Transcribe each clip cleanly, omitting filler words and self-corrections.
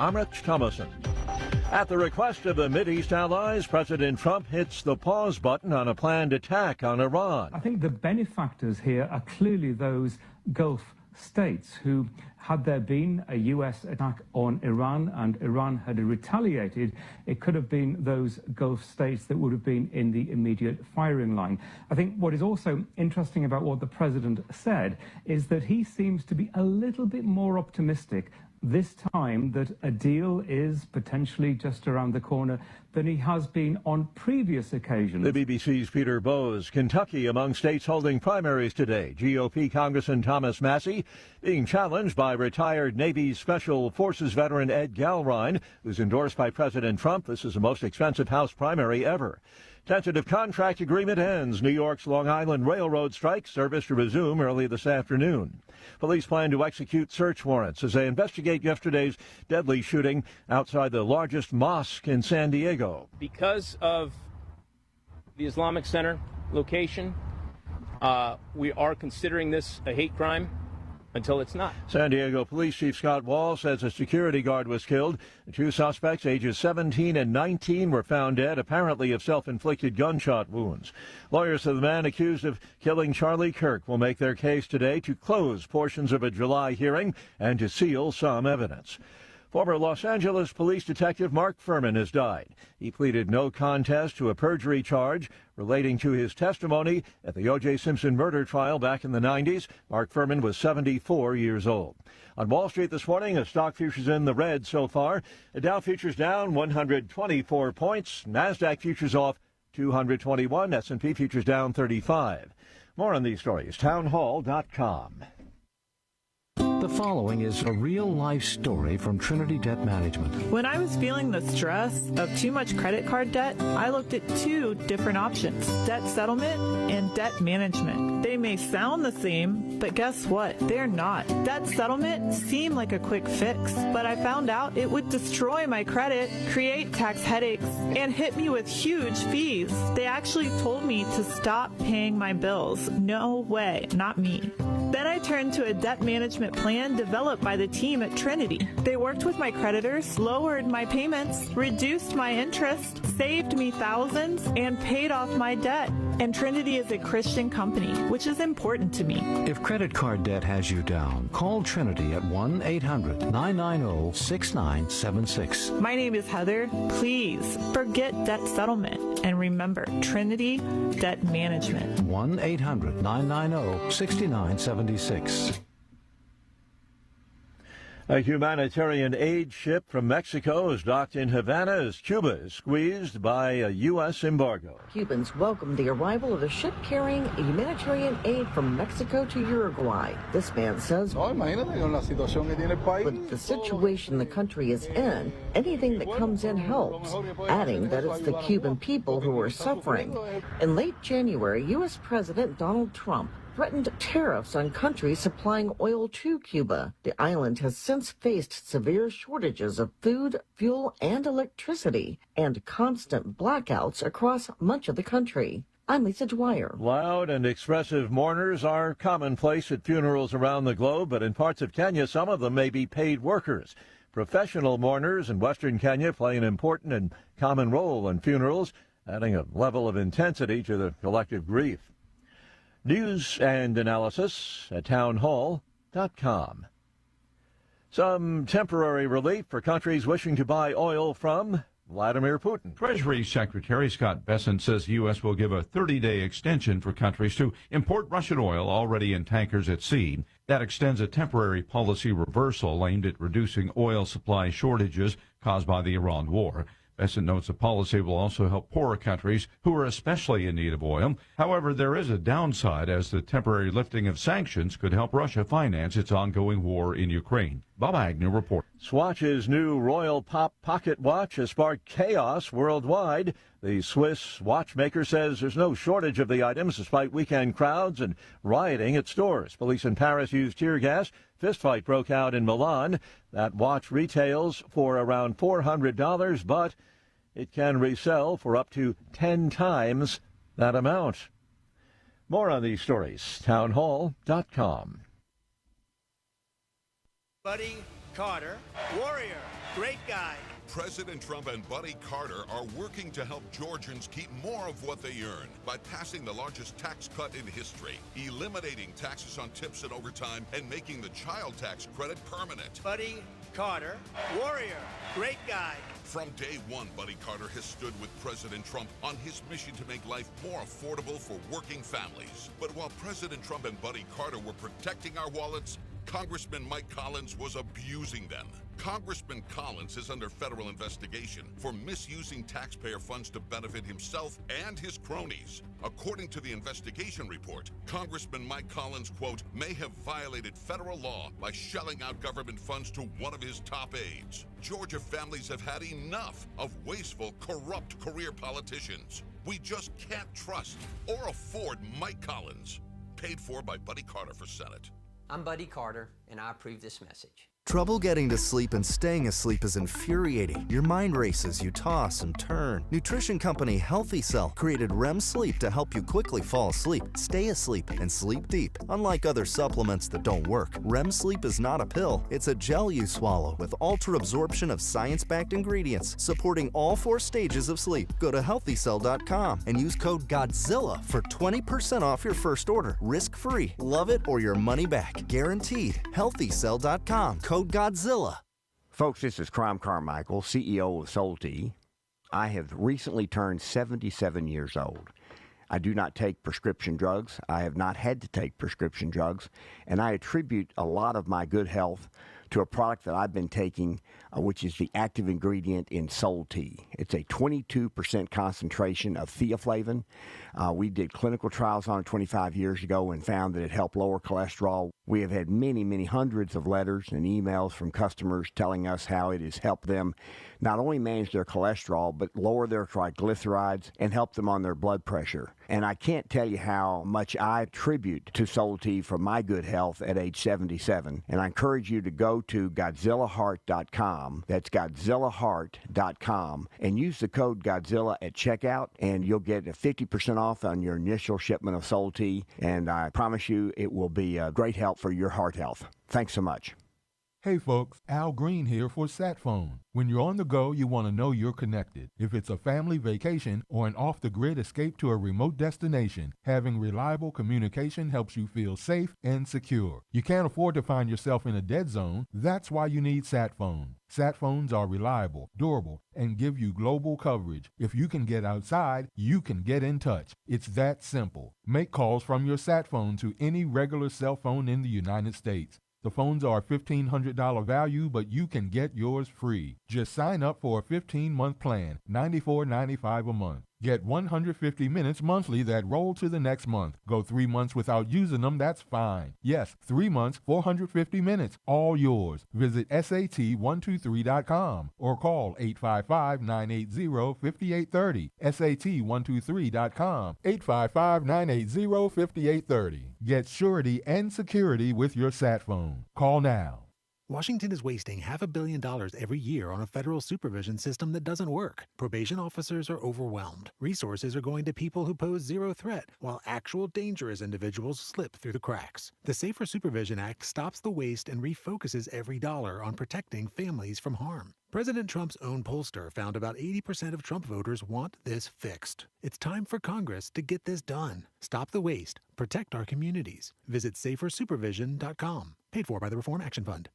I'm Rich Thomason. At the request of the Mideast allies, President Trump hits the pause button on a planned attack on Iran. I think the benefactors here are clearly those Gulf states who, had there been a U.S. attack on Iran and Iran had retaliated, it could have been those Gulf states that would have been in the immediate firing line. I think what is also interesting about what the president said is that he seems to be a little bit more optimistic this time that a deal is potentially just around the corner than he has been on previous occasions. The BBC's Peter Bowes. Kentucky among states holding primaries today. GOP Congressman Thomas Massey being challenged by retired Navy Special Forces veteran Ed Galrine, who's endorsed by President Trump. This is the most expensive House primary ever. Tentative contract agreement ends. New York's Long Island Railroad strike service to resume early this afternoon. Police plan to execute search warrants as they investigate yesterday's deadly shooting outside the largest mosque in San Diego. Because of the Islamic Center location, we are considering this a hate crime until it's not. San Diego Police Chief Scott Wall says a security guard was killed. The two suspects, ages 17 and 19, were found dead, apparently of self-inflicted gunshot wounds. Lawyers of the man accused of killing Charlie Kirk will make their case today to close portions of a July hearing and to seal some evidence. Former Los Angeles police detective Mark Furman has died. He pleaded no contest to a perjury charge relating to his testimony at the O.J. Simpson murder trial back in the 90s. Mark Furman was 74 years old. On Wall Street this morning, a stock futures in the red so far. The Dow futures down 124 points. NASDAQ futures off 221. S&P futures down 35. More on these stories, townhall.com. The following is a real-life story from Trinity Debt Management. When I was feeling the stress of too much credit card debt, I looked at two different options, debt settlement and debt management. They may sound the same, but guess what? They're not. Debt settlement seemed like a quick fix, but I found out it would destroy my credit, create tax headaches, and hit me with huge fees. They actually told me to stop paying my bills. No way, not me. Then I turned to a debt management plan developed by the team at Trinity. They worked with my creditors, lowered my payments, reduced my interest, saved me thousands, and paid off my debt. And Trinity is a Christian company, which is important to me. If credit card debt has you down, call Trinity at 1-800-990-6976. My name is Heather. Please forget debt settlement and remember Trinity Debt Management. 1-800-990-6976. A humanitarian aid ship from Mexico is docked in Havana as Cuba is squeezed by a U.S. embargo. Cubans welcomed the arrival of a ship carrying humanitarian aid from Mexico to Uruguay. This man says, with the situation the country is in, anything that comes in helps, adding that it's the Cuban people who are suffering. In late January, U.S. President Donald Trump threatened tariffs on countries supplying oil to Cuba. The island has since faced severe shortages of food, fuel, and electricity, and constant blackouts across much of the country. I'm Lisa Dwyer. Loud and expressive mourners are commonplace at funerals around the globe, but in parts of Kenya, some of them may be paid workers. Professional mourners in Western Kenya play an important and common role in funerals, adding a level of intensity to the collective grief. News and analysis at townhall.com. Some temporary relief for countries wishing to buy oil from Vladimir Putin. Treasury Secretary Scott Bessent says the U.S. will give a 30-day extension for countries to import Russian oil already in tankers at sea. That extends a temporary policy reversal aimed at reducing oil supply shortages caused by the Iran war. Bessent notes the policy will also help poorer countries who are especially in need of oil. However, there is a downside, as the temporary lifting of sanctions could help Russia finance its ongoing war in Ukraine. Bob Agnew reports. Swatch's new Royal Pop pocket watch has sparked chaos worldwide. The Swiss watchmaker says there's no shortage of the items despite weekend crowds and rioting at stores. Police in Paris used tear gas. Fistfight broke out in Milan. That watch retails for around $400, but it can resell for up to 10 times that amount. More on these stories, townhall.com. Buddy Carter, Warrior. great guy. President Trump and Buddy Carter are working to help Georgians keep more of what they earn by passing the largest tax cut in history, eliminating taxes on tips and overtime, and making the child tax credit permanent. Buddy Carter, warrior, great guy. From day one, Buddy Carter has stood with President Trump on his mission to make life more affordable for working families. But while President Trump and Buddy Carter were protecting our wallets, Congressman Mike Collins was abusing them. Congressman Collins is under federal investigation for misusing taxpayer funds to benefit himself and his cronies. According to the investigation report, Congressman Mike Collins, quote, may have violated federal law by shelling out government funds to one of his top aides. Georgia families have had enough of wasteful, corrupt career politicians. We just can't trust or afford Mike Collins. Paid for by Buddy Carter for Senate. I'm Buddy Carter, and I approve this message. Trouble getting to sleep and staying asleep is infuriating. Your mind races, you toss and turn. Nutrition company Healthy Cell created REM sleep to help you quickly fall asleep, stay asleep, and sleep deep. Unlike other supplements that don't work, REM sleep is not a pill. It's a gel you swallow with ultra-absorption of science-backed ingredients supporting all 4 stages of sleep. Go to healthycell.com and use code GODZILLA for 20% off your first order. Risk-free. Love it or your money back. Guaranteed. Healthycell.com. Code Godzilla. Folks, this is Crom Carmichael, CEO of Solti. I have recently turned 77 years old. I do not take prescription drugs. I have not had to take prescription drugs, and I attribute a lot of my good health to a product that I've been taking, which is the active ingredient in Solti. It's a 22% concentration of theaflavin. We did clinical trials on it 25 years ago and found that it helped lower cholesterol. We have had many, many hundreds of letters and emails from customers telling us how it has helped them not only manage their cholesterol, but lower their triglycerides and help them on their blood pressure. And I can't tell you how much I attribute to Solti for my good health at age 77. And I encourage you to go to GodzillaHeart.com. That's GodzillaHeart.com. And use the code Godzilla at checkout, and you'll get a 50% off on your initial shipment of Solti. And I promise you it will be a great help for your heart health. Thanks so much. Hey folks, Al Green here for SatPhone. When you're on the go, you want to know you're connected. If it's a family vacation or an off-the-grid escape to a remote destination, having reliable communication helps you feel safe and secure. You can't afford to find yourself in a dead zone. That's why you need SatPhone. SatPhones are reliable, durable, and give you global coverage. If you can get outside, you can get in touch. It's that simple. Make calls from your SatPhone to any regular cell phone in the United States. The phones are $1,500 value, but you can get yours free. Just sign up for a 15-month plan, $94.95 a month. Get 150 minutes monthly that roll to the next month. Go 3 months without using them, that's fine. Yes, 3 months, 450 minutes, all yours. Visit SAT123.com or call 855-980-5830. SAT123.com, 855-980-5830. Get surety and security with your SatPhone. Call now. Washington is wasting $500 million every year on a federal supervision system that doesn't work. Probation officers are overwhelmed. Resources are going to people who pose zero threat, while actual dangerous individuals slip through the cracks. The Safer Supervision Act stops the waste and refocuses every dollar on protecting families from harm. President Trump's own pollster found about 80% of Trump voters want this fixed. It's time for Congress to get this done. Stop the waste. Protect our communities. Visit safersupervision.com. Paid for by the Reform Action Fund.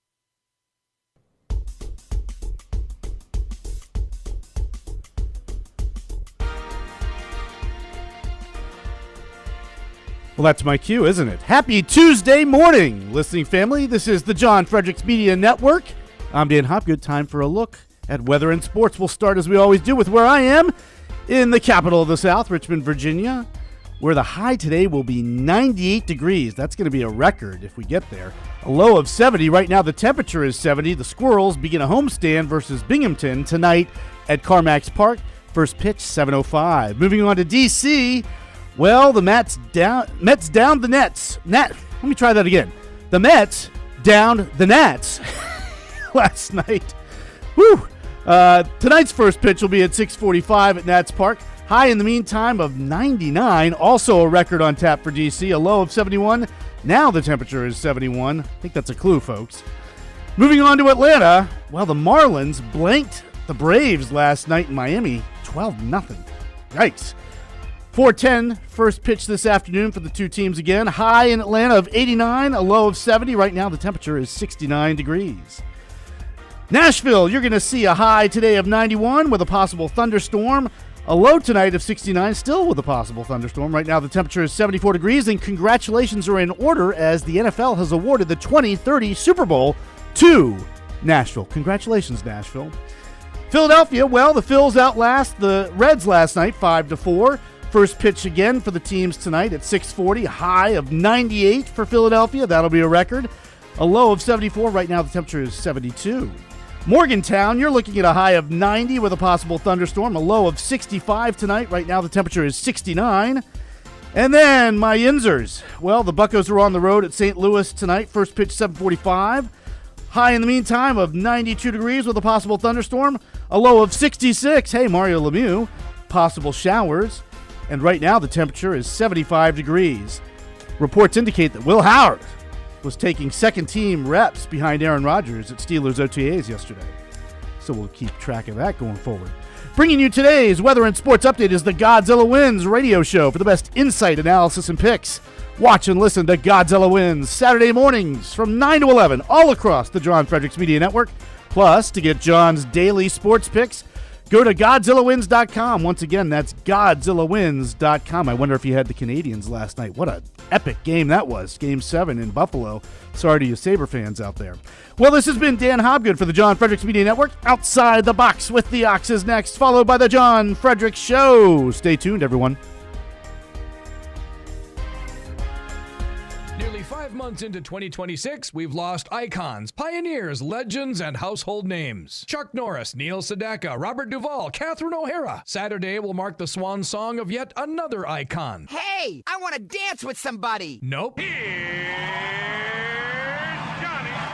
Well, that's my cue, isn't it? Happy Tuesday morning, listening family. This is the John Fredericks Media Network. I'm Dan Hopgood. Time for a look at weather and sports. We'll start, as we always do, with where I am in the capital of the South, Richmond, Virginia, where the high today will be 98 degrees. That's going to be a record if we get there. A low of 70. Right now, the temperature is 70. The Squirrels begin a homestand versus Binghamton tonight at Carmax Park. First pitch, 7:05. Moving on to D.C., well, the Mets down the Nets. Let me try that again. The Mets downed the Nats last night. Whew. Tonight's first pitch will be at 6:45 at Nats Park. High in the meantime of 99. Also a record on tap for D.C. A low of 71. Now the temperature is 71. I think that's a clue, folks. Moving on to Atlanta, well, the Marlins blanked the Braves last night in Miami, 12-0. Yikes. 4:10, first pitch this afternoon for the two teams again. High in Atlanta of 89, a low of 70. Right now the temperature is 69 degrees. Nashville, you're going to see a high today of 91 with a possible thunderstorm. A low tonight of 69, still with a possible thunderstorm. Right now the temperature is 74 degrees, and congratulations are in order as the NFL has awarded the 2030 Super Bowl to Nashville. Congratulations, Nashville. Philadelphia, well, the Phils outlast the Reds last night, 5-4. First pitch again for the teams tonight at 6:40. A high of 98 for Philadelphia. That'll be a record. A low of 74. Right now the temperature is 72. Morgantown, you're looking at a high of 90 with a possible thunderstorm. A low of 65 tonight. Right now the temperature is 69. And then my Yinzers. Well, the Buccos are on the road at St. Louis tonight. First pitch 7:45. High in the meantime of 92 degrees with a possible thunderstorm. A low of 66. Hey, Mario Lemieux. Possible showers. And right now the temperature is 75 degrees. Reports indicate that Will Howard was taking second-team reps behind Aaron Rodgers at Steelers OTAs yesterday. So we'll keep track of that going forward. Bringing you today's weather and sports update is the Godzilla Wins radio show for the best insight, analysis, and picks. Watch and listen to Godzilla Wins Saturday mornings from 9 to 11 all across the John Fredericks Media Network. Plus, to get John's daily sports picks, go to GodzillaWins.com. Once again, that's GodzillaWins.com. I wonder if you had the Canadians last night. What an epic game that was. Game 7 in Buffalo. Sorry to you Sabre fans out there. Well, this has been Dan Hobgood for the John Fredericks Media Network. Outside the Box with the Ox is next, followed by the John Fredericks Show. Stay tuned, everyone. Nearly 5 months into 2026, we've lost icons, pioneers, legends, and household names. Chuck Norris, Neil Sedaka, Robert Duvall, Catherine O'Hara. Saturday will mark the swan song of yet another icon. Hey, I want to dance with somebody. Nope.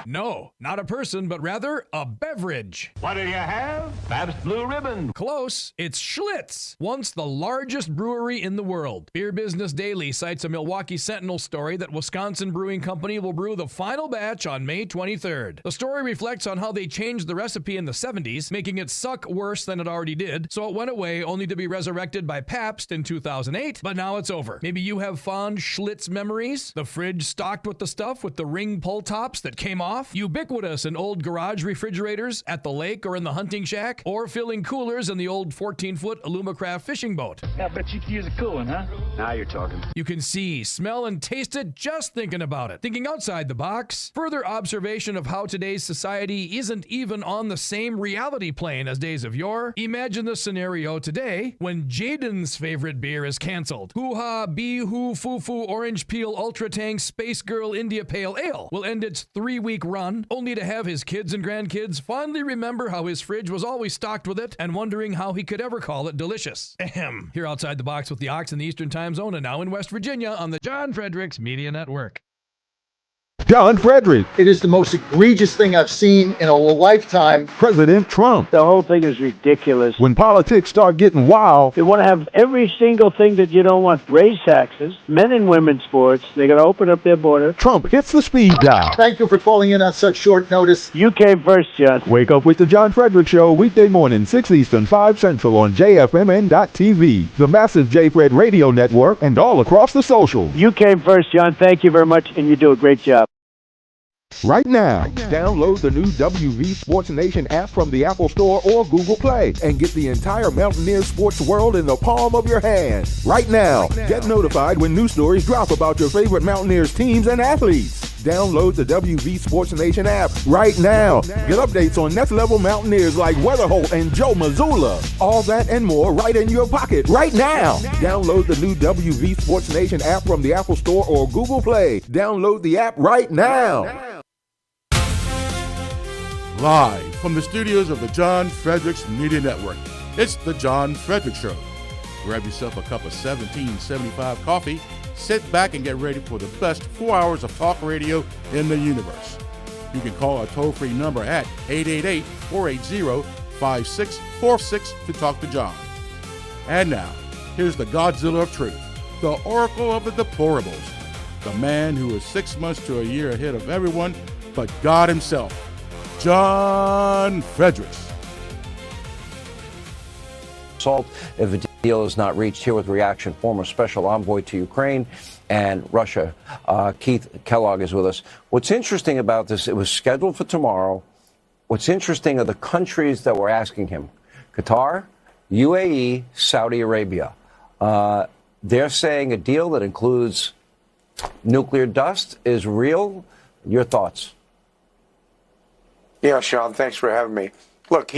No, not a person, but rather a beverage. What do you have? Pabst Blue Ribbon. Close. It's Schlitz, once the largest brewery in the world. Beer Business Daily cites a Milwaukee Sentinel story that Wisconsin Brewing Company will brew the final batch on May 23rd. The story reflects on how they changed the recipe in the 70s, making it suck worse than it already did, so it went away only to be resurrected by Pabst in 2008, but now it's over. Maybe you have fond Schlitz memories? The fridge stocked with the stuff with the ring pull tops that came off? Ubiquitous in old garage refrigerators, at the lake or in the hunting shack, or filling coolers in the old 14-foot Alumacraft fishing boat. I bet you could use a cool one, huh? Now you're talking. You can see, smell, and taste it just thinking about it. Thinking outside the box, further observation of how today's society isn't even on the same reality plane as days of yore. Imagine the scenario today when Jaden's favorite beer is canceled. Hoo-ha, Bee-hoo, Foo-foo, Orange Peel, Ultra Tang, Space Girl, India Pale Ale will end its 3-week run, only to have his kids and grandkids fondly remember how his fridge was always stocked with it and wondering how he could ever call it delicious. Ahem. Here outside the box with the Ox in the Eastern Time Zone and now in West Virginia on the John Fredericks Media Network. John Fredericks. It is the most egregious thing I've seen in a lifetime. President Trump. The whole thing is ridiculous. When politics start getting wild. They want to have every single thing that you don't want. Raise taxes, men and women's sports. They're going to open up their border. Trump hits the speed dial. Thank you for calling in on such short notice. You came first, John. Wake up with the John Fredericks Show weekday morning, 6 Eastern, 5 Central on JFMN.TV, the massive JFred radio network, and all across the socials. You came first, John. Thank you very much, and you do a great job. Right now, download the new WV Sports Nation app from the Apple Store or Google Play and get the entire Mountaineer sports world in the palm of your hand. Right now, get notified when new stories drop about your favorite Mountaineers teams and athletes. Download the WV Sports Nation app right now. Get updates on next level Mountaineers like Weatherholt and Joe Mazzulla. All that and more right in your pocket right now. Download the new WV Sports Nation app from the Apple Store or Google Play. Download the app right now. Live from the studios of the John Fredericks Media Network, it's the John Fredericks Show. Grab yourself a cup of 1775 coffee, sit back and get ready for the best 4 hours of talk radio in the universe. You can call our toll-free number at 888-480-5646 to talk to John. And now, here's the Godzilla of Truth, the Oracle of the Deplorables, the man who is 6 months to a year ahead of everyone but God himself. John Fredericks. Salt if a deal is not reached. Here with reaction, former special envoy to Ukraine and Russia, Keith Kellogg, is with us. What's interesting about this, it was scheduled for tomorrow. What's interesting are the countries that were asking him: Qatar, UAE, Saudi Arabia. They're saying a deal that includes nuclear dust is real. Your thoughts? Yeah, Sean, thanks for having me. Look,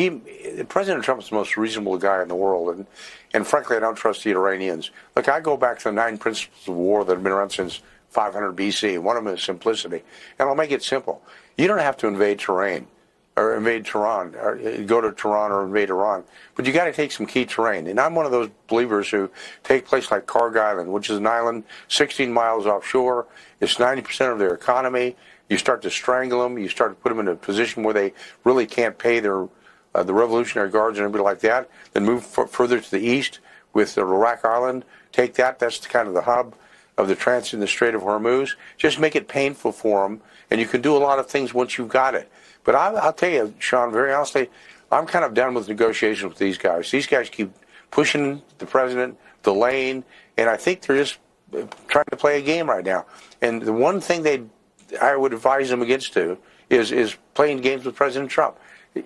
President Trump is the most reasonable guy in the world, and frankly, I don't trust the Iranians. Look, I go back to the 9 principles of war that have been around since 500 BC. One of them is simplicity, and I'll make it simple. You don't have to invade Tehran, or invade Tehran, or go to Tehran or invade Iran, but you got to take some key terrain. And I'm one of those believers who take places like Karg Island, which is an island 16 miles offshore. It's 90% of their economy. You start to strangle them. You start to put them in a position where they really can't pay their the Revolutionary Guards and everybody like that. Then move further to the east with the Iraq Island. Take that. That's kind of the hub of the transit in the Strait of Hormuz. Just make it painful for them, and you can do a lot of things once you've got it. But I'll tell you, Sean, very honestly, I'm kind of done with negotiations with these guys. These guys keep pushing the president, delaying, and I think they're just trying to play a game right now. And the one thing I would advise them against is playing games with President Trump.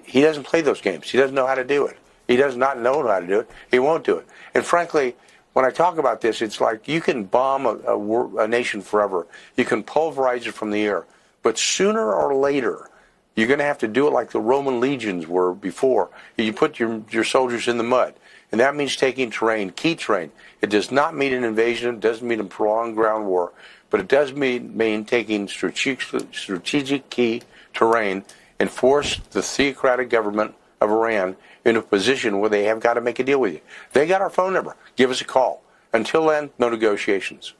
He doesn't play those games. He doesn't know how to do it. He does not know how to do it. He won't do it. And frankly, when I talk about this, it's like you can bomb a nation forever. You can pulverize it from the air. But sooner or later, you're going to have to do it like the Roman legions were before. You put your soldiers in the mud. And that means taking terrain, key terrain. It does not mean an invasion. It doesn't mean a prolonged ground war. But it does mean taking strategic key terrain and force the theocratic government of Iran in a position where they have got to make a deal with you. They got our phone number. Give us a call. Until then, no negotiations.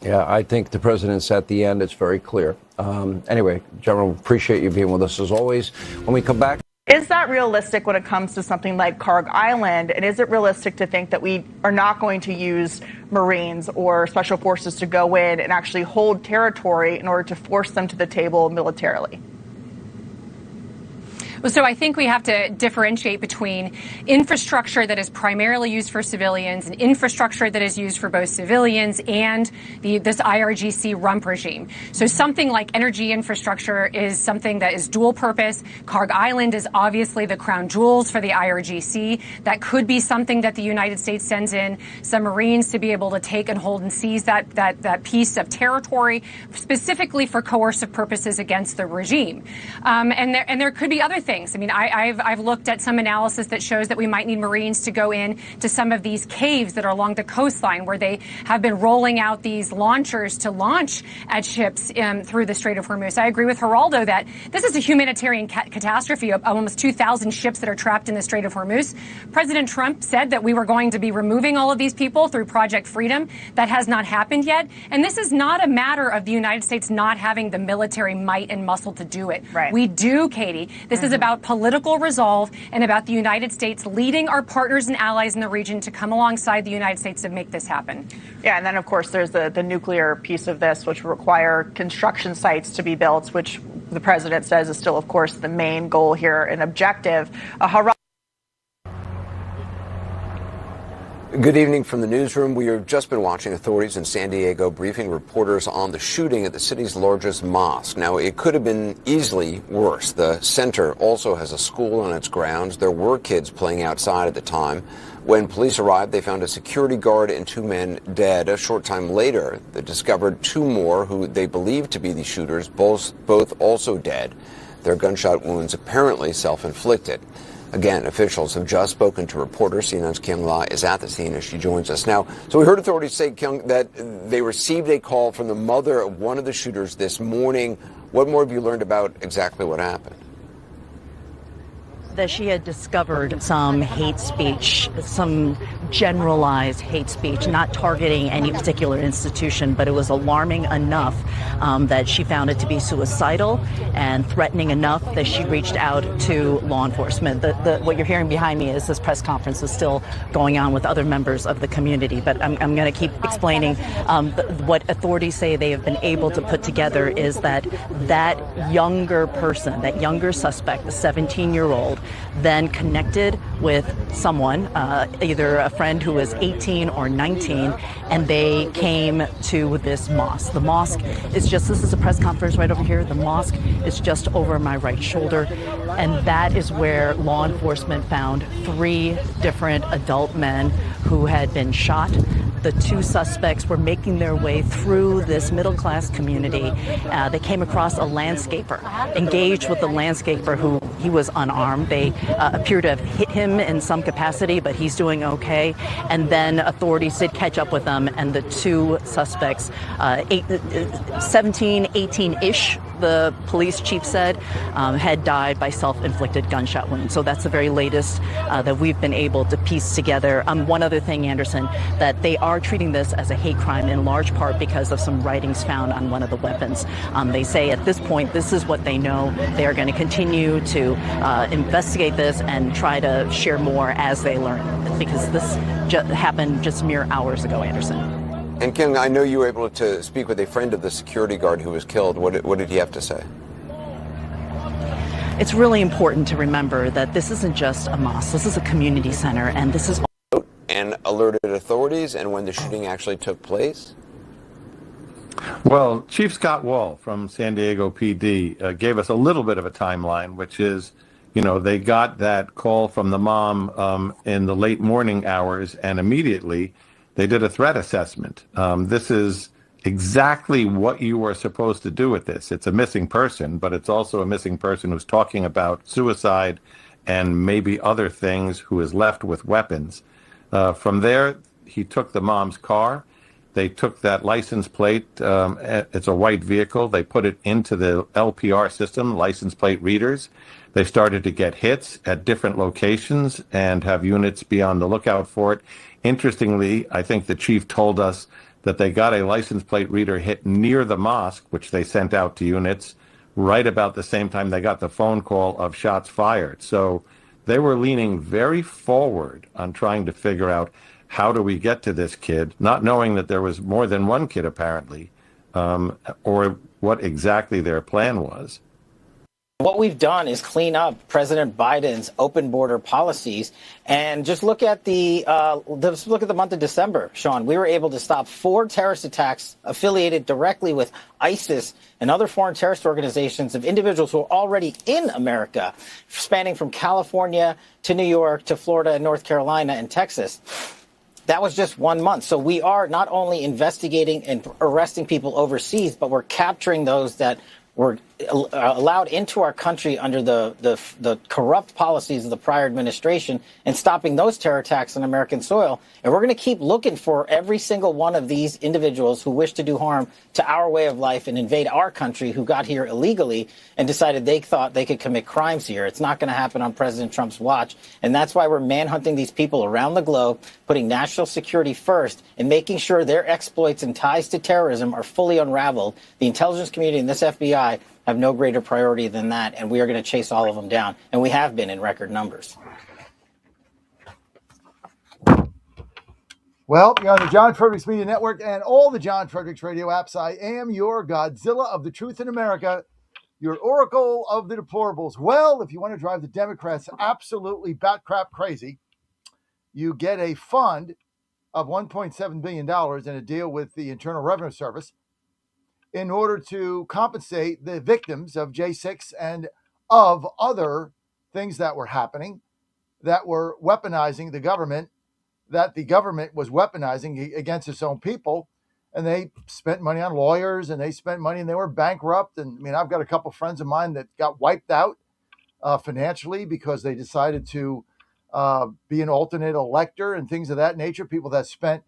Yeah, I think the president's at the end. It's very clear. Anyway, General, appreciate you being with us as always. When we come back. Is that realistic when it comes to something like Karg Island? And is it realistic to think that we are not going to use Marines or special forces to go in and actually hold territory in order to force them to the table militarily? So I think we have to differentiate between infrastructure that is primarily used for civilians and infrastructure that is used for both civilians and this IRGC rump regime. So something like energy infrastructure is something that is dual purpose. Karg Island is obviously the crown jewels for the IRGC. That could be something that the United States sends in some Marines to be able to take and hold and seize that piece of territory, specifically for coercive purposes against the regime. And there could be other things. I mean, I've looked at some analysis that shows that we might need Marines to go in to some of these caves that are along the coastline where they have been rolling out these launchers to launch at ships through the Strait of Hormuz. I agree with Geraldo that this is a humanitarian catastrophe of almost 2,000 ships that are trapped in the Strait of Hormuz. President Trump said that we were going to be removing all of these people through Project Freedom. That has not happened yet. And this is not a matter of the United States not having the military might and muscle to do it. Right. We do, Katie. This is about political resolve and about the United States leading our partners and allies in the region to come alongside the United States to make this happen. Yeah, and then, of course, there's the nuclear piece of this, which will require construction sites to be built, which the president says is still, of course, the main goal here and objective. Good evening from the newsroom. We have just been watching authorities in San Diego briefing reporters on the shooting at the city's largest mosque. Now, it could have been easily worse. The center also has a school on its grounds. There were kids playing outside at the time. When police arrived, they found a security guard and 2 men dead. A short time later, they discovered 2 more who they believed to be the shooters, both also dead. Their gunshot wounds apparently self-inflicted. Again, officials have just spoken to reporters. CNN's Kyung La is at the scene as she joins us now. So we heard authorities say, Kyung, that they received a call from the mother of one of the shooters this morning. What more have you learned about exactly what happened? that she had discovered some hate speech, some generalized hate speech, not targeting any particular institution, but it was alarming enough that she found it to be suicidal and threatening enough that she reached out to law enforcement. What you're hearing behind me is this press conference is still going on with other members of the community, but I'm going to keep explaining what authorities say they have been able to put together is that younger person, that younger suspect, the 17-year-old, then connected with someone, either a friend who was 18 or 19, and they came to this mosque. The mosque is just, this is a press conference right over here. The mosque is just over my right shoulder, and that is where law enforcement found 3 different adult men who had been shot. The 2 suspects were making their way through this middle-class community. They came across a landscaper, engaged with the landscaper who he was unarmed. They appear to have hit him in some capacity, but he's doing okay. And then authorities did catch up with them, and the 2 suspects, 17, 18-ish, the police chief said, had died by self-inflicted gunshot wounds. So that's the very latest that we've been able to piece together. One other thing, Anderson, that they are treating this as a hate crime in large part because of some writings found on one of the weapons. They say at this point, this is what they know. They are going to continue to investigate this and try to share more as they learn, because this happened just mere hours ago, Anderson. And Kim, I know you were able to speak with a friend of the security guard who was killed. What did he have to say? It's really important to remember that this isn't just a mosque. This is a community center, and this is... And alerted authorities and when the shooting actually took place? Well, Chief Scott Wall from San Diego PD gave us a little bit of a timeline, which is, they got that call from the mom in the late morning hours, and immediately they did a threat assessment. This is exactly what you were supposed to do with this. It's a missing person, but it's also a missing person who's talking about suicide and maybe other things, who is left with weapons. From there, he took the mom's car. They took that license plate. It's a white vehicle. They put it into the LPR system, license plate readers. They started to get hits at different locations and have units be on the lookout for it. Interestingly, I think the chief told us that they got a license plate reader hit near the mosque, which they sent out to units, right about the same time they got the phone call of shots fired. So they were leaning very forward on trying to figure out how do we get to this kid, not knowing that there was more than one kid apparently, or what exactly their plan was. What we've done is clean up President Biden's open border policies, and just look at the month of December, Sean. We were able to stop 4 terrorist attacks affiliated directly with ISIS and other foreign terrorist organizations of individuals who are already in America, spanning from California to New York to Florida and North Carolina and Texas. That was just 1 month. So we are not only investigating and arresting people overseas, but we're capturing those that were allowed into our country under the corrupt policies of the prior administration and stopping those terror attacks on American soil. And we're going to keep looking for every single one of these individuals who wish to do harm to our way of life and invade our country, who got here illegally and decided they thought they could commit crimes here. It's not going to happen on President Trump's watch. And that's why we're manhunting these people around the globe, putting national security first and making sure their exploits and ties to terrorism are fully unraveled. The intelligence community and this FBI have no greater priority than that, and we are going to chase all of them down, and we have been in record numbers. Well, you're on the John Fredericks Media Network and all the John Fredericks radio apps. I am your Godzilla of the truth in America, your Oracle of the deplorables. Well, if you want to drive the Democrats absolutely bat crap crazy, you get a fund of $1.7 billion in a deal with the Internal Revenue Service in order to compensate the victims of J6 and of other things that were happening, that were weaponizing the government, that the government was weaponizing against its own people. And they spent money on lawyers, and they spent money, and they were bankrupt. And I mean, I've got a couple of friends of mine that got wiped out financially because they decided to be an alternate elector and things of that nature. People that spent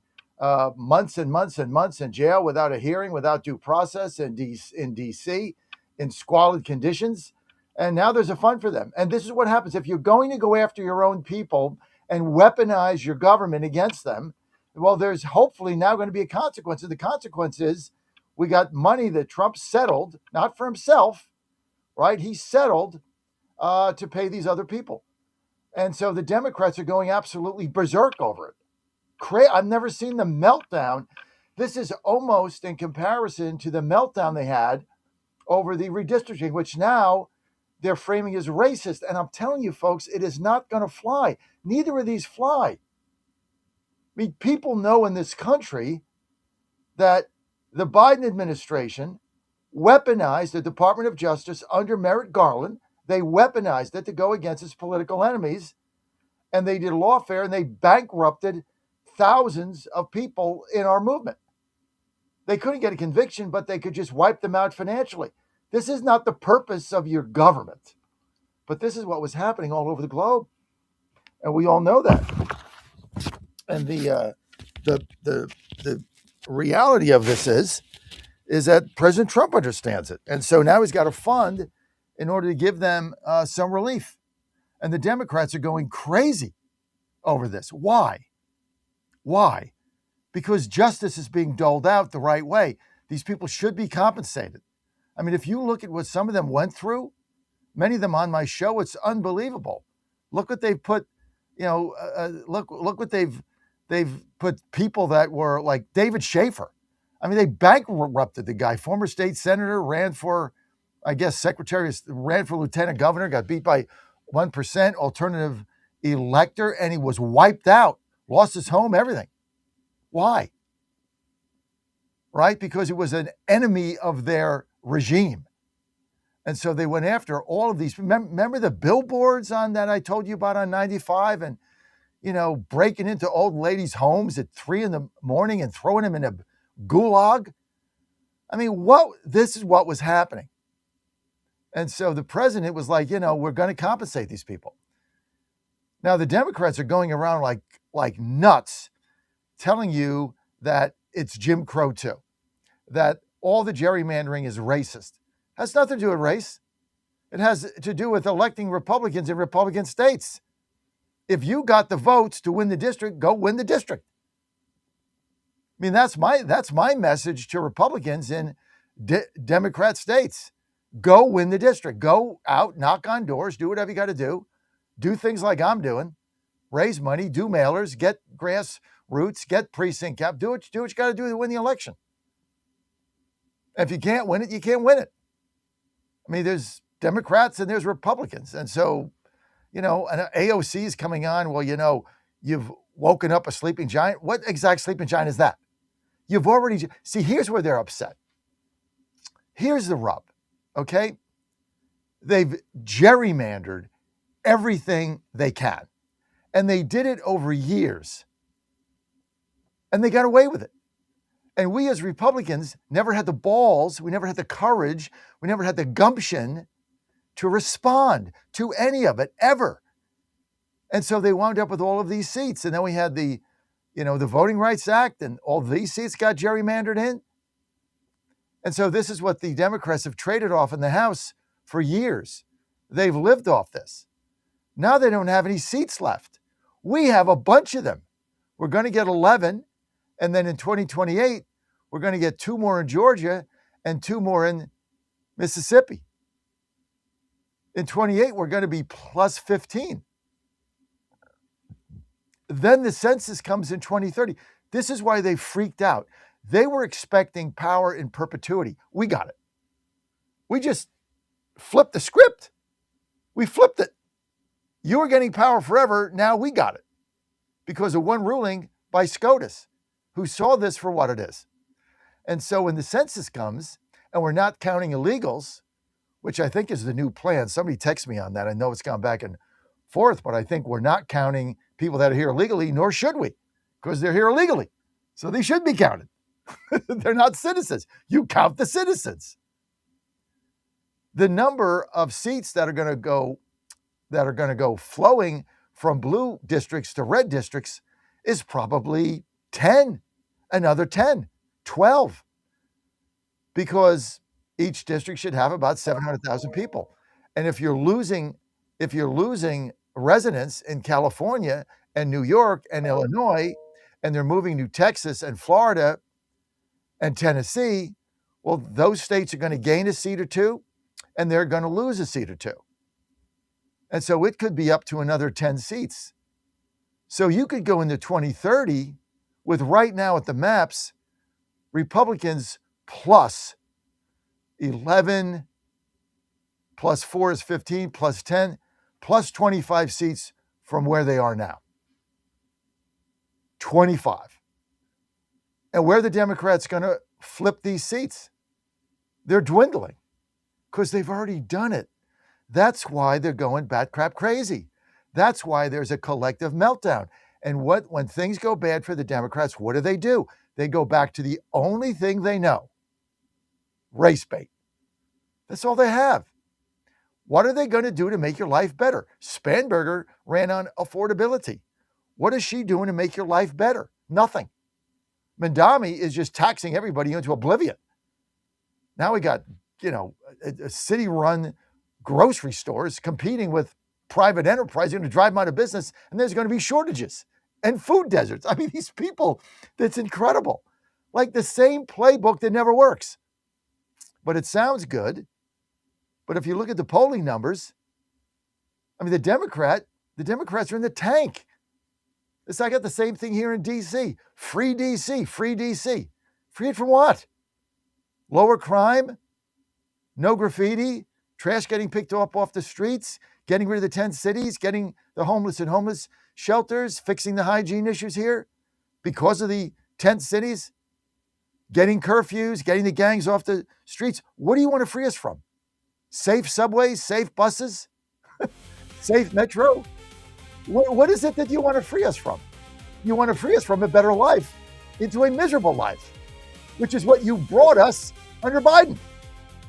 months and months and months in jail without a hearing, without due process in D.C., in squalid conditions. And now there's a fund for them. And this is what happens if you're going to go after your own people and weaponize your government against them. Well, there's hopefully now going to be a consequence. And the consequence is we got money that Trump settled, not for himself, right? He settled to pay these other people. And so the Democrats are going absolutely berserk over it. I've never seen the meltdown. This is almost in comparison to the meltdown they had over the redistricting, which now they're framing as racist. And I'm telling you, folks, it is not going to fly. Neither of these fly. I mean, people know in this country that the Biden administration weaponized the Department of Justice under Merrick Garland. They weaponized it to go against its political enemies. And they did lawfare and they bankrupted thousands of people in our movement. They couldn't get a conviction, but they could just wipe them out financially. This is not the purpose of your government. But this is what was happening all over the globe. And we all know that. And the reality of this is that President Trump understands it. And so now he's got a fund in order to give them some relief. And the Democrats are going crazy over this. Why? Why? Because justice is being doled out the right way. These people should be compensated. I mean, if you look at what some of them went through, many of them on my show, it's unbelievable. Look what they've put, look what they've put people that were like David Schaefer. I mean, they bankrupted the guy, former state senator, ran for, I guess, ran for lieutenant governor, got beat by 1%, alternative elector, and he was wiped out, lost his home, everything. Why? Right? Because he was an enemy of their regime. And so they went after all of these. Remember the billboards on that I told you about on 95 and, breaking into old ladies' homes at 3 a.m. and throwing them in a gulag? I mean, this is what was happening. And so the president was like, we're going to compensate these people. Now, the Democrats are going around like nuts telling you that it's Jim Crow too, that all the gerrymandering is racist. It has nothing to do with race. It has to do with electing Republicans in Republican states. If you got the votes to win the district, go win the district. I mean, that's my message to Republicans in Democrat states. Go win the district. Go out, knock on doors, do whatever you got to do. Do things like I'm doing. Raise money, do mailers, get grassroots, get precinct cap. Do what you got to do to win the election. If you can't win it, you can't win it. I mean, there's Democrats and there's Republicans. And so, an AOC is coming on. Well, you've woken up a sleeping giant. What exact sleeping giant is that? You've already, see, here's where they're upset. Here's the rub, okay? They've gerrymandered everything they can. And they did it over years. And they got away with it. And we as Republicans never had the balls, we never had the courage, we never had the gumption to respond to any of it, ever. And so they wound up with all of these seats. And then we had the Voting Rights Act, and all these seats got gerrymandered in. And so this is what the Democrats have traded off in the House for years. They've lived off this. Now they don't have any seats left. We have a bunch of them. We're going to get 11. And then in 2028, we're going to get 2 more in Georgia and 2 more in Mississippi. In 28, we're going to be plus 15. Then the census comes in 2030. This is why they freaked out. They were expecting power in perpetuity. We got it. We just flipped the script. We flipped it. You were getting power forever. Now we got it because of one ruling by SCOTUS, who saw this for what it is. And so when the census comes and we're not counting illegals, which I think is the new plan. Somebody text me on that. I know it's gone back and forth, but I think we're not counting people that are here illegally, nor should we, because they're here illegally. So they should be counted. They're not citizens. You count the citizens. The number of seats that are going to go flowing from blue districts to red districts is probably 10, another 10, 12, because each district should have about 700,000 people. And if you're losing residents in California and New York and Illinois, and they're moving to Texas and Florida and Tennessee, well, those states are going to gain a seat or two, and they're going to lose a seat or two. And so it could be up to another 10 seats. So you could go into 2030 with, right now at the maps, Republicans plus 11, plus 4 is 15, plus 10, plus 25 seats from where they are now. 25. And where are the Democrats going to flip these seats? They're dwindling because they've already done it. That's why they're going bat crap crazy. That's why there's a collective meltdown. And when things go bad for the Democrats, what do? They go back to the only thing they know: race bait. That's all they have. What are they going to do to make your life better? Spanberger ran on affordability. What is she doing to make your life better? Nothing. Mandami is just taxing everybody into oblivion. Now we got, a city-run grocery stores competing with private enterprise, going to drive them out of business, and there's going to be shortages and food deserts. I mean, these people, that's incredible. Like the same playbook that never works. But it sounds good. But if you look at the polling numbers, I mean, the Democrats are in the tank. It's I got the same thing here in D.C. Free D.C., free D.C. Free it from what? Lower crime, no graffiti, trash getting picked up off the streets, getting rid of the 10 cities, getting the homeless in homeless shelters, fixing the hygiene issues here because of the 10 cities, getting curfews, getting the gangs off the streets. What do you want to free us from? Safe subways, safe buses, safe metro? What is it that you want to free us from? You want to free us from a better life into a miserable life, which is what you brought us under Biden.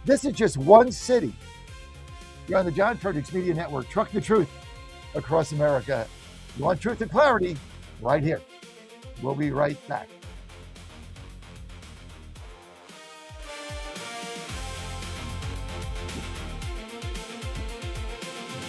This is just one city. You're on the John Fredericks Media Network, trucking the truth across America. You want truth and clarity? Right here. We'll be right back.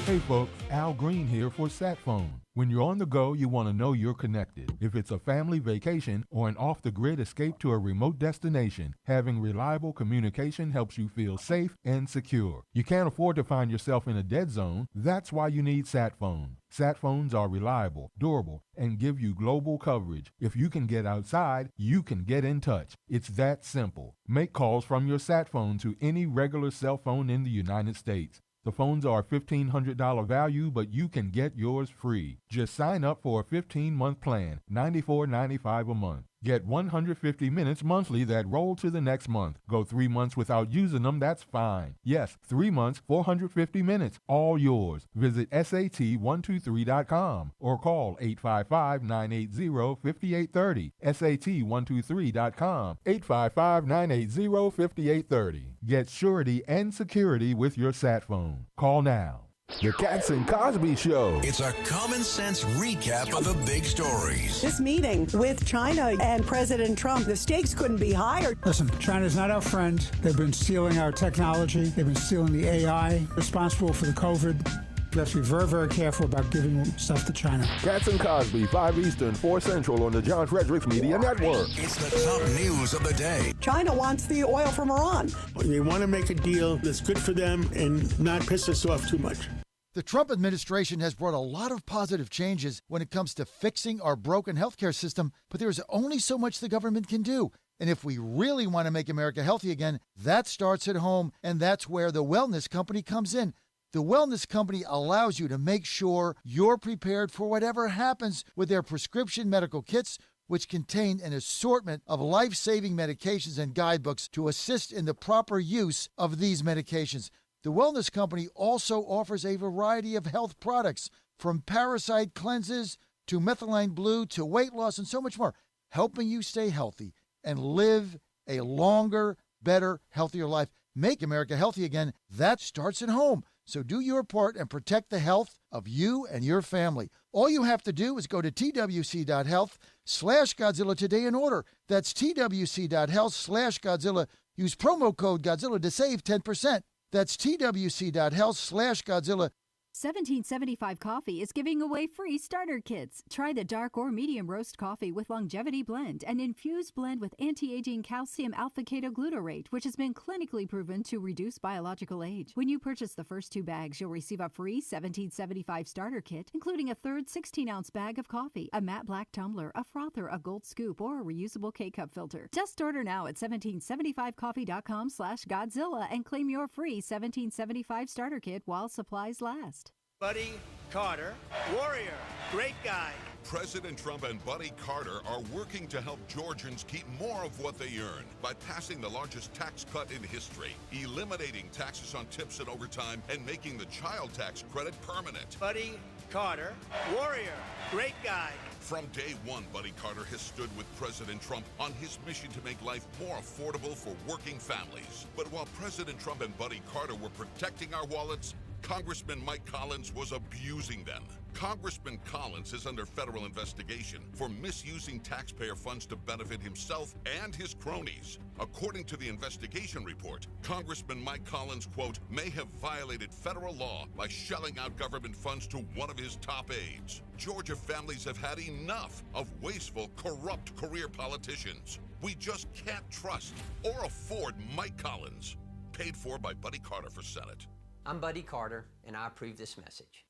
Hey folks, Al Green here for SatPhone. When you're on the go, you want to know you're connected. If it's a family vacation or an off-the-grid escape to a remote destination, having reliable communication helps you feel safe and secure. You can't afford to find yourself in a dead zone. That's why you need SatPhone. SatPhones are reliable, durable, and give you global coverage. If you can get outside, you can get in touch. It's that simple. Make calls from your SatPhone to any regular cell phone in the United States. The phones are $1,500 value, but you can get yours free. Just sign up for a 15-month plan, $94.95 a month. Get 150 minutes monthly that roll to the next month. Go 3 months without using them, that's fine. Yes, 3 months, 450 minutes, all yours. Visit SAT123.com or call 855-980-5830. SAT123.com, 855-980-5830. Get surety and security with your SatPhone. Call now. The Cats and Cosby Show. It's a common sense recap of the big stories. This meeting with China and President Trump, the stakes couldn't be higher. Listen, China's not our friend. They've been stealing our technology. They've been stealing the AI, responsible for the COVID. We have to be very, very careful about giving stuff to China. Cats and Cosby, 5 Eastern, 4 Central on the John Fredericks Media Network. It's the top news of the day. China wants the oil from Iran. They want to make a deal that's good for them and not piss us off too much. The Trump administration has brought a lot of positive changes when it comes to fixing our broken healthcare system, but there is only so much the government can do. And if we really want to make America healthy again, that starts at home, and that's where the Wellness Company comes in. The Wellness Company allows you to make sure you're prepared for whatever happens with their prescription medical kits, which contain an assortment of life-saving medications and guidebooks to assist in the proper use of these medications. The Wellness Company also offers a variety of health products, from parasite cleanses to methylene blue to weight loss and so much more, helping you stay healthy and live a longer, better, healthier life. Make America healthy again. That starts at home. So do your part and protect the health of you and your family. All you have to do is go to twc.health/Godzilla today and order. That's twc.health/Godzilla. Use promo code Godzilla to save 10%. That's twc.health/Godzilla. 1775 Coffee is giving away free starter kits. Try the dark or medium roast coffee with longevity blend, an infused blend with anti-aging calcium alpha-ketoglutarate, which has been clinically proven to reduce biological age. When you purchase the first 2 bags, you'll receive a free 1775 starter kit, including a third 16-ounce bag of coffee, a matte black tumbler, a frother, a gold scoop, or a reusable K-cup filter. Just order now at 1775coffee.com/Godzilla and claim your free 1775 starter kit while supplies last. Buddy Carter, warrior, great guy. President Trump and Buddy Carter are working to help Georgians keep more of what they earn by passing the largest tax cut in history, eliminating taxes on tips and overtime, and making the child tax credit permanent. Buddy Carter, warrior, great guy. From day one, Buddy Carter has stood with President Trump on his mission to make life more affordable for working families. But while President Trump and Buddy Carter were protecting our wallets, Congressman Mike Collins was abusing them. Congressman Collins is under federal investigation for misusing taxpayer funds to benefit himself and his cronies. According to the investigation report, Congressman Mike Collins, quote, may have violated federal law by shelling out government funds to one of his top aides. Georgia families have had enough of wasteful, corrupt career politicians. We just can't trust or afford Mike Collins. Paid for by Buddy Carter for Senate. I'm Buddy Carter, and I approve this message.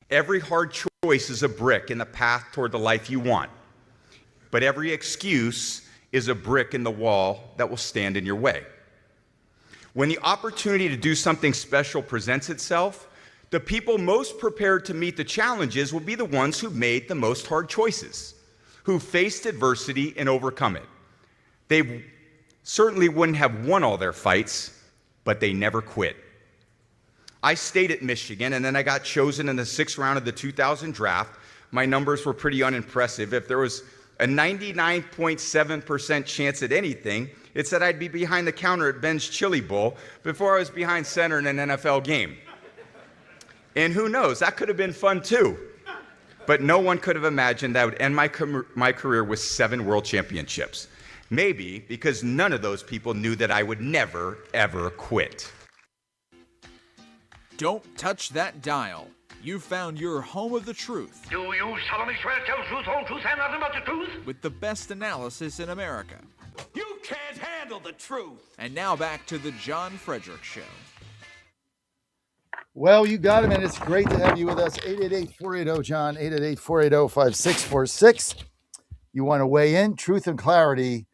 Every hard choice is a brick in the path toward the life you want. But every excuse is a brick in the wall that will stand in your way. When the opportunity to do something special presents itself, the people most prepared to meet the challenges will be the ones who made the most hard choices, who faced adversity and overcome it. They certainly wouldn't have won all their fights, but they never quit. I stayed at Michigan, and then I got chosen in the 6th round of the 2000 draft. My numbers were pretty unimpressive. If there was a 99.7% chance at anything, it said I'd be behind the counter at Ben's Chili Bowl before I was behind center in an NFL game. And who knows, that could have been fun too. But no one could have imagined that I would end my career with 7 world championships. Maybe because none of those people knew that I would never, ever quit. Don't touch that dial. You found your home of the truth. Do you solemnly swear to tell the truth, whole truth, and nothing but the truth? With the best analysis in America. You can't handle the truth. And now back to the John Fredericks Show. Well, you got him, and it's great to have you with us. 888-480-JOHN, 888-480-5646. You want to weigh in? Truth and clarity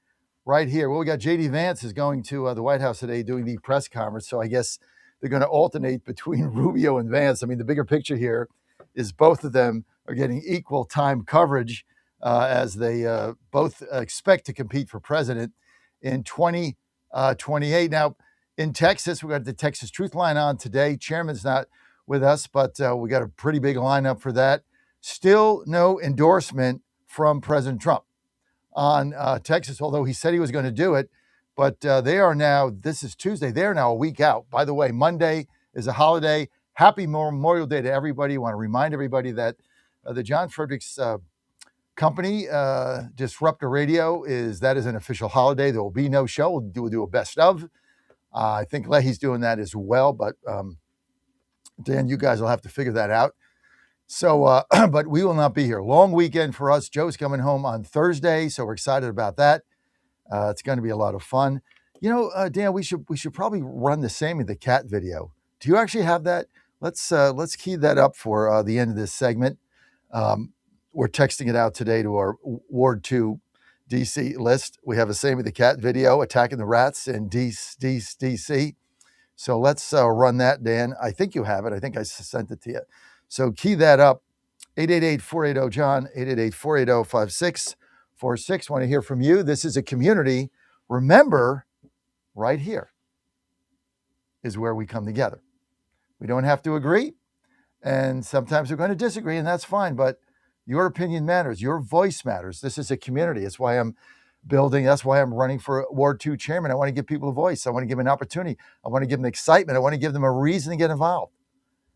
right here. Well, we got J.D. Vance is going to the White House today doing the press conference, so I guess they're going to alternate between Rubio and Vance. I mean, the bigger picture here is both of them are getting equal time coverage as they both expect to compete for president in 2028. Now, in Texas, we got the Texas Truth Line on today. Chairman's not with us, but we got a pretty big lineup for that. Still no endorsement from President Trump on Texas, although he said he was going to do it. But they are now, this is Tuesday, they're now a week out. By the way, Monday is a holiday. Happy Memorial Day to everybody. I want to remind everybody that the John Fredericks company, Disruptor Radio, that is an official holiday. There will be no show. We'll do a best of. I think Leahy's doing that as well. But Dan, you guys will have to figure that out. So, but we will not be here. Long weekend for us. Joe's coming home on Thursday, so we're excited about that. It's going to be a lot of fun. You know, Dan, we should probably run the Sammy the Cat video. Do you actually have that? Let's key that up for the end of this segment. We're texting it out today to our Ward 2 DC list. We have a Sammy the Cat video attacking the rats in DC. So let's run that, Dan. I think you have it. I think I sent it to you. So key that up. 888-480-JOHN, 888-480-5646. Want to hear from you. This is a community. Remember, right here is where we come together. We don't have to agree, and sometimes we're going to disagree, and that's fine, but your opinion matters. Your voice matters. This is a community. That's why I'm building. That's why I'm running for Ward 2 chairman. I want to give people a voice. I want to give them an opportunity. I want to give them excitement. I want to give them a reason to get involved.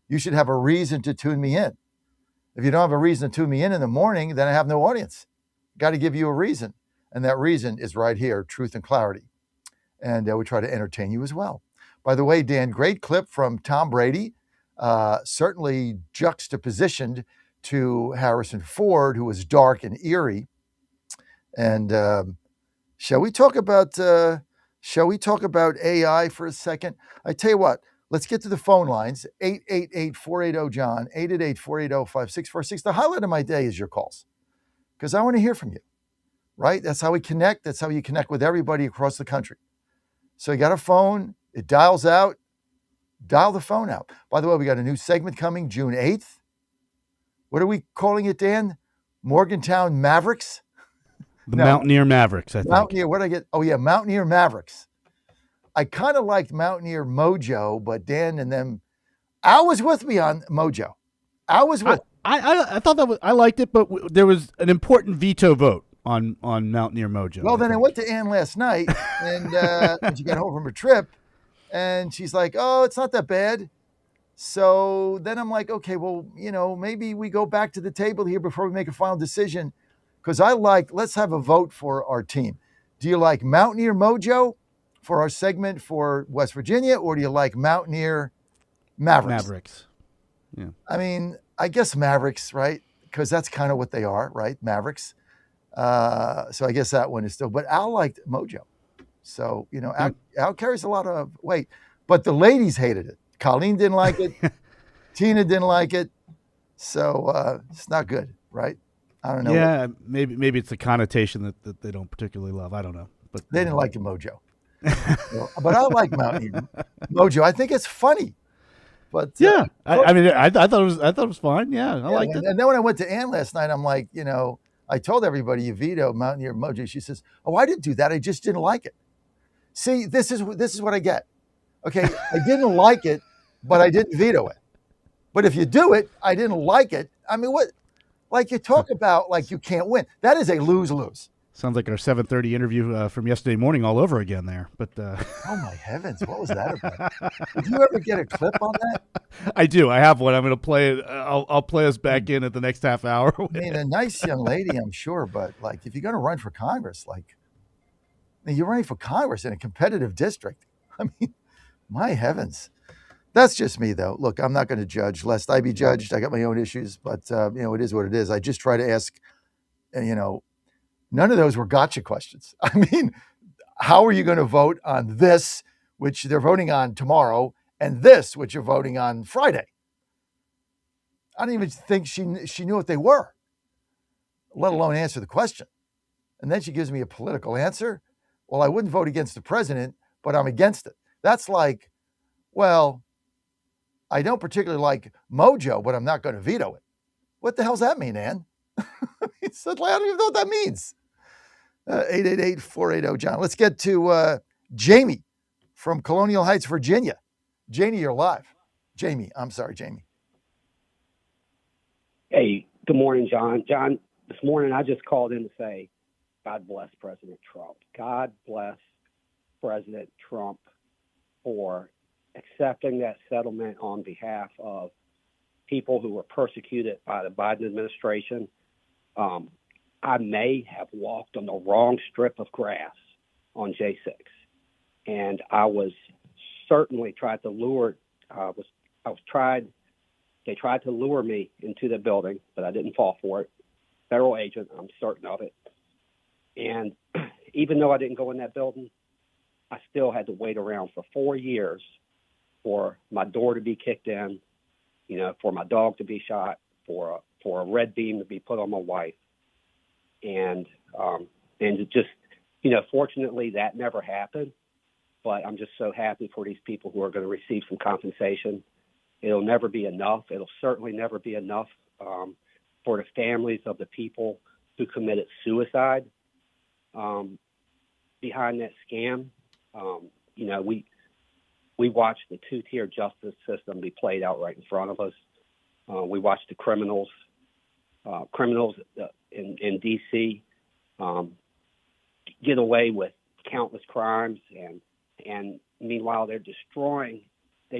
You should have a reason to tune me in. If you don't have a reason to tune me in the morning, then I have no audience. Got to give you a reason. And that reason is right here, truth and clarity. And we try to entertain you as well. By the way, Dan, great clip from Tom Brady, certainly juxtapositioned to Harrison Ford, who was dark and eerie. And shall we talk about AI for a second? I tell you what, let's get to the phone lines. 888-480-JOHN, 888-480-5646. The highlight of my day is your calls, because I want to hear from you, right? That's how we connect. That's how you connect with everybody across the country. So you got a phone, it dials out, dial the phone out. By the way, we got a new segment coming June 8th. What are we calling it, Dan? Morgantown Mavericks? The Mountaineer Mavericks, I think. Mountaineer, what did I get? Oh, yeah, Mountaineer Mavericks. I kind of liked Mountaineer Mojo, but Dan and them, Al was with me on Mojo. Al was with I thought that was, I liked it, but there was an important veto vote on Mountaineer Mojo. Well, then I went to Ann last night, and when she got home from her trip, and she's like, oh, it's not that bad. So then I'm like, okay, well, maybe we go back to the table here before we make a final decision, because let's have a vote for our team. Do you like Mountaineer Mojo for our segment for West Virginia, or do you like Mountaineer Mavericks? Yeah. I mean, I guess Mavericks, right? Because that's kind of what they are, right? Mavericks. So I guess that one is still, but Al liked Mojo. So, Al carries a lot of weight, but the ladies hated it. Colleen didn't like it. Tina didn't like it. So it's not good, right? I don't know. Yeah, maybe it's a connotation that they don't particularly love. I don't know. But they didn't like the Mojo. But I like Mountaineer Mojo. I think it's funny. But yeah, I thought it was fine. Yeah, I liked it. And then when I went to Ann last night, I'm like, I told everybody you veto Mountaineer Mojo. She says, "Oh, I didn't do that. I just didn't like it." See, this is what I get. Okay, I didn't like it, but I didn't veto it. But if you do it, I didn't like it. I mean, what? Like you talk about like you can't win. That is a lose-lose. Sounds like our 7:30 interview from yesterday morning all over again there. But oh my heavens, what was that about? Did you ever get a clip on that? I do. I have one. I'm going to play it. I'll play us back in at the next half hour. I mean, a nice young lady, I'm sure, but like if you're going to run for Congress, you're running for Congress in a competitive district. I mean, my heavens. That's just me, though. Look, I'm not going to judge, lest I be judged. I got my own issues, but it is what it is. I just try to ask, none of those were gotcha questions. I mean, how are you going to vote on this, which they're voting on tomorrow, and this, which you're voting on Friday? I don't even think she knew what they were, let alone answer the question. And then she gives me a political answer. Well, I wouldn't vote against the president, but I'm against it. That's like, well, I don't particularly like Mojo, but I'm not going to veto it. What the hell's that mean, Ann? I don't even know what that means. 888-480-JOHN. Let's get to Jamie from Colonial Heights, Virginia. Jamie, you're live. Jamie. Hey, good morning, John. John, this morning I just called in to say, God bless President Trump. God bless President Trump for accepting that settlement on behalf of people who were persecuted by the Biden administration. I may have walked on the wrong strip of grass on J6, and I was certainly tried to lure. They tried to lure me into the building, but I didn't fall for it. Federal agent, I'm certain of it. And even though I didn't go in that building, I still had to wait around for 4 years for my door to be kicked in, for my dog to be shot, for a red beam to be put on my wife. And it just, fortunately that never happened, but I'm just so happy for these people who are going to receive some compensation. It'll never be enough. It'll certainly never be enough for the families of the people who committed suicide behind that scam. We watched the two-tier justice system be played out right in front of us. We watched the criminals in D.C. Get away with countless crimes, and meanwhile they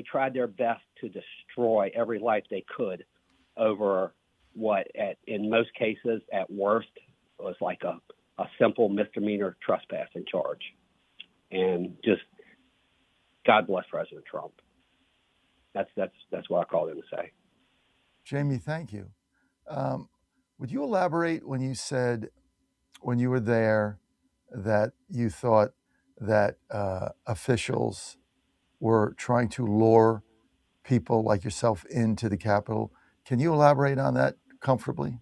tried their best to destroy every life they could over what, in most cases, at worst, was like a simple misdemeanor trespassing charge. And just God bless President Trump. That's what I called him to say. Jamie, thank you. Would you elaborate when you said, when you were there, that you thought that officials were trying to lure people like yourself into the Capitol? Can you elaborate on that comfortably?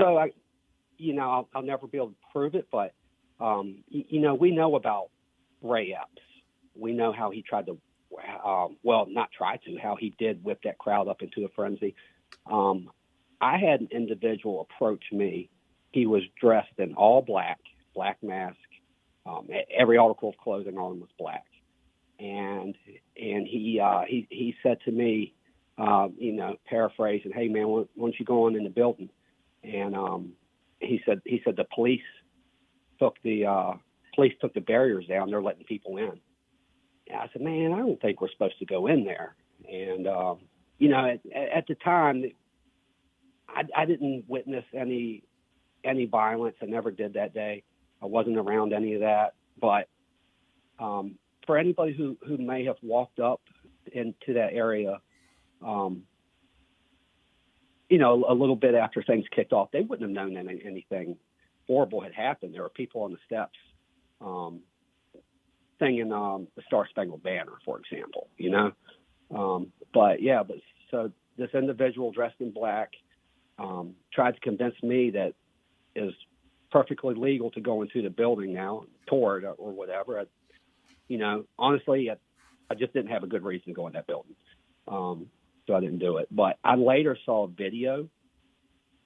So I'll never be able to prove it, but we know about Ray Epps. We know how he tried to, how he did whip that crowd up into a frenzy. I had an individual approach me. He was dressed in all black mask. Every article of clothing on him was black, and he said to me, paraphrasing, "Hey man, why don't you go on in the building?" And he said the police took the barriers down. They're letting people in. And I said, man, I don't think we're supposed to go in there. And at the time, I didn't witness any violence. I never did that day. I wasn't around any of that. But for anybody who may have walked up into that area, a little bit after things kicked off, they wouldn't have known anything horrible had happened. There were people on the steps singing the Star Spangled Banner, for example, so this individual dressed in black tried to convince me that is perfectly legal to go into the building now, tour it or whatever. Honestly, I just didn't have a good reason to go in that building. So I didn't do it. But I later saw a video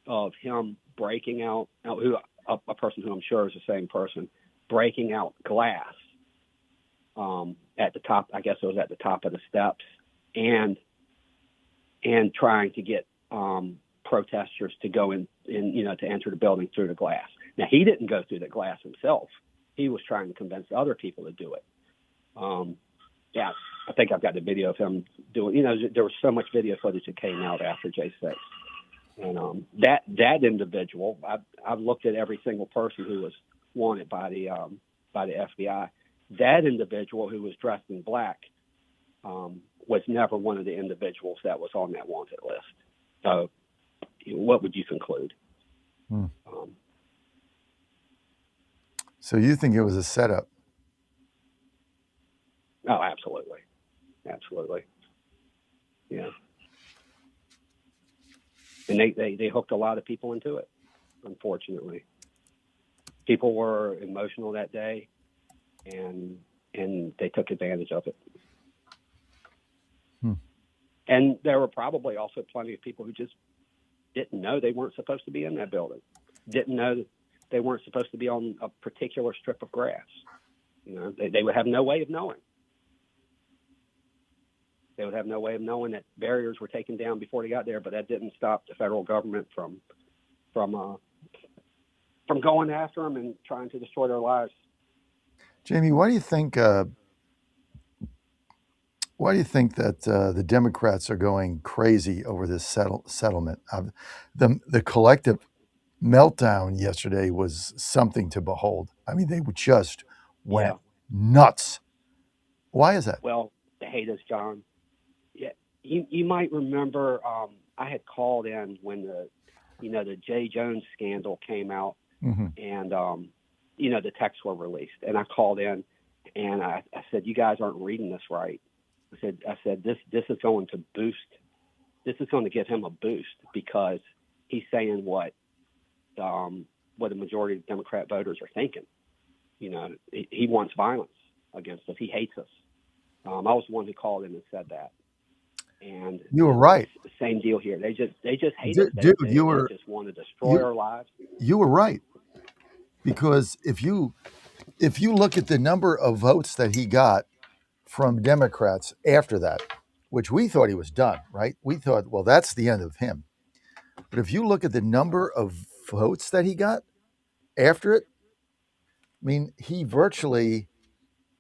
of him breaking out, a person who I'm sure is the same person, breaking out glass at the top. I guess it was at the top of the steps, and trying to get protesters to go in, to enter the building through the glass. Now, he didn't go through the glass himself. He was trying to convince other people to do it. I think I've got the video of him doing, there was so much video footage that came out after J6. And that individual, I've looked at every single person who was wanted by the FBI. That individual who was dressed in black was never one of the individuals that was on that wanted list. So what would you conclude? So you think it was a setup? Oh, absolutely. Absolutely. Yeah. And they hooked a lot of people into it, unfortunately. People were emotional that day, and they took advantage of it. And there were probably also plenty of people who just didn't know they weren't supposed to be in that building, didn't know that they weren't supposed to be on a particular strip of grass. They would have no way of knowing. They would have no way of knowing that barriers were taken down before they got there, but that didn't stop the federal government from going after them and trying to destroy their lives. Jamie, why do you think that the Democrats are going crazy over this settlement? The collective meltdown yesterday was something to behold. I mean, they just went nuts. Why is that? Well, they hate us, John. Yeah, you might remember I had called in when the Jay Jones scandal came out, and the texts were released, and I called in and I said, you guys aren't reading this right. I said this is going to boost. This is going to give him a boost because he's saying what the majority of Democrat voters are thinking. He wants violence against us. He hates us. I was the one who called in and said that. And you were right. The same deal here. They just hate us. Dude, they just want to destroy our lives. You were right, because if you look at the number of votes that he got from Democrats after that, which we thought he was done, right? We thought, well, that's the end of him. But if you look at the number of votes that he got after it, I mean, he virtually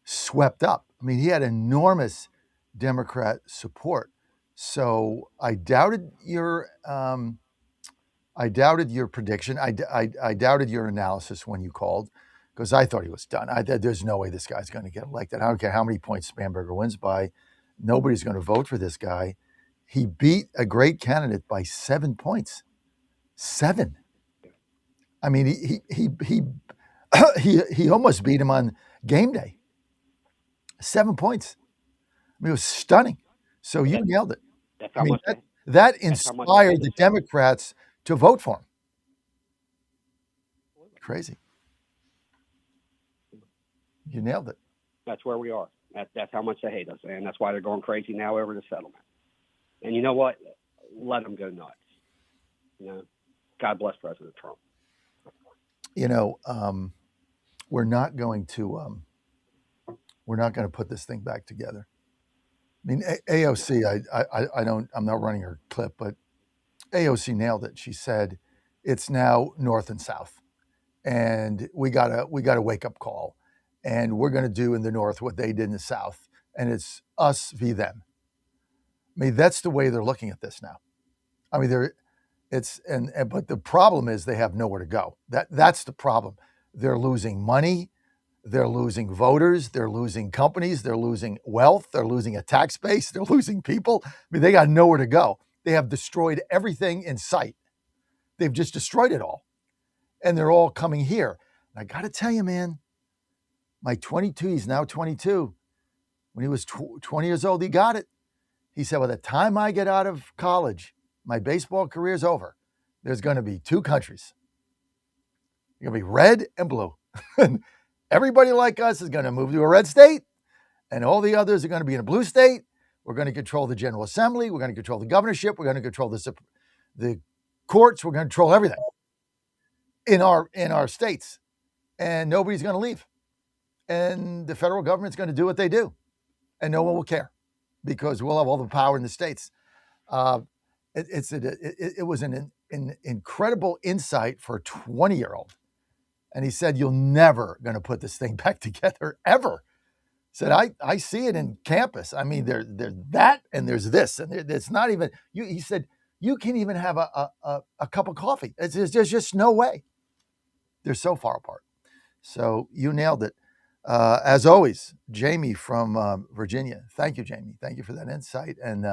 swept up. I mean, he had enormous Democrat support. So I doubted your prediction. I doubted your analysis when you called, because I thought he was done. There's no way this guy's going to get elected. I don't care how many points Spanberger wins by. Nobody's going to vote for this guy. He beat a great candidate by 7 points. 7. I mean, he almost beat him on game day. 7 points. I mean, it was stunning. So you nailed it. I mean, that inspired the Democrats to vote for him. Crazy. You nailed it. That's where we are. That's how much they hate us, and that's why they're going crazy now over the settlement. And you know what? Let them go nuts. You know, God bless President Trump. You know, we're not going to put this thing back together. I mean, AOC, I'm not running her clip, but AOC nailed it. She said, it's now North and South, and we got a wake up call, and we're going to do in the North what they did in the South, and it's us v. them. I mean, that's the way they're looking at this now. I mean, but the problem is they have nowhere to go. That's the problem. They're losing money. They're losing voters. They're losing companies. They're losing wealth. They're losing a tax base. They're losing people. I mean, they got nowhere to go. They have destroyed everything in sight. They've just destroyed it all. And they're all coming here. And I got to tell you, man, my 22, he's now 22. When he was 20 years old, he got it. He said, by the time I get out of college, my baseball career is over. There's going to be 2 countries. They're going to be red and blue. And everybody like us is going to move to a red state, and all the others are going to be in a blue state. We're going to control the General Assembly. We're going to control the governorship. We're going to control the courts. We're going to control everything in our states, and nobody's going to leave. And the federal government's going to do what they do, and no one will care because we'll have all the power in the states. It was an incredible insight for a 20-year-old. And he said, you're never going to put this thing back together, ever. Said, I see it in campus. I mean, there's that and there's this. And it's not even, he said, you can't even have a cup of coffee. There's just no way. They're so far apart. So you nailed it. As always, Jamie from Virginia. Thank you, Jamie. Thank you for that insight. And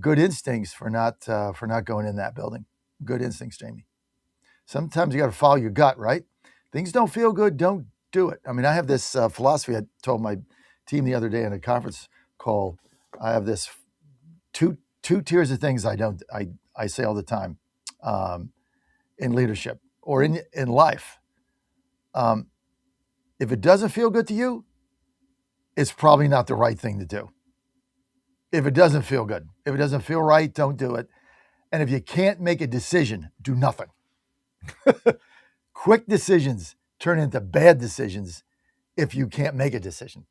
good instincts for not going in that building. Good instincts, Jamie. Sometimes you got to follow your gut, right? Things don't feel good, don't do it. I mean, I have this philosophy. I told my team the other day in a conference call. I have this two tiers of things I say all the time in leadership or in life. If it doesn't feel good to you, it's probably not the right thing to do. If it doesn't feel good, if it doesn't feel right, don't do it. And if you can't make a decision, do nothing. Quick decisions turn into bad decisions if you can't make a decision.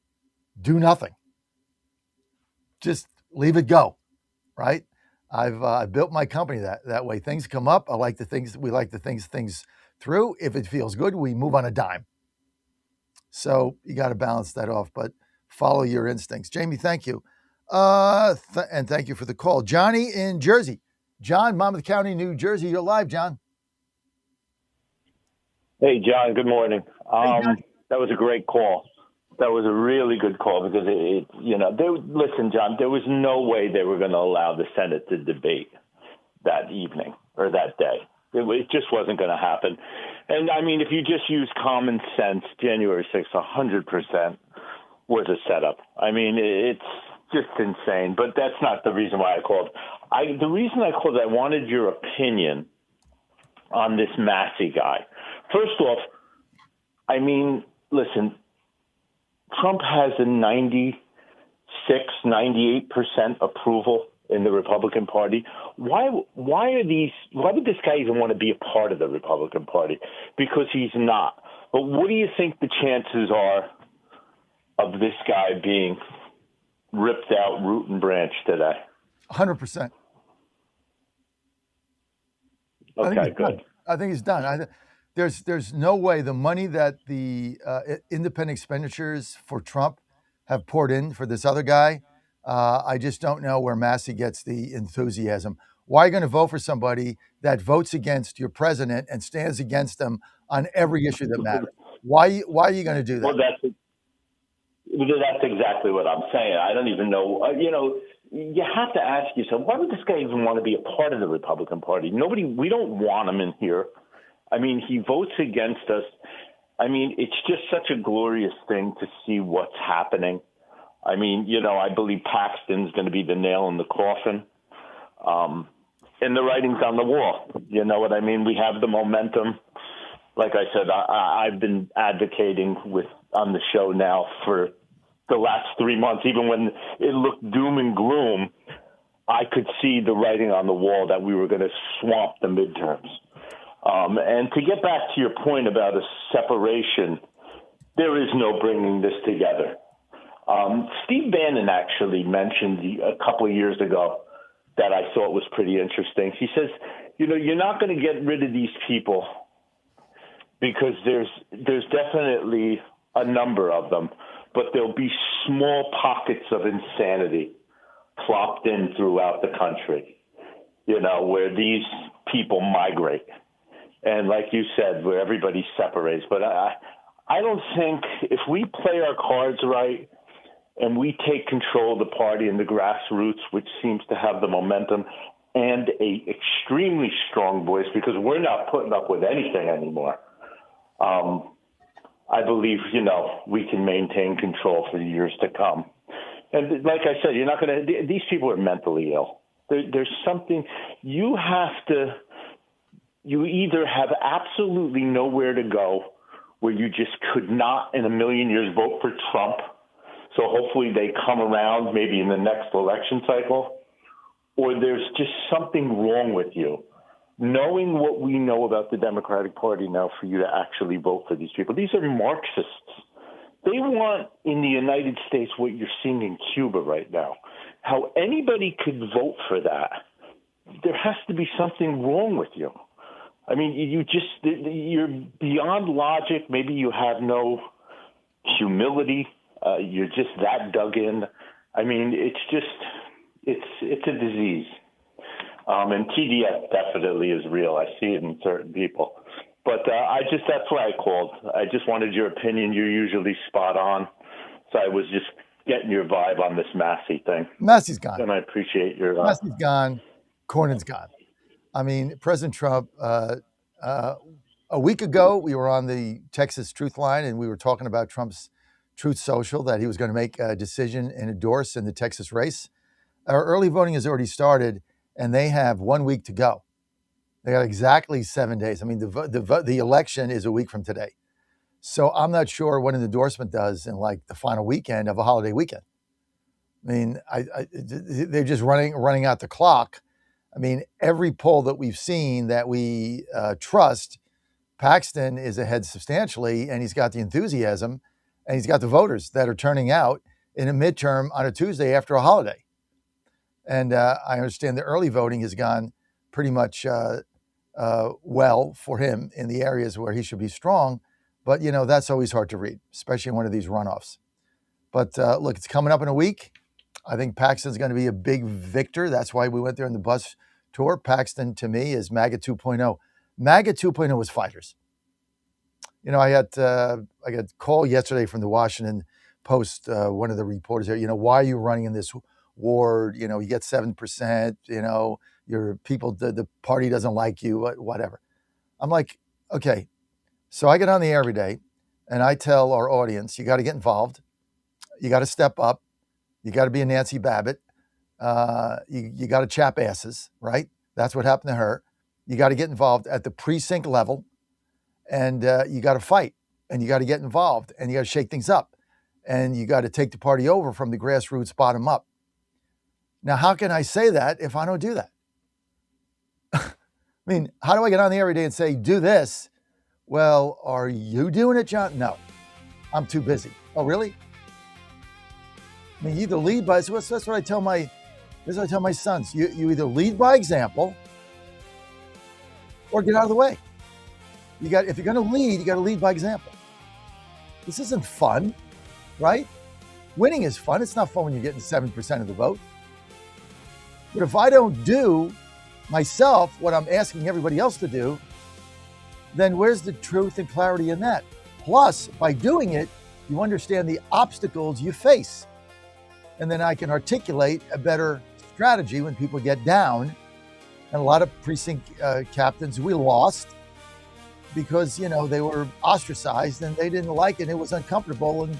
Do nothing. Just leave it go, right? I've built my company that way. Things come up. We like to think things through. If it feels good, we move on a dime. So you got to balance that off, but follow your instincts. Jamie, thank you. And thank you for the call. Johnny in Jersey. John, Monmouth County, New Jersey. You're live, John. Hey, John, good morning. That was a great call. That was a really good call because listen, John, there was no way they were going to allow the Senate to debate that evening or that day. It just wasn't going to happen. And I mean, if you just use common sense, January 6th, 100% was a setup. I mean, it's just insane, but that's not the reason why I called. The reason I called, I wanted your opinion on this Massey guy. First off, I mean, listen, Trump has a 98% approval in the Republican Party. Why would this guy even want to be a part of the Republican Party? Because he's not. But what do you think the chances are of this guy being ripped out root and branch today? 100%. Okay, good. I think he's done. There's no way the money that the independent expenditures for Trump have poured in for this other guy. I just don't know where Massey gets the enthusiasm. Why are you going to vote for somebody that votes against your president and stands against him on every issue that matters? Why are you going to do that? Well, that's exactly what I'm saying. I don't even know. You have to ask yourself, why would this guy even want to be a part of the Republican Party? We don't want him in here. I mean, he votes against us. I mean, it's just such a glorious thing to see what's happening. I mean, I believe Paxton's going to be the nail in the coffin. And the writing's on the wall. You know what I mean? We have the momentum. Like I said, I've been advocating on the show now for the last 3 months. Even when it looked doom and gloom, I could see the writing on the wall that we were going to swamp the midterms. And to get back to your point about a separation, there is no bringing this together. Steve Bannon actually mentioned a couple of years ago that I thought was pretty interesting. He says, you're not going to get rid of these people because there's definitely a number of them, but there'll be small pockets of insanity plopped in throughout the country, where these people migrate. And like you said, where everybody separates. But I don't think if we play our cards right and we take control of the party and the grassroots, which seems to have the momentum and a extremely strong voice, because we're not putting up with anything anymore. I believe, we can maintain control for the years to come. And like I said, you're not going to, these people are mentally ill. There's something, you either have absolutely nowhere to go where you just could not in a million years vote for Trump. So hopefully they come around maybe in the next election cycle, or there's just something wrong with you. Knowing what we know about the Democratic Party now for you to actually vote for these people. These are Marxists. They want in the United States what you're seeing in Cuba right now. How anybody could vote for that, there has to be something wrong with you. I mean, you're beyond logic. Maybe you have no humility. You're just that dug in. I mean, it's a disease. And TDS definitely is real. I see it in certain people. But that's why I called. I just wanted your opinion. You're usually spot on. So I was just getting your vibe on this Massey thing. Massey's gone. And I appreciate your... Massey's gone. Cornyn's gone. I mean, President Trump, a week ago, we were on the Texas Truth Line, and we were talking about Trump's Truth Social, that he was going to make a decision and endorse in the Texas race. Our early voting has already started, and they have 1 week to go. They got exactly 7 days. I mean, the election is a week from today. So I'm not sure what an endorsement does in like the final weekend of a holiday weekend. I mean, they're just running out the clock. I mean, every poll that we've seen that we trust, Paxton is ahead substantially, and he's got the enthusiasm, and he's got the voters that are turning out in a midterm on a Tuesday after a holiday. And I understand the early voting has gone pretty much well for him in the areas where he should be strong. But, that's always hard to read, especially in one of these runoffs. But look, it's coming up in a week. I think Paxton's going to be a big victor. That's why we went there on the bus tour. Paxton, to me, is MAGA 2.0. MAGA 2.0 is fighters. I got a call yesterday from the Washington Post, one of the reporters there, why are you running in this ward? You get 7%, your people, the party doesn't like you, whatever. I'm like, okay. So I get on the air every day and I tell our audience, you got to get involved. You got to step up. You got to be a Nancy Babbitt. You got to chap asses, right? That's what happened to her. You got to get involved at the precinct level, and you got to fight, and you got to get involved, and you got to shake things up, and you got to take the party over from the grassroots bottom up. Now, how can I say that if I don't do that? I mean, how do I get on the air every day and say, do this? Well, are you doing it, John? No, I'm too busy. Oh, really? I mean, you either lead by, that's what I tell my sons. You either lead by example or get out of the way. If you're going to lead, you got to lead by example. This isn't fun, right? Winning is fun. It's not fun when you're getting 7% of the vote. But if I don't do myself what I'm asking everybody else to do, then where's the truth and clarity in that? Plus, by doing it, you understand the obstacles you face. And then I can articulate a better strategy when people get down. And a lot of precinct captains we lost because, you know, they were ostracized and they didn't like it. It was uncomfortable, and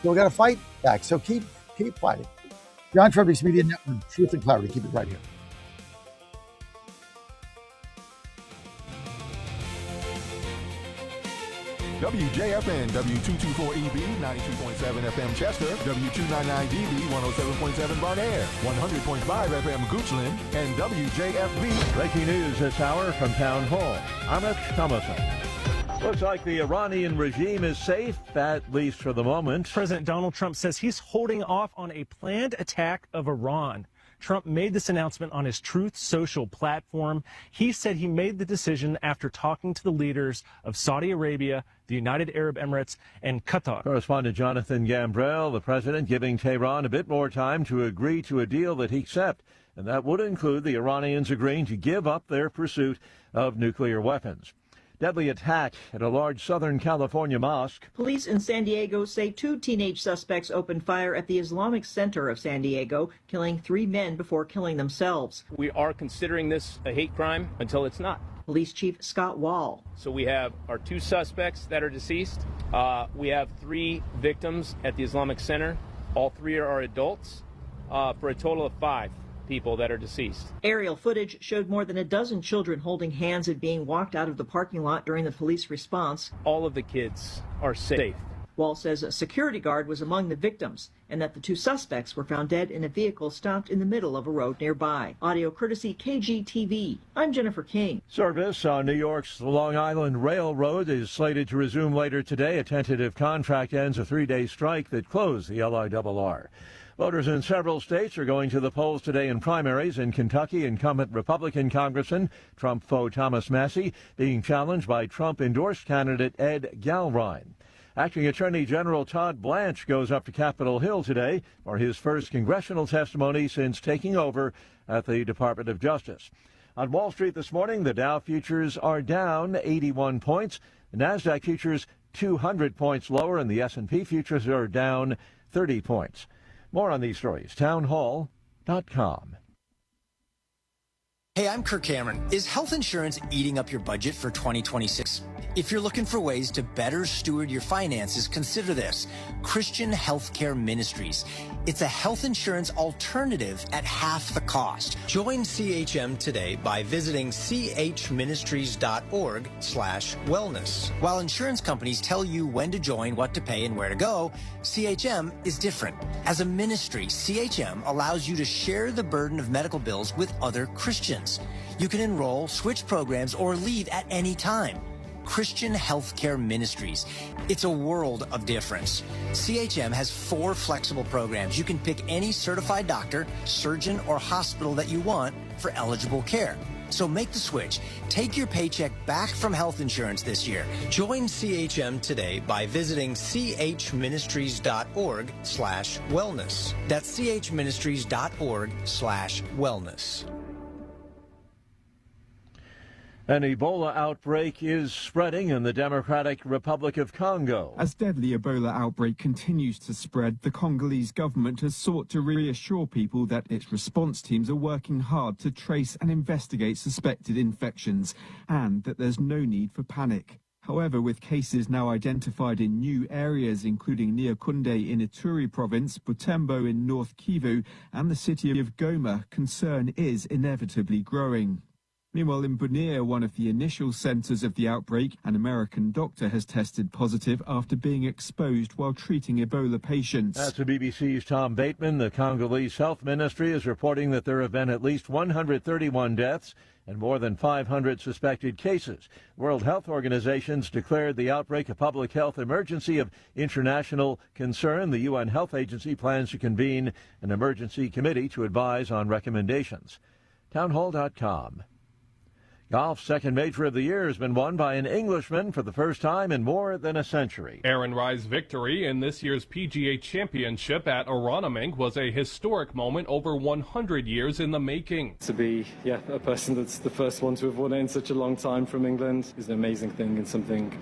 so we got to fight back. So keep fighting. John Fredericks Media Network, Truth and Clarity. Keep it right here. WJFN, W224EB, 92.7 FM Chester, W299DB, 107.7 Bonaire, 100.5 FM Goochland, and WJFB. Breaking news this hour from Town Hall. I'm Rich Thomason. Looks like the Iranian regime is safe, at least for the moment. President Donald Trump says he's holding off on a planned attack of Iran. Trump made this announcement on his Truth Social platform. He said he made the decision after talking to the leaders of Saudi Arabia, the United Arab Emirates, and Qatar. Correspondent Jonathan Gambrell, the president, giving Tehran a bit more time to agree to a deal that he accepts, and that would include the Iranians agreeing to give up their pursuit of nuclear weapons. Deadly attack at a large Southern California mosque. Police in San Diego say 2 teenage suspects opened fire at the Islamic Center of San Diego, killing 3 men before killing themselves. We are considering this a hate crime until it's not. Police Chief Scott Wall. So we have our 2 suspects that are deceased. We have 3 victims at the Islamic Center. All 3 are adults, for a total of 5 people that are deceased. Aerial footage showed more than a dozen children holding hands and being walked out of the parking lot during the police response. All of the kids are safe. Wall says a security guard was among the victims and that the 2 suspects were found dead in a vehicle stopped in the middle of a road nearby. Audio courtesy KGTV. I'm Jennifer King. Service on New York's Long Island Railroad is slated to resume later today. A tentative contract ends a 3-day strike that closed the LIRR. Voters in several states are going to the polls today in primaries. In Kentucky, incumbent Republican Congressman Trump foe Thomas Massie being challenged by Trump-endorsed candidate Ed Galrine. Acting Attorney General Todd Blanche goes up to Capitol Hill today for his first congressional testimony since taking over at the Department of Justice. On Wall Street this morning, the Dow futures are down 81 points. The NASDAQ futures 200 points lower, and the S&P futures are down 30 points. More on these stories, townhall.com. Hey, I'm Kirk Cameron. Is health insurance eating up your budget for 2026? If you're looking for ways to better steward your finances, consider this: Christian Healthcare Ministries. It's a health insurance alternative at half the cost. Join CHM today by visiting chministries.org/wellness. While insurance companies tell you when to join, what to pay, and where to go, CHM is different. As a ministry, CHM allows you to share the burden of medical bills with other Christians. You can enroll, switch programs, or leave at any time. Christian Healthcare Ministries. It's a world of difference. CHM has 4 flexible programs. You can pick any certified doctor, surgeon, or hospital that you want for eligible care. So make the switch. Take your paycheck back from health insurance this year. Join CHM today by visiting chministries.org/wellness. That's chministries.org/wellness. An Ebola outbreak is spreading in the Democratic Republic of Congo. As deadly Ebola outbreak continues to spread, the Congolese government has sought to reassure people that its response teams are working hard to trace and investigate suspected infections, and that there's no need for panic. However, with cases now identified in new areas, including Nyakunde in Ituri province, Butembo in North Kivu, and the city of Goma, concern is inevitably growing. Meanwhile, in Bunia, one of the initial centers of the outbreak, an American doctor has tested positive after being exposed while treating Ebola patients. That's the BBC's Tom Bateman. The Congolese Health Ministry is reporting that there have been at least 131 deaths and more than 500 suspected cases. World Health Organization's declared the outbreak a public health emergency of international concern. The UN Health Agency plans to convene an emergency committee to advise on recommendations. Townhall.com. Golf's second major of the year has been won by an Englishman for the first time in more than a century. Aaron Rye's victory in this year's PGA Championship at Aronimink was a historic moment over 100 years in the making. To be, a person that's the first one to have won it in such a long time from England is an amazing thing and something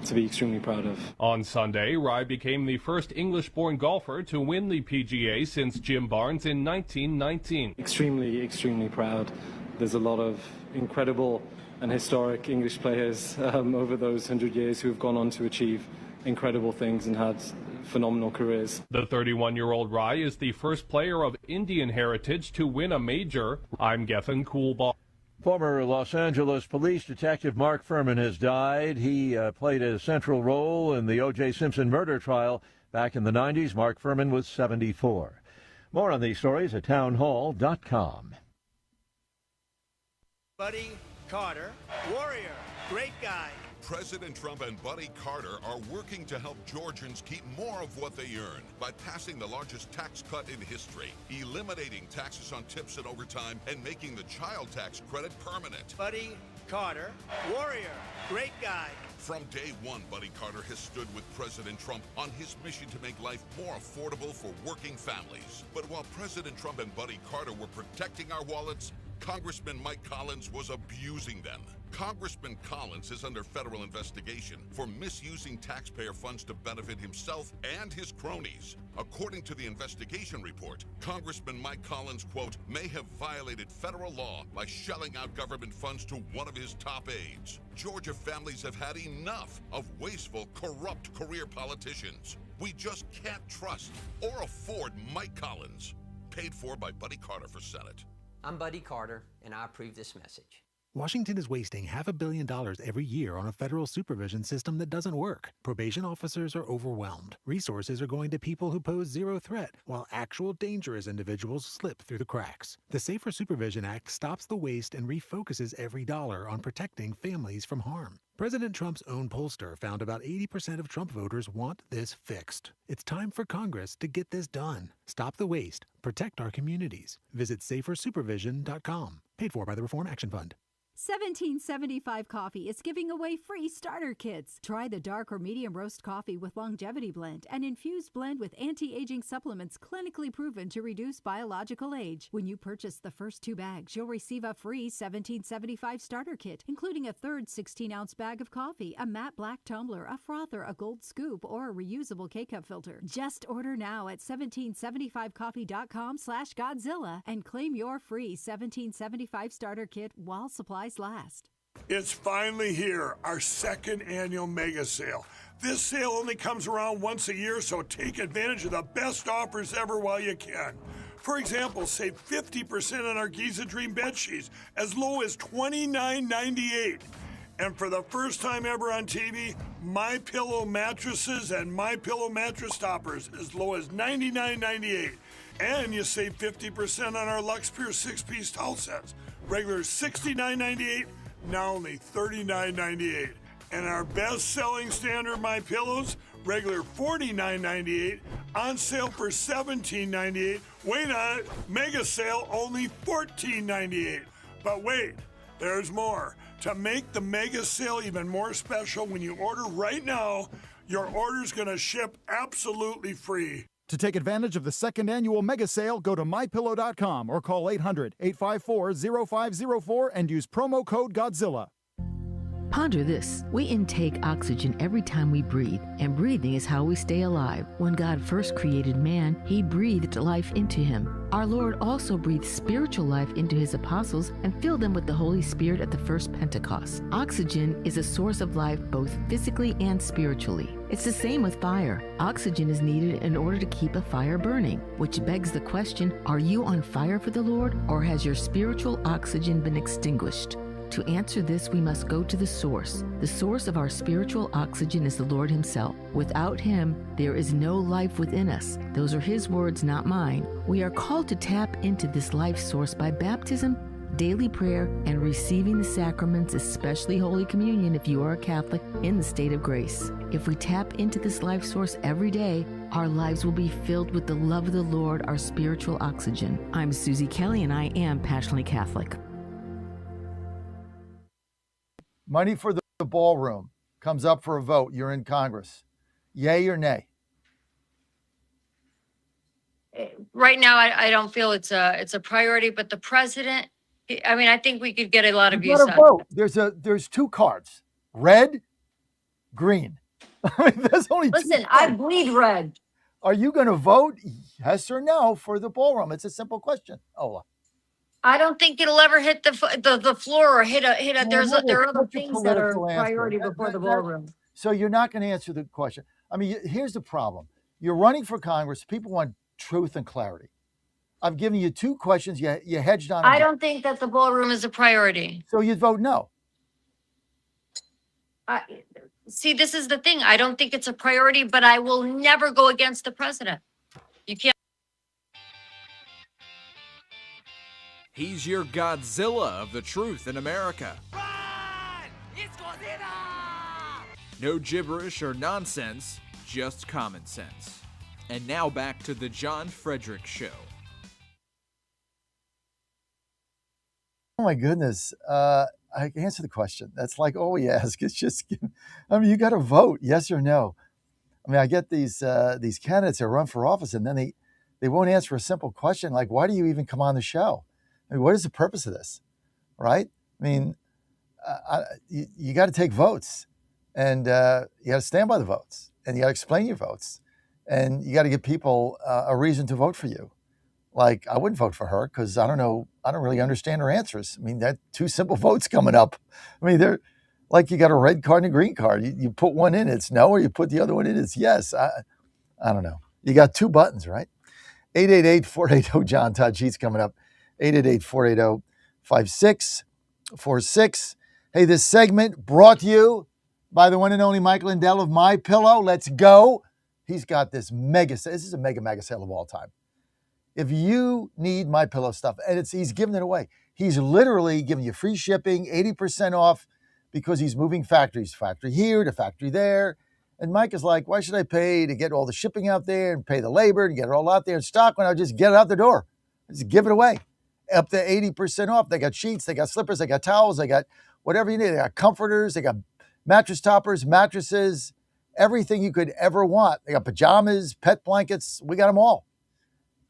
to be extremely proud of. On Sunday, Rye became the first English-born golfer to win the PGA since Jim Barnes in 1919. Extremely proud. There's a lot of incredible and historic English players over those 100 years who have gone on to achieve incredible things and had phenomenal careers. The 31-year-old Rye is the first player of Indian heritage to win a major. I'm Gethin Coolball. Former Los Angeles Police Detective Mark Furman has died. He played a central role in the O.J. Simpson murder trial back in the 90s. Mark Furman was 74. More on these stories at townhall.com. Buddy Carter, warrior, great guy. President Trump and Buddy Carter are working to help Georgians keep more of what they earn by passing the largest tax cut in history, eliminating taxes on tips and overtime, and making the child tax credit permanent. Buddy Carter, warrior, great guy. From day one, Buddy Carter has stood with President Trump on his mission to make life more affordable for working families. But while President Trump and Buddy Carter were protecting our wallets, Congressman Mike Collins was abusing them. Congressman Collins is under federal investigation for misusing taxpayer funds to benefit himself and his cronies. According to the investigation report, Congressman Mike Collins, quote, may have violated federal law by shelling out government funds to one of his top aides. Georgia families have had enough of wasteful, corrupt career politicians. We just can't trust or afford Mike Collins. Paid for by Buddy Carter for Senate. I'm Buddy Carter, and I approve this message. Washington is wasting $500 million every year on a federal supervision system that doesn't work. Probation officers are overwhelmed. Resources are going to people who pose zero threat, while actual dangerous individuals slip through the cracks. The Safer Supervision Act stops the waste and refocuses every dollar on protecting families from harm. President Trump's own pollster found about 80% of Trump voters want this fixed. It's time for Congress to get this done. Stop the waste. Protect our communities. Visit safersupervision.com. Paid for by the Reform Action Fund. 1775 Coffee is giving away free starter kits. Try the dark or medium roast coffee with longevity blend, an infused blend with anti-aging supplements clinically proven to reduce biological age. When you purchase the first 2 bags, you'll receive a free 1775 starter kit, including a third 16-ounce bag of coffee, a matte black tumbler, a frother, a gold scoop, or a reusable K-cup filter. Just order now at 1775coffee.com/Godzilla and claim your free 1775 starter kit while supplies last. It's finally here, our second annual mega sale. This sale only comes around once a year, so take advantage of the best offers ever while you can. For example, save 50% on our Giza Dream bed sheets, as low as $29.98. And for the first time ever on TV, MyPillow mattresses and MyPillow mattress toppers, as low as $99.98. And you save 50% on our Lux Pure 6-piece towel sets. Regular $69.98, now only $39.98. And our best-selling standard MyPillows, regular $49.98, on sale for $17.98. Wait on it, mega sale, only $14.98. But wait, there's more. To make the mega sale even more special, when you order right now, your order's going to ship absolutely free. To take advantage of the second annual mega sale, go to mypillow.com or call 800-854-0504 and use promo code Godzilla. Ponder this. We intake oxygen every time we breathe, and breathing is how we stay alive. When God first created man, he breathed life into him. Our Lord also breathed spiritual life into his apostles and filled them with the Holy Spirit at the first Pentecost. Oxygen is a source of life both physically and spiritually. It's the same with fire. Oxygen is needed in order to keep a fire burning, which begs the question, are you on fire for the Lord, or has your spiritual oxygen been extinguished? To answer this, we must go to the source. The source of our spiritual oxygen is the Lord himself. Without him, there is no life within us. Those are his words, not mine. We are called to tap into this life source by baptism, daily prayer, and receiving the sacraments, especially Holy Communion if you are a Catholic, in the state of grace. If we tap into this life source every day, our lives will be filled with the love of the Lord, our spiritual oxygen. I'm Susie Kelly, and I am passionately Catholic. Money for the ballroom comes up for a vote. You're in Congress. Yay or nay? Right now, I don't feel it's a priority, but the president, I think we could get a lot of use out of it. There's 2 cards, red green. I mean, there's only Listen, two I points. bleed red. Are you going to vote yes or no for the ballroom? It's a simple question. Ola. I don't think it'll ever hit the floor or hit a. Well, There are other what's your things that are political answer? priority before the ballroom. So you're not going to answer the question. I mean, here's the problem. You're running for Congress. People want truth and clarity. I've given you two questions. You hedged on them. I don't think that the ballroom is a priority. So you'd vote no. See, this is the thing. I don't think it's a priority, but I will never go against the president. You can't. He's your Godzilla of the truth in America. No gibberish or nonsense, just common sense. And now back to the John Fredericks Show. Oh my goodness. I can answer the question. That's like all we ask. It's just, I mean, you got to vote, yes or no. I mean, I get these candidates that run for office, and then they won't answer a simple question like, why do you even come on the show? I mean, what is the purpose of this, right? I mean, you got to take votes, and you got to stand by the votes, and you got to explain your votes, and you got to give people a reason to vote for you. Like, I wouldn't vote for her because I don't really understand her answers. I mean, that two simple votes coming up. I mean, they're like, you got a red card and a green card. You put one in, it's no, or you put the other one in, it's yes. I don't know. You got two buttons, right? 888-480-JOHN. Todd Sheets coming up. 888-480-5646. Hey, this segment brought to you by the one and only Mike Lindell of My Pillow. Let's go. He's got this this is a mega sale of all time. If you need My Pillow stuff, and he's giving it away. He's literally giving you free shipping, 80% off, because he's moving factories, factory here to factory there. And Mike is like, why should I pay to get all the shipping out there and pay the labor and get it all out there in stock when I'll just get it out the door? Just give it away. Up to 80% off. They got sheets, they got slippers, they got towels, they got whatever you need. They got comforters, they got mattress toppers, mattresses, everything you could ever want. They got pajamas, pet blankets. We got them all.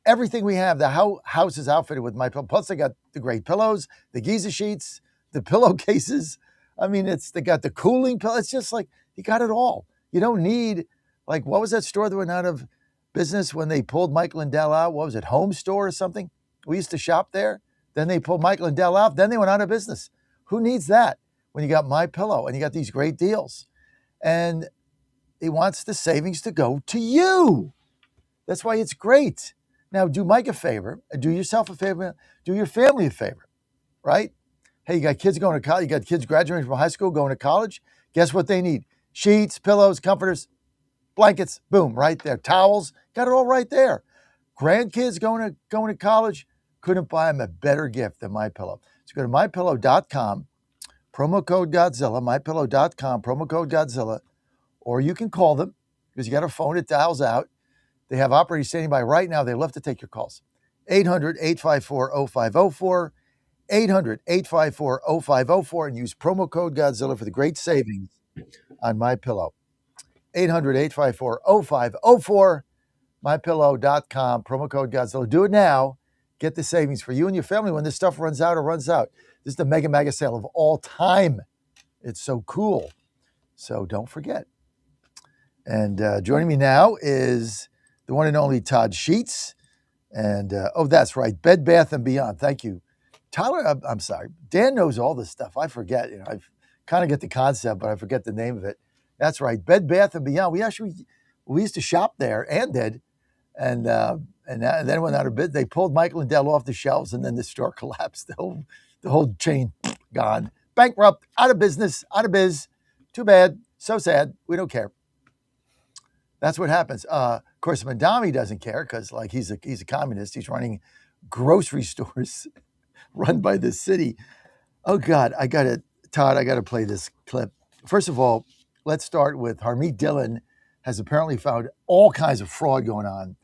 Everything we have, the house is outfitted with My Pillow. Plus, they got the great pillows, the Giza sheets, the pillowcases. I mean, they got the cooling pillow. It's just like, you got it all. You don't need, like, what was that store that went out of business when they pulled Mike Lindell out? What was it, Home Store or something? We used to shop there. Then they pulled Mike Lindell out. Then they went out of business. Who needs that when you got My Pillow and you got these great deals? And he wants the savings to go to you. That's why it's great. Now, do Mike a favor, do yourself a favor, do your family a favor, right? Hey, you got kids going to college, you got kids graduating from high school going to college. Guess what they need? Sheets, pillows, comforters, blankets, boom, right there. Towels, got it all right there. Grandkids going to college, couldn't buy them a better gift than My Pillow. So go to mypillow.com, promo code Godzilla, mypillow.com, promo code Godzilla, or you can call them because you got a phone, it dials out. They have operators standing by right now. They love to take your calls. 800-854-0504, 800-854-0504, and use promo code Godzilla for the great savings on My Pillow. 800-854-0504, mypillow.com, promo code Godzilla. Do it now. Get the savings for you and your family when this stuff runs out. This is the mega sale of all time. It's so cool. So don't forget. And joining me now is the one and only Todd Sheets. And, that's right, Bed Bath & Beyond. Thank you. Tyler, I'm sorry. Dan knows all this stuff. I forget. I kind of get the concept, but I forget the name of it. That's right, Bed Bath & Beyond. We used to shop there and did. And then it went out of business. They pulled Mike Lindell off the shelves, and then the store collapsed. The whole chain gone. Bankrupt, out of business, out of biz. Too bad. So sad. We don't care. That's what happens. Of course, Madami doesn't care because, like, he's a communist. He's running grocery stores run by the city. Oh, God, Todd, I got to play this clip. First of all, let's start with Harmeet Dillon has apparently found all kinds of fraud going on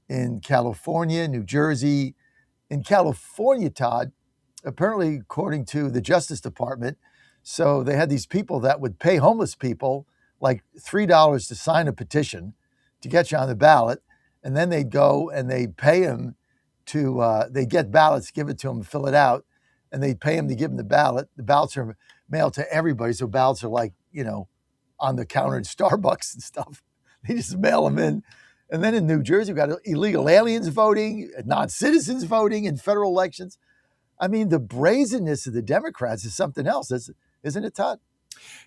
in California, New Jersey. In California, Todd, apparently, according to the Justice Department, so they had these people that would pay homeless people like $3 to sign a petition to get you on the ballot. And then they'd go and they'd pay them they'd get ballots, give it to them, fill it out. And they'd pay them to give them the ballot. The ballots are mailed to everybody. So ballots are like, on the counter in Starbucks and stuff. They just mail them in. And then in New Jersey, we've got illegal aliens voting, non-citizens voting in federal elections. I mean, the brazenness of the Democrats is something else, isn't it, Todd?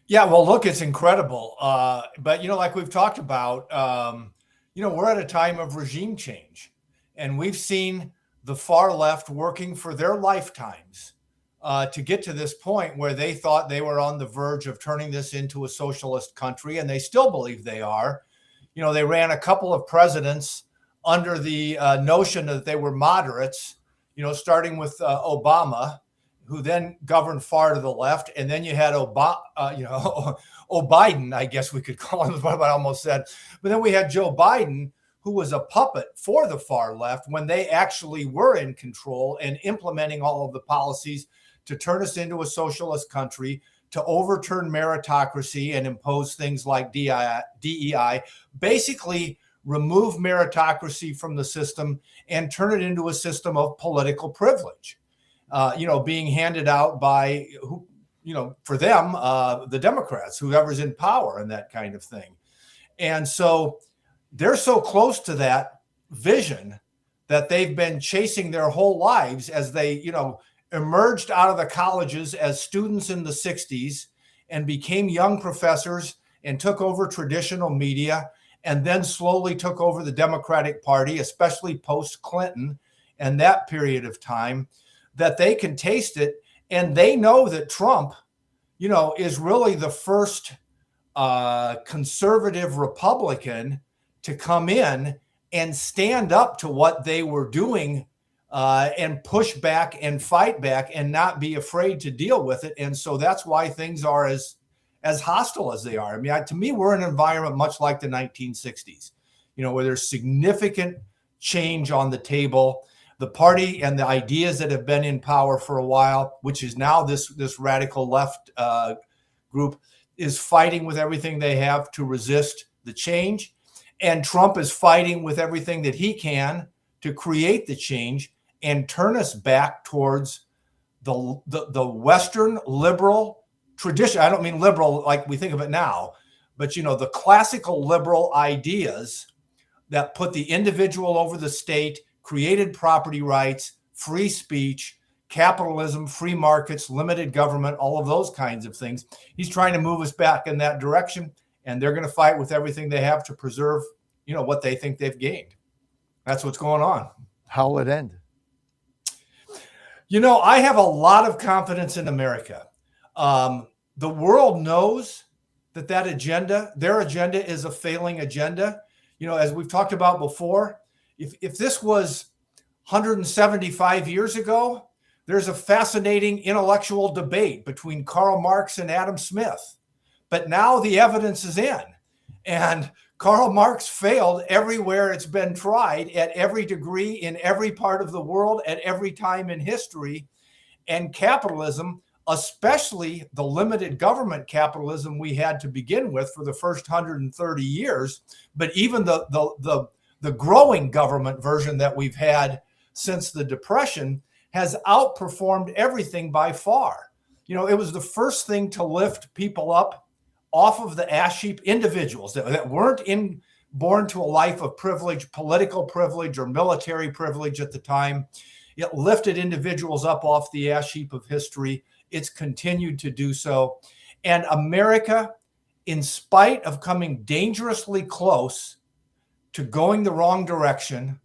Yeah, well, look, it's incredible. But, like we've talked about, we're at a time of regime change. And we've seen the far left working for their lifetimes to get to this point where they thought they were on the verge of turning this into a socialist country, and they still believe they are. They ran a couple of presidents under the notion that they were moderates, starting with Obama, who then governed far to the left. And then you had O'Biden, I guess we could call him, what I almost said. But then we had Joe Biden, who was a puppet for the far left when they actually were in control and implementing all of the policies to turn us into a socialist country, to overturn meritocracy and impose things like DEI, basically remove meritocracy from the system and turn it into a system of political privilege, being handed out by, for them, the Democrats, whoever's in power and that kind of thing. And so they're so close to that vision that they've been chasing their whole lives as they, emerged out of the colleges as students in the 60s and became young professors and took over traditional media and then slowly took over the Democratic Party, especially post-Clinton and that period of time, that they can taste it. And they know that Trump, is really the first conservative Republican to come in and stand up to what they were doing and push back and fight back and not be afraid to deal with it. And so that's why things are as hostile as they are. I mean, to me, we're in an environment much like the 1960s, where there's significant change on the table. The party and the ideas that have been in power for a while, which is now this radical left group, is fighting with everything they have to resist the change. And Trump is fighting with everything that he can to create the change and turn us back towards the Western liberal tradition. I don't mean liberal like we think of it now, but the classical liberal ideas that put the individual over the state, created property rights, free speech, capitalism, free markets, limited government, all of those kinds of things. He's trying to move us back in that direction, and they're going to fight with everything they have to preserve, what they think they've gained. That's what's going on. How will it end? I have a lot of confidence in America. The world knows that agenda, their agenda, is a failing agenda. As we've talked about before, if this was 175 years ago, there's a fascinating intellectual debate between Karl Marx and Adam Smith. But now the evidence is in. And Karl Marx failed everywhere it's been tried, at every degree, in every part of the world, at every time in history. And capitalism, especially the limited government capitalism we had to begin with for the first 130 years, but even the growing government version that we've had since the Depression, has outperformed everything by far. It was the first thing to lift people up off of the ash heap, individuals that weren't born to a life of privilege, political privilege or military privilege at the time. It lifted individuals up off the ash heap of history. It's continued to do so. And America, in spite of coming dangerously close to going the wrong direction,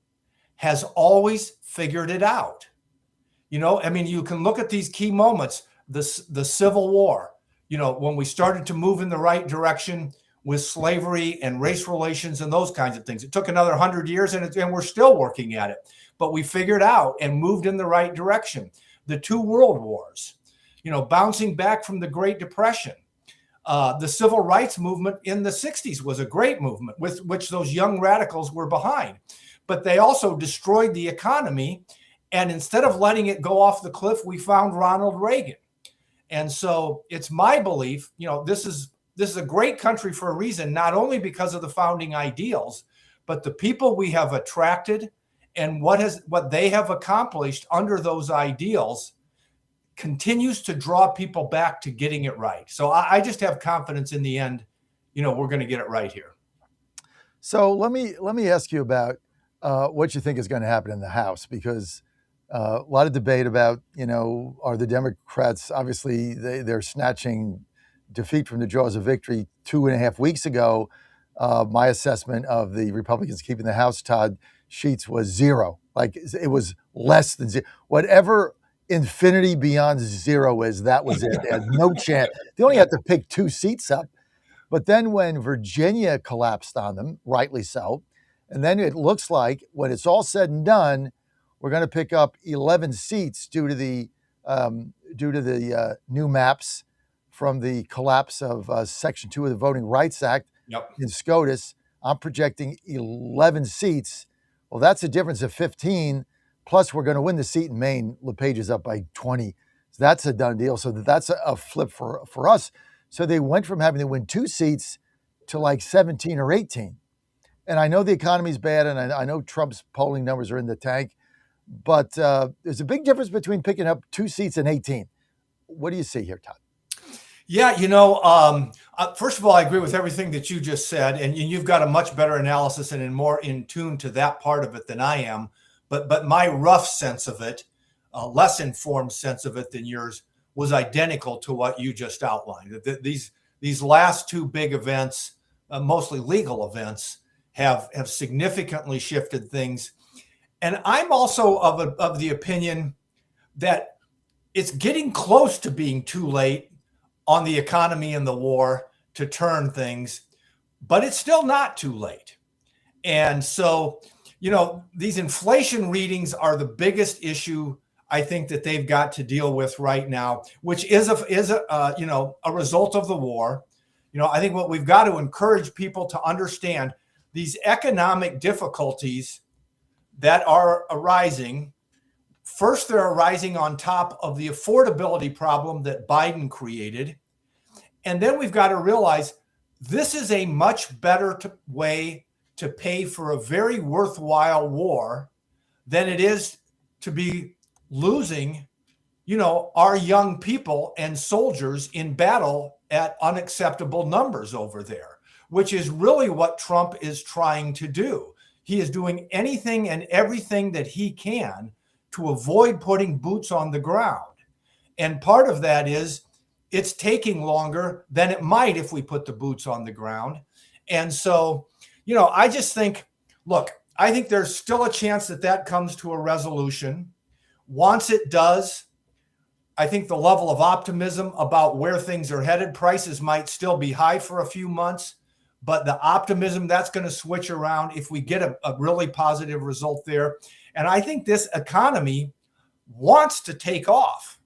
has always figured it out. You can look at these key moments, the Civil War, when we started to move in the right direction with slavery and race relations and those kinds of things. It took another 100 years and we're still working at it, but we figured out and moved in the right direction. The two world wars, bouncing back from the Great Depression. The civil rights movement in the 60s was a great movement with which those young radicals were behind, but they also destroyed the economy. And instead of letting it go off the cliff, we found Ronald Reagan. And so it's my belief, this is a great country for a reason, not only because of the founding ideals, but the people we have attracted and what they have accomplished under those ideals continues to draw people back to getting it right. So I just have confidence in the end we're going to get it right here. So let me ask you about what you think is going to happen in the House, because a lot of debate about, are the Democrats, obviously they're snatching defeat from the jaws of victory 2.5 weeks ago. My assessment of the Republicans keeping the House, Todd Sheets, was 0. Like, it was less than 0. Whatever infinity beyond 0 is, that was it. They had no chance. They only had to pick 2 seats up. But then when Virginia collapsed on them, rightly so, and then it looks like when it's all said and done, we're going to pick up 11 seats due to the new maps from the collapse of Section 2 of the Voting Rights Act in SCOTUS. I'm projecting 11 seats. Well, that's a difference of 15. Plus, we're going to win the seat in Maine. LePage is up by 20. So that's a done deal. So that's a flip for us. So they went from having to win 2 seats to like 17 or 18. And I know the economy's bad, and I know Trump's polling numbers are in the tank, but there's a big difference between picking up 2 seats and 18. What do you see here, Todd? Yeah, first of all, I agree with everything that you just said, and you've got a much better analysis and more in tune to that part of it than I am. But my rough sense of it, a less informed sense of it than yours, was identical to what you just outlined. These last 2 big events, mostly legal events, have significantly shifted things. And I'm also of the opinion that it's getting close to being too late on the economy and the war to turn things, but it's still not too late. And so, these inflation readings are the biggest issue I think that they've got to deal with right now, which is a result of the war. I think what we've got to encourage people to understand, these economic difficulties that are arising. First, they're arising on top of the affordability problem that Biden created. And then we've got to realize this is a much better way to pay for a very worthwhile war than it is to be losing, our young people and soldiers in battle at unacceptable numbers over there, which is really what Trump is trying to do. He is doing anything and everything that he can to avoid putting boots on the ground. And part of that is it's taking longer than it might if we put the boots on the ground. And so, I just think, I think there's still a chance that comes to a resolution. Once it does, I think the level of optimism about where things are headed, prices might still be high for a few months, but the optimism, that's going to switch around if we get a really positive result there. And I think this economy wants to take off.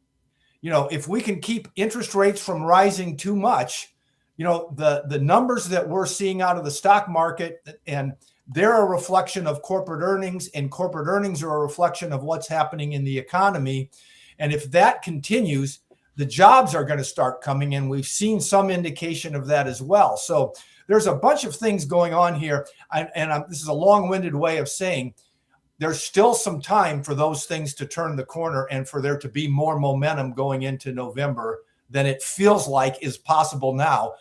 If we can keep interest rates from rising too much, the numbers that we're seeing out of the stock market, and they're a reflection of corporate earnings, and corporate earnings are a reflection of what's happening in the economy. And if that continues, the jobs are going to start coming in. We've seen some indication of that as well. So there's a bunch of things going on here. This is a long-winded way of saying there's still some time for those things to turn the corner and for there to be more momentum going into November than it feels like is possible now.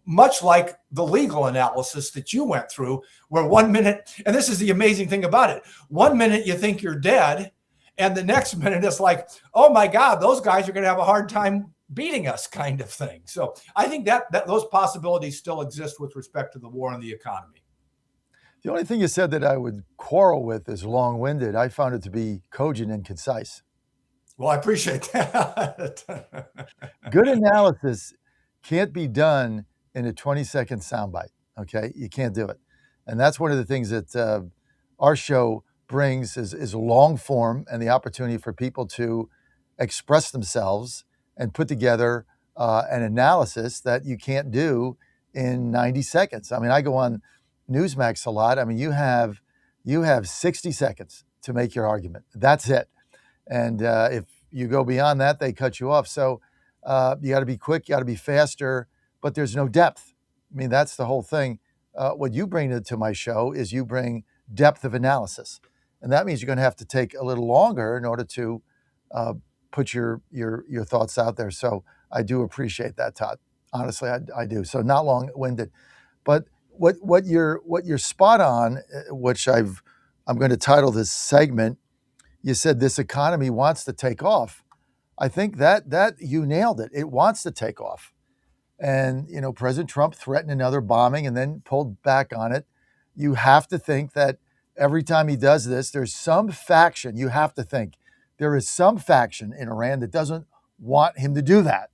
Much like the legal analysis that you went through, where 1 minute, and this is the amazing thing about it, 1 minute you think you're dead, and the next minute it's like, oh my God, those guys are going to have a hard time beating us, kind of thing. So I think that those possibilities still exist with respect to the war and the economy. The only thing you said that I would quarrel with is long-winded. I found it to be cogent and concise. Well, I appreciate that. Good analysis can't be done in a 20-second soundbite, okay? You can't do it. And that's one of the things that our show brings is long form and the opportunity for people to express themselves and put together an analysis that you can't do in 90 seconds. I mean, I go on Newsmax a lot. I mean, you have 60 seconds to make your argument. That's it. And if you go beyond that, they cut you off. So you got to be quick, you got to be faster, but there's no depth. I mean, that's the whole thing. What you bring to my show is you bring depth of analysis. And that means you're going to have to take a little longer in order to put your thoughts out there. So I do appreciate that, Todd. Honestly, I do. So not long-winded. But what you're spot on, which I'm going to title this segment. You said this economy wants to take off. I think that you nailed it. It wants to take off. And, President Trump threatened another bombing and then pulled back on it. You have to think that every time he does this, there's some faction. You have to think there is some faction in Iran that doesn't want him to do that.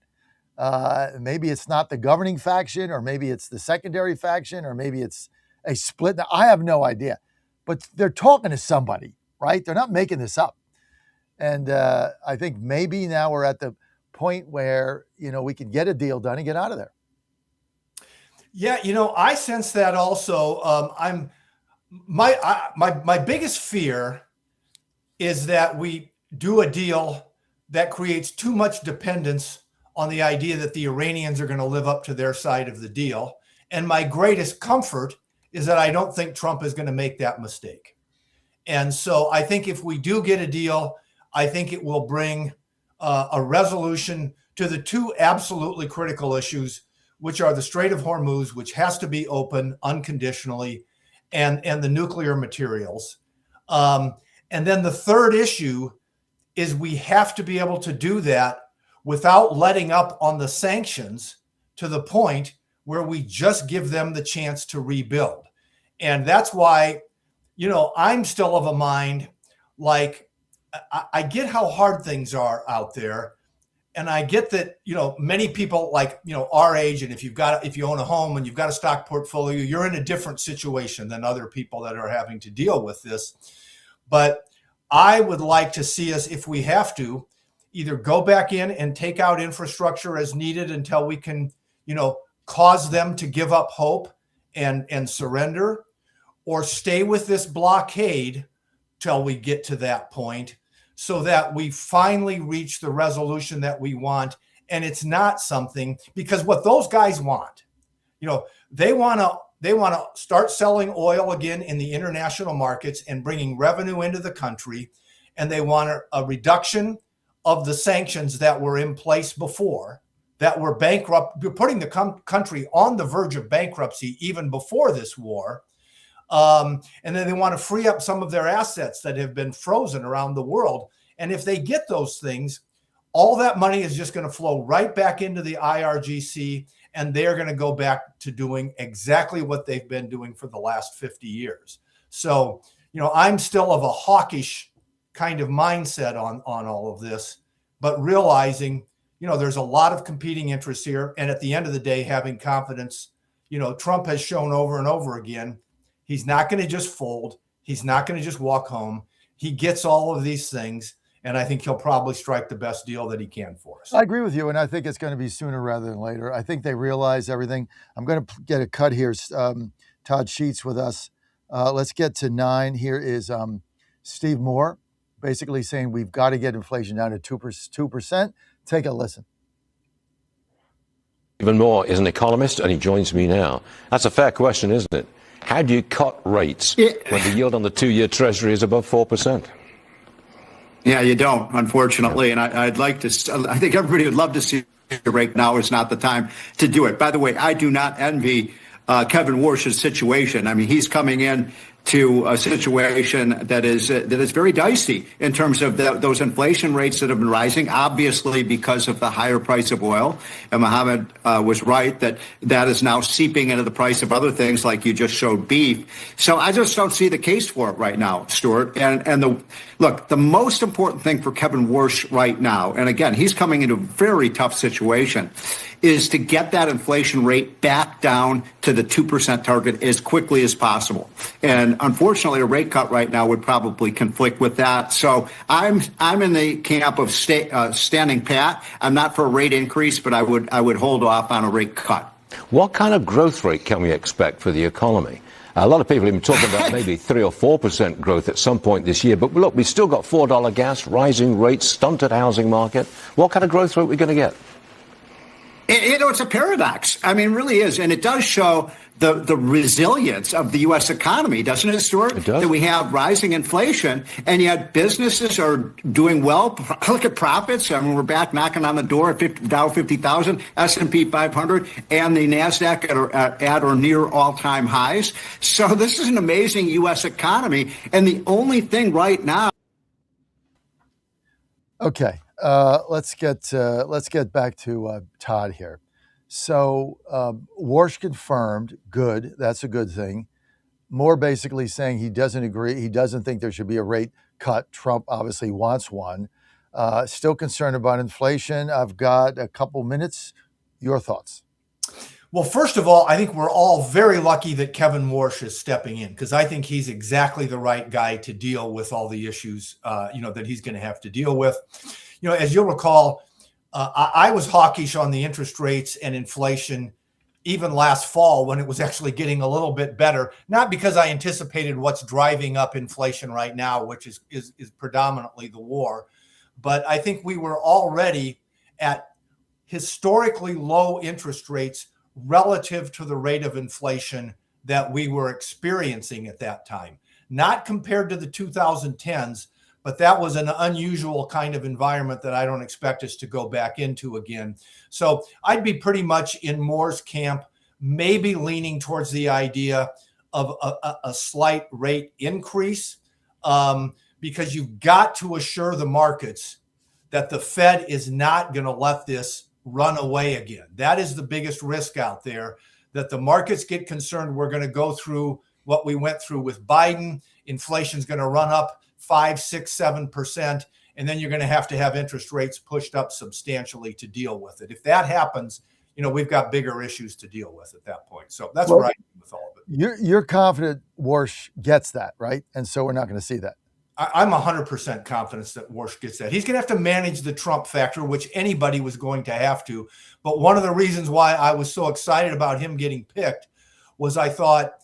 Maybe it's not the governing faction, or maybe it's the secondary faction, or maybe it's a split. Now, I have no idea. But they're talking to somebody, right? They're not making this up. And I think maybe now we're at the point where, we can get a deal done and get out of there. Yeah, I sense that also. My biggest fear is that we do a deal that creates too much dependence on the idea that the Iranians are going to live up to their side of the deal. And my greatest comfort is that I don't think Trump is going to make that mistake. And so I think if we do get a deal, I think it will bring a resolution to the two absolutely critical issues, which are the Strait of Hormuz, which has to be open unconditionally, and the nuclear materials. And then the third issue is we have to be able to do that without letting up on the sanctions to the point where we just give them the chance to rebuild. And that's why, I'm still of a mind, like, I get how hard things are out there. And I get that, many people like, our age, and if you own a home and you've got a stock portfolio, you're in a different situation than other people that are having to deal with this. But I would like to see us, if we have to, either go back in and take out infrastructure as needed until we can, cause them to give up hope and surrender, or stay with this blockade till we get to that point, so that we finally reach the resolution that we want. And it's not something, because what those guys want, they want to start selling oil again in the international markets and bringing revenue into the country. And they want a reduction of the sanctions that were in place before, that were putting the country on the verge of bankruptcy even before this war. And then they want to free up some of their assets that have been frozen around the world. And if they get those things, all that money is just going to flow right back into the IRGC, and they're going to go back to doing exactly what they've been doing for the last 50 years. So, I'm still of a hawkish kind of mindset on all of this, but realizing, there's a lot of competing interests here. And at the end of the day, having confidence, Trump has shown over and over again, he's not going to just fold. He's not going to just walk home. He gets all of these things, and I think he'll probably strike the best deal that he can for us. I agree with you, and I think it's going to be sooner rather than later. I think they realize everything. I'm going to get a cut here. Todd Sheets with us. Let's get to 9. Here is Steve Moore, basically saying we've got to get inflation down to 2%. Take a listen. Stephen Moore is an economist, and he joins me now. That's a fair question, isn't it? How do you cut rates when the yield on the 2-year Treasury is above 4%? Yeah, you don't, unfortunately. And I'd like to, I think everybody would love to see the rate. Now is not the time to do it. By the way, I do not envy Kevin Warsh's situation. I mean, he's coming in to a situation that is very dicey in terms of those inflation rates that have been rising, obviously because of the higher price of oil. And Mohammed was right that is now seeping into the price of other things, like you just showed, beef. So I just don't see the case for it right now, Stuart. And the most important thing for Kevin Warsh right now, and again, he's coming into a very tough situation, is to get that inflation rate back down to the 2% target as quickly as possible. And unfortunately, a rate cut right now would probably conflict with that. So I'm in the camp of standing pat. I'm not for a rate increase, but I would hold off on a rate cut. What kind of growth rate can we expect for the economy? A lot of people have been talking about maybe 3 or 4% growth at some point this year. But look, we've still got $4 gas, rising rates, stunted housing market. What kind of growth rate are we going to get? It's a paradox. I mean, it really is. And it does show the resilience of the U.S. economy, doesn't it, Stuart? It does. That we have rising inflation, and yet businesses are doing well. Look at profits. I mean, we're back knocking on the door at Dow 50,000, S&P 500, and the NASDAQ at or near all-time highs. So this is an amazing U.S. economy, and the only thing right now. Okay, let's get back to Todd here. So Warsh confirmed, good. That's a good thing. Moore basically saying he doesn't agree. He doesn't think there should be a rate cut. Trump obviously wants one. Still concerned about inflation. I've got a couple minutes. Your thoughts? Well, first of all, I think we're all very lucky that Kevin Warsh is stepping in, because I think he's exactly the right guy to deal with all the issues, that he's going to have to deal with. As you'll recall, I was hawkish on the interest rates and inflation even last fall when it was actually getting a little bit better, not because I anticipated what's driving up inflation right now, which is predominantly the war, but I think we were already at historically low interest rates relative to the rate of inflation that we were experiencing at that time. Not compared to the 2010s, but that was an unusual kind of environment that I don't expect us to go back into again. So I'd be pretty much in Moore's camp, maybe leaning towards the idea of a slight rate increase, because you've got to assure the markets that the Fed is not going to let this run away again. That is the biggest risk out there, that the markets get concerned we're going to go through what we went through with Biden. Inflation's going to run up 5, 6, 7%, and then you're going to have interest rates pushed up substantially to deal with it. If that happens, we've got bigger issues to deal with at that point. So that's where I am with all of it. You're confident Warsh gets that, right? And so we're not going to see that. I'm 100% confident that Warsh gets that. He's going to have to manage the Trump factor, which anybody was going to have to. But one of the reasons why I was so excited about him getting picked was I thought,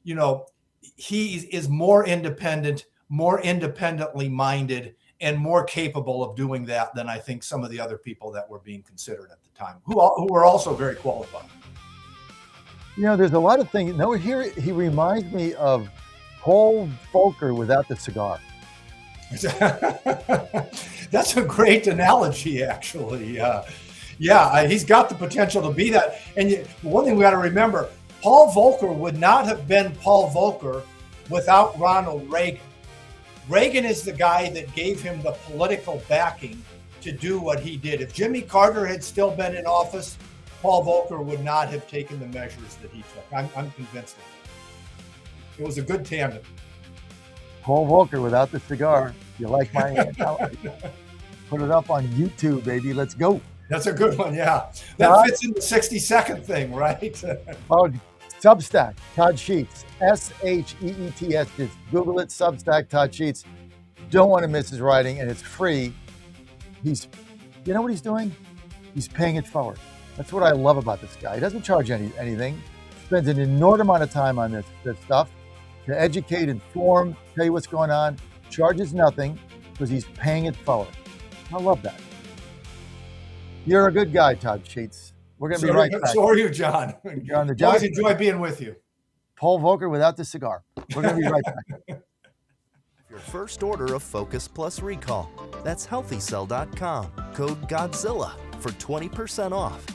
he is more independent, more independently minded, and more capable of doing that than I think some of the other people that were being considered at the time, who were also very qualified. There's a lot of things. No, here he reminds me of Paul Volcker without the cigar. That's a great analogy, actually. He's got the potential to be that. And one thing we got to remember, Paul Volcker would not have been Paul Volcker without Ronald Reagan. Reagan is the guy that gave him the political backing to do what he did. If Jimmy Carter had still been in office, Paul Volcker would not have taken the measures that he took. I'm convinced of that. It was a good tandem. Paul Volcker without the cigar. You like my analogy? Put it up on YouTube, baby. Let's go. That's a good one, yeah. That fits in the 60-second thing, right? Oh, Substack, Todd Sheets, SHEETS. Just Google it, Substack, Todd Sheets. Don't want to miss his writing, and it's free. You know what he's doing? He's paying it forward. That's what I love about this guy. He doesn't charge anything. Spends an inordinate amount of time on this stuff to educate, inform, tell you what's going on. Charges nothing because he's paying it forward. I love that. You're a good guy, Todd Sheets. We're going to be right back. So are you, John. You're on the John. Always enjoy being with you. Paul Volcker without the cigar. We're going to be right back. Your first order of Focus Plus Recall. That's healthycell.com. Code Godzilla for 20% off.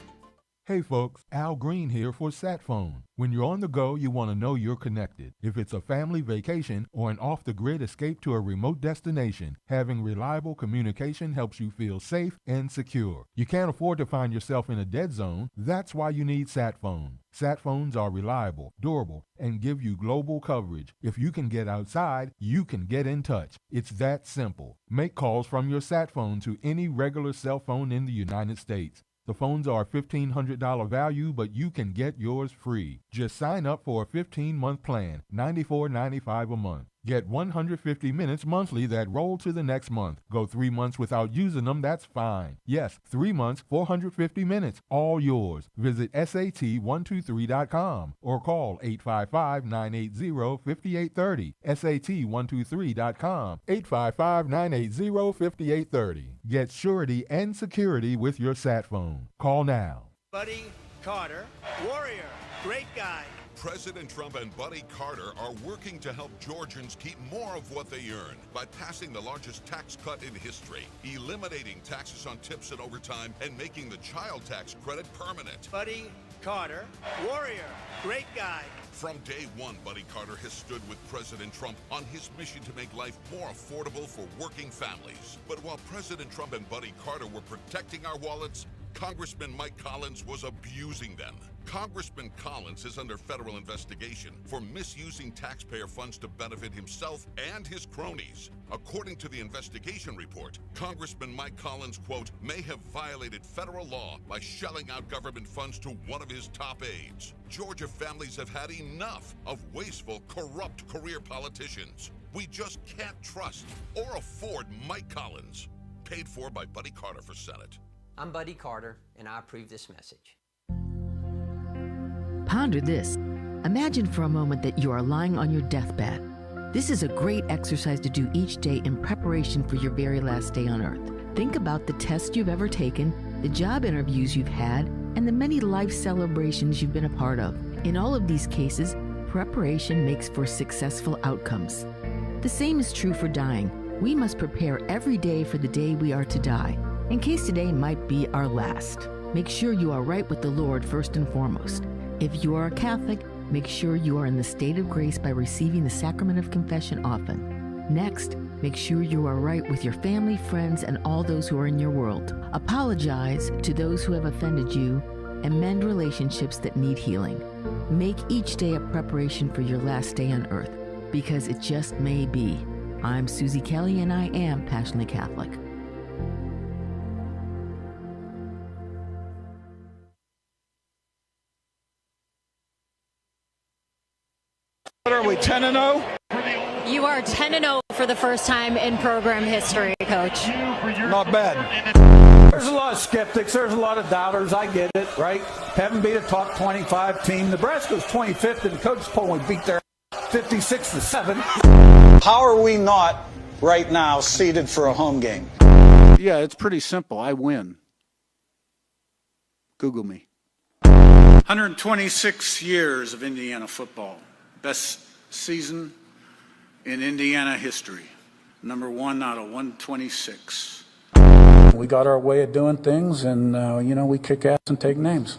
Hey folks, Al Green here for SatPhone. When you're on the go, you want to know you're connected. If it's a family vacation or an off-the-grid escape to a remote destination, having reliable communication helps you feel safe and secure. You can't afford to find yourself in a dead zone. That's why you need SatPhone. SatPhones are reliable, durable, and give you global coverage. If you can get outside, you can get in touch. It's that simple. Make calls from your SatPhone to any regular cell phone in the United States. The phones are $1,500 value, but you can get yours free. Just sign up for a 15-month plan, $94.95 a month. Get 150 minutes monthly that roll to the next month. Go 3 months without using them, that's fine. Yes, 3 months, 450 minutes, all yours. Visit SAT123.com or call 855-980-5830. SAT123.com, 855-980-5830. Get surety and security with your SatPhone. Call now. Buddy Carter, warrior, great guy. President Trump and Buddy Carter are working to help Georgians keep more of what they earn by passing the largest tax cut in history, eliminating taxes on tips and overtime, and making the child tax credit permanent. Buddy Carter, warrior, great guy. From day one, Buddy Carter has stood with President Trump on his mission to make life more affordable for working families. But while President Trump and Buddy Carter were protecting our wallets, Congressman Mike Collins was abusing them. Congressman Collins is under federal investigation for misusing taxpayer funds to benefit himself and his cronies. According to the investigation report, Congressman Mike Collins, quote, may have violated federal law by shelling out government funds to one of his top aides. Georgia families have had enough of wasteful, corrupt career politicians. We just can't trust or afford Mike Collins. Paid for by Buddy Carter for Senate. I'm Buddy Carter, and I approve this message. Ponder this. Imagine for a moment that you are lying on your deathbed. This is a great exercise to do each day in preparation for your very last day on earth. Think about the tests you've ever taken, the job interviews you've had, and the many life celebrations you've been a part of. In all of these cases, preparation makes for successful outcomes. The same is true for dying. We must prepare every day for the day we are to die, in case today might be our last. Make sure you are right with the Lord first and foremost. If you are a Catholic, make sure you are in the state of grace by receiving the sacrament of confession often. Next, make sure you are right with your family, friends, and all those who are in your world. Apologize to those who have offended you and mend relationships that need healing. Make each day a preparation for your last day on earth, because it just may be. I'm Susie Kelly, and I am passionately Catholic. What are we, 10-0? You are 10-0 for the first time in program history, Coach. Not bad. There's a lot of skeptics. There's a lot of doubters. I get it, right? Haven't beat a top 25 team. Nebraska's 25th in the coaches poll. We beat their 56-7. How are we not right now seeded for a home game? Yeah, it's pretty simple. I win. Google me. 126 years of Indiana football. Best season in Indiana history. Number 1 out of 126. We got our way of doing things, and, we kick ass and take names.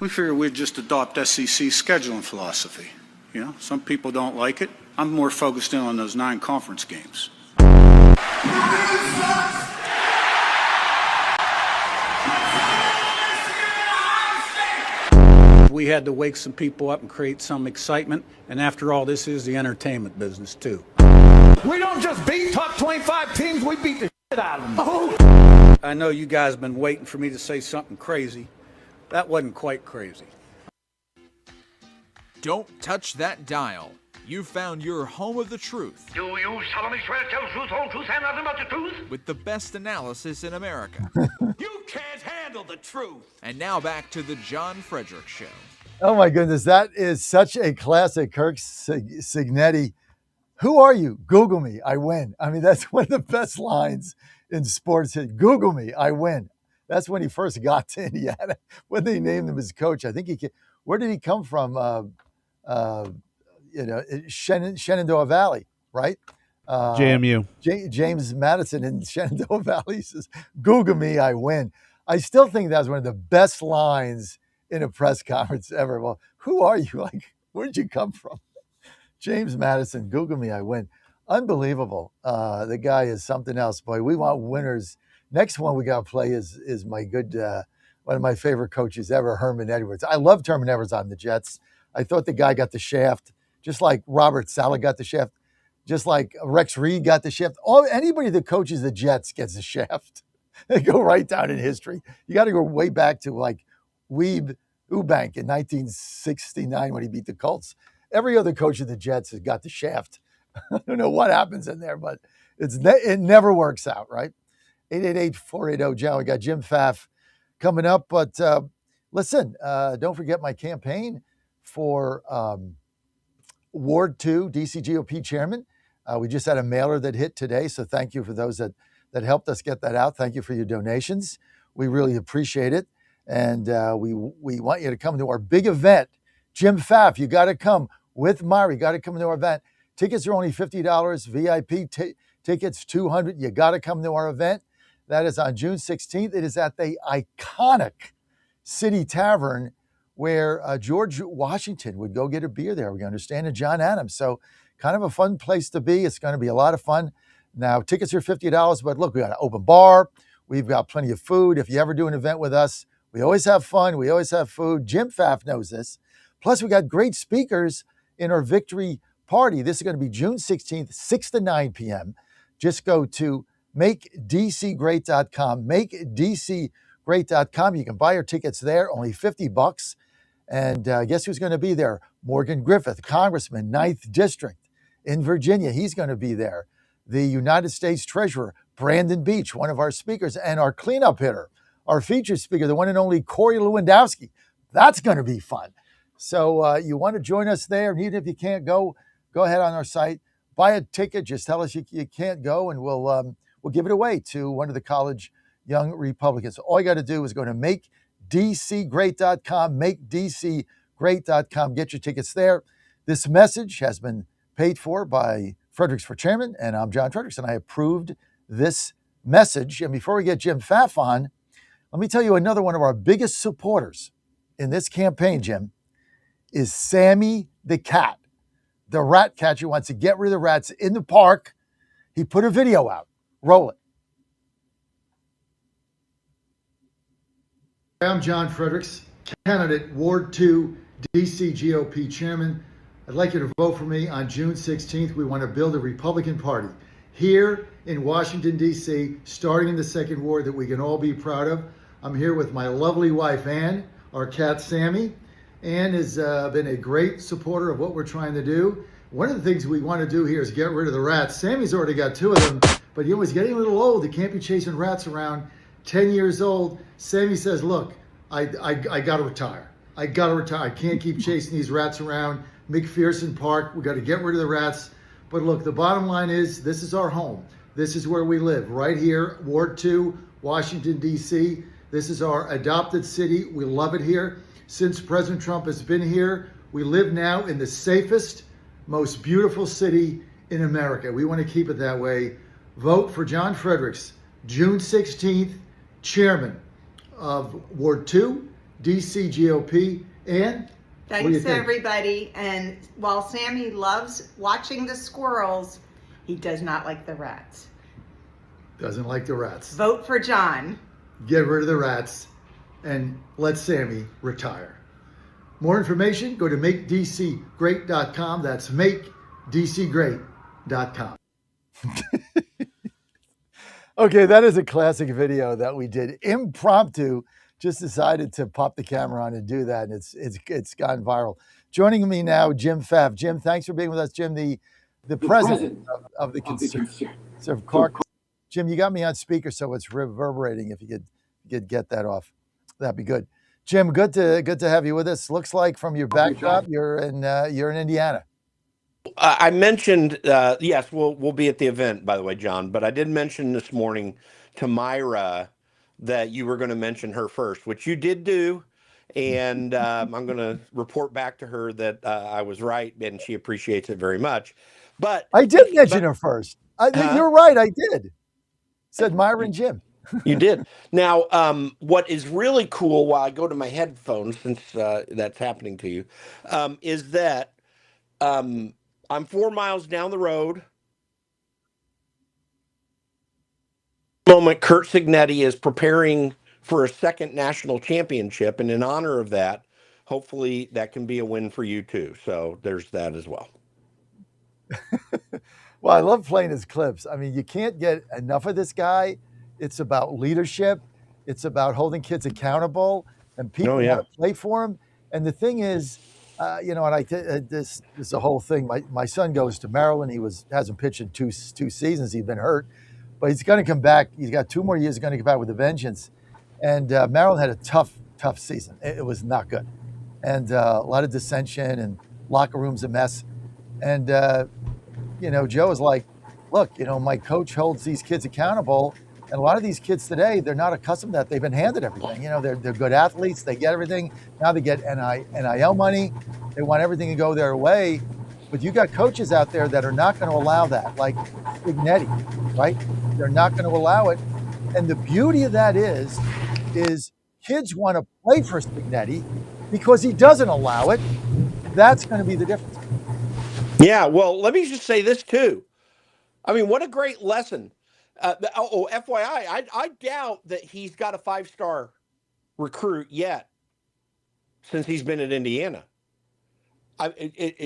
We figured we'd just adopt SEC scheduling philosophy. Some people don't like it. I'm more focused in on those 9 conference games. We had to wake some people up and create some excitement. And after all, this is the entertainment business, too. We don't just beat top 25 teams, we beat the shit out of them. Oh. I know you guys have been waiting for me to say something crazy. That wasn't quite crazy. Don't touch that dial. You've found your home of the truth. Do you solemnly swear to tell the truth, whole truth, and nothing but the truth? With the best analysis in America. You can't handle the truth. And now back to the John Fredericks Show. Oh my goodness, that is such a classic. Kirk Cignetti. Who are you? Google me, I win. I mean, that's one of the best lines in sports. Google me, I win. That's when he first got to Indiana, when they named him as coach. I think where did he come from? Shenandoah Valley, right? JMU. James Madison in Shenandoah Valley says, Google me, I win. I still think that was one of the best lines in a press conference ever. Well, who are you? Like, where'd you come from? James Madison, Google me, I win. Unbelievable. The guy is something else. Boy, we want winners. Next one we got to play is my good, one of my favorite coaches ever, Herman Edwards. I loved Herman Edwards on the Jets. I thought the guy got the shaft, just like Robert Saleh got the shaft, just like Rex Reed got the shaft. Anybody that coaches the Jets gets the shaft. They go right down in history. You got to go way back to like Weeb Eubank in 1969 when he beat the Colts. Every other coach of the Jets has got the shaft. I don't know what happens in there, but it never works out, right? 888-480-JOHN. We got Jim Pfaff coming up. But listen, don't forget my campaign for Ward 2 DC GOP chairman. We just had a mailer that hit today, so thank you for those that helped us get that out. Thank you for your donations. We really appreciate it. And we want you to come to our big event Jim Pfaff, you got to come with Myra. You got to come to our event. Tickets are only $50. VIP tickets $200. You got to come to our event. That is on June 16th. It is at the iconic City Tavern where George Washington would go get a beer there. We understand, and John Adams. So kind of a fun place to be. It's going to be a lot of fun. Now, tickets are $50, but look, we got an open bar. We've got plenty of food. If you ever do an event with us, we always have fun. We always have food. Jim Pfaff knows this. Plus, we got great speakers in our victory party. This is going to be June 16th, 6 to 9 p.m. Just go to makedcgreat.com. Makedcgreat.com. You can buy your tickets there, only $50. And guess who's going to be there? Morgan Griffith, Congressman, 9th District in Virginia. He's going to be there. The United States Treasurer, Brandon Beach, one of our speakers, and our cleanup hitter, our featured speaker, the one and only Corey Lewandowski. That's going to be fun. So you want to join us there, and even if you can't go ahead on our site, buy a ticket. Just tell us you can't go, and we'll give it away to one of the college young Republicans. All you got to do is go to makedcgreat.com, makedcgreat.com. Get your tickets there. This message has been paid for by Fredericks for Chairman, and I'm John Fredericks, and I approved this message. And before we get Jim Pfaff on, let me tell you another one of our biggest supporters in this campaign, Jim, is Sammy the cat, the rat catcher, wants to get rid of the rats in the park. He put a video out. Roll it. I'm John Fredericks, candidate, Ward 2, DC GOP Chairman. I'd like you to vote for me on June 16th. We want to build a Republican Party here in Washington, D.C., starting in the second ward that we can all be proud of. I'm here with my lovely wife, Ann, our cat, Sammy. Ann has been a great supporter of what we're trying to do. One of the things we want to do here is get rid of the rats. Sammy's already got 2 of them, but you know, he's getting a little old. He can't be chasing rats around. 10 years old. Sammy says, look, I got to retire. I got to retire. I can't keep chasing these rats around McPherson Park. We got to get rid of the rats. But look, the bottom line is this is our home. This is where we live, right here, Ward 2, Washington, D.C. This is our adopted city. We love it here. Since President Trump has been here, we live now in the safest, most beautiful city in America. We want to keep it that way. Vote for John Fredericks, June 16th, Chairman of Ward 2, DC GOP. And thanks, everybody. And while Sammy loves watching the squirrels, he does not like the rats. Doesn't like the rats. Vote for John. Get rid of the rats and let Sammy retire. More information, go to makedcgreat.com. That's makedcgreat.com. Okay, that is a classic video that we did impromptu. Just decided to pop the camera on and do that, and it's gone viral. Joining me now, Jim Pfaff. Jim, thanks for being with us. Jim, the president of the Conservative Caucus. Jim, you got me on speaker, so it's reverberating. If you could get that off, that'd be good. Jim, good to have you with us. Looks like from your backdrop, you're in Indiana. I mentioned, yes, we'll be at the event, by the way, John, but I did mention this morning to Myra that you were going to mention her first, which you did do. And I'm going to report back to her that I was right, and she appreciates it very much. But I did mention her first. You're right, I did. Said Myra and Jim. You did. Now, what is really cool while I go to my headphones, since that's happening to you, is that I'm 4 miles down the road. Moment, Kurt Signetti is preparing for a second national championship, and in honor of that, hopefully that can be a win for you too. So there's that as well. Well, I love playing his clips. I mean, you can't get enough of this guy. It's about leadership. It's about holding kids accountable, and people want to play for him. And the thing is, and this is a whole thing. My son goes to Maryland. He hasn't pitched in two seasons. He's been hurt, but he's going to come back. He's got 2 more years. He's going to come back with a vengeance. And Maryland had a tough season. It was not good, and a lot of dissension, and locker rooms a mess. And Joe is like, look, my coach holds these kids accountable, And a lot of these kids today, they're not accustomed to that. They've been handed everything. They're good athletes. They get everything. Now they get NIL money. They want everything to go their way. But you got coaches out there that are not going to allow that, like Ignetti, right? They're not going to allow it. And the beauty of that is kids want to play for Ignetti because he doesn't allow it. That's going to be the difference. Yeah, well, let me just say this too. I mean, what a great lesson. FYI, I doubt that he's got a 5-star recruit yet since he's been at Indiana.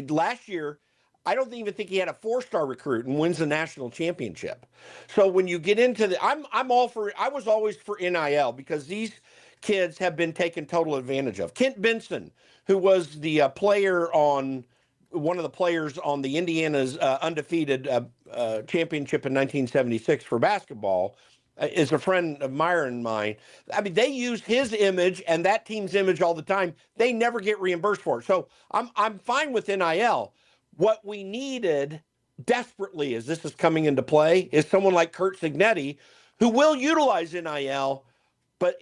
Last year, I don't even think he had a 4-star recruit and wins the national championship. So when you get into I was always for NIL because these kids have been taken total advantage of. Kent Benson, who was the one of the players on the Indiana's undefeated championship in 1976 for basketball, is a friend of Myron and mine. I mean, they use his image and that team's image all the time. They never get reimbursed for it. So I'm fine with NIL. What we needed desperately as this is coming into play is someone like Curt Cignetti who will utilize NIL, but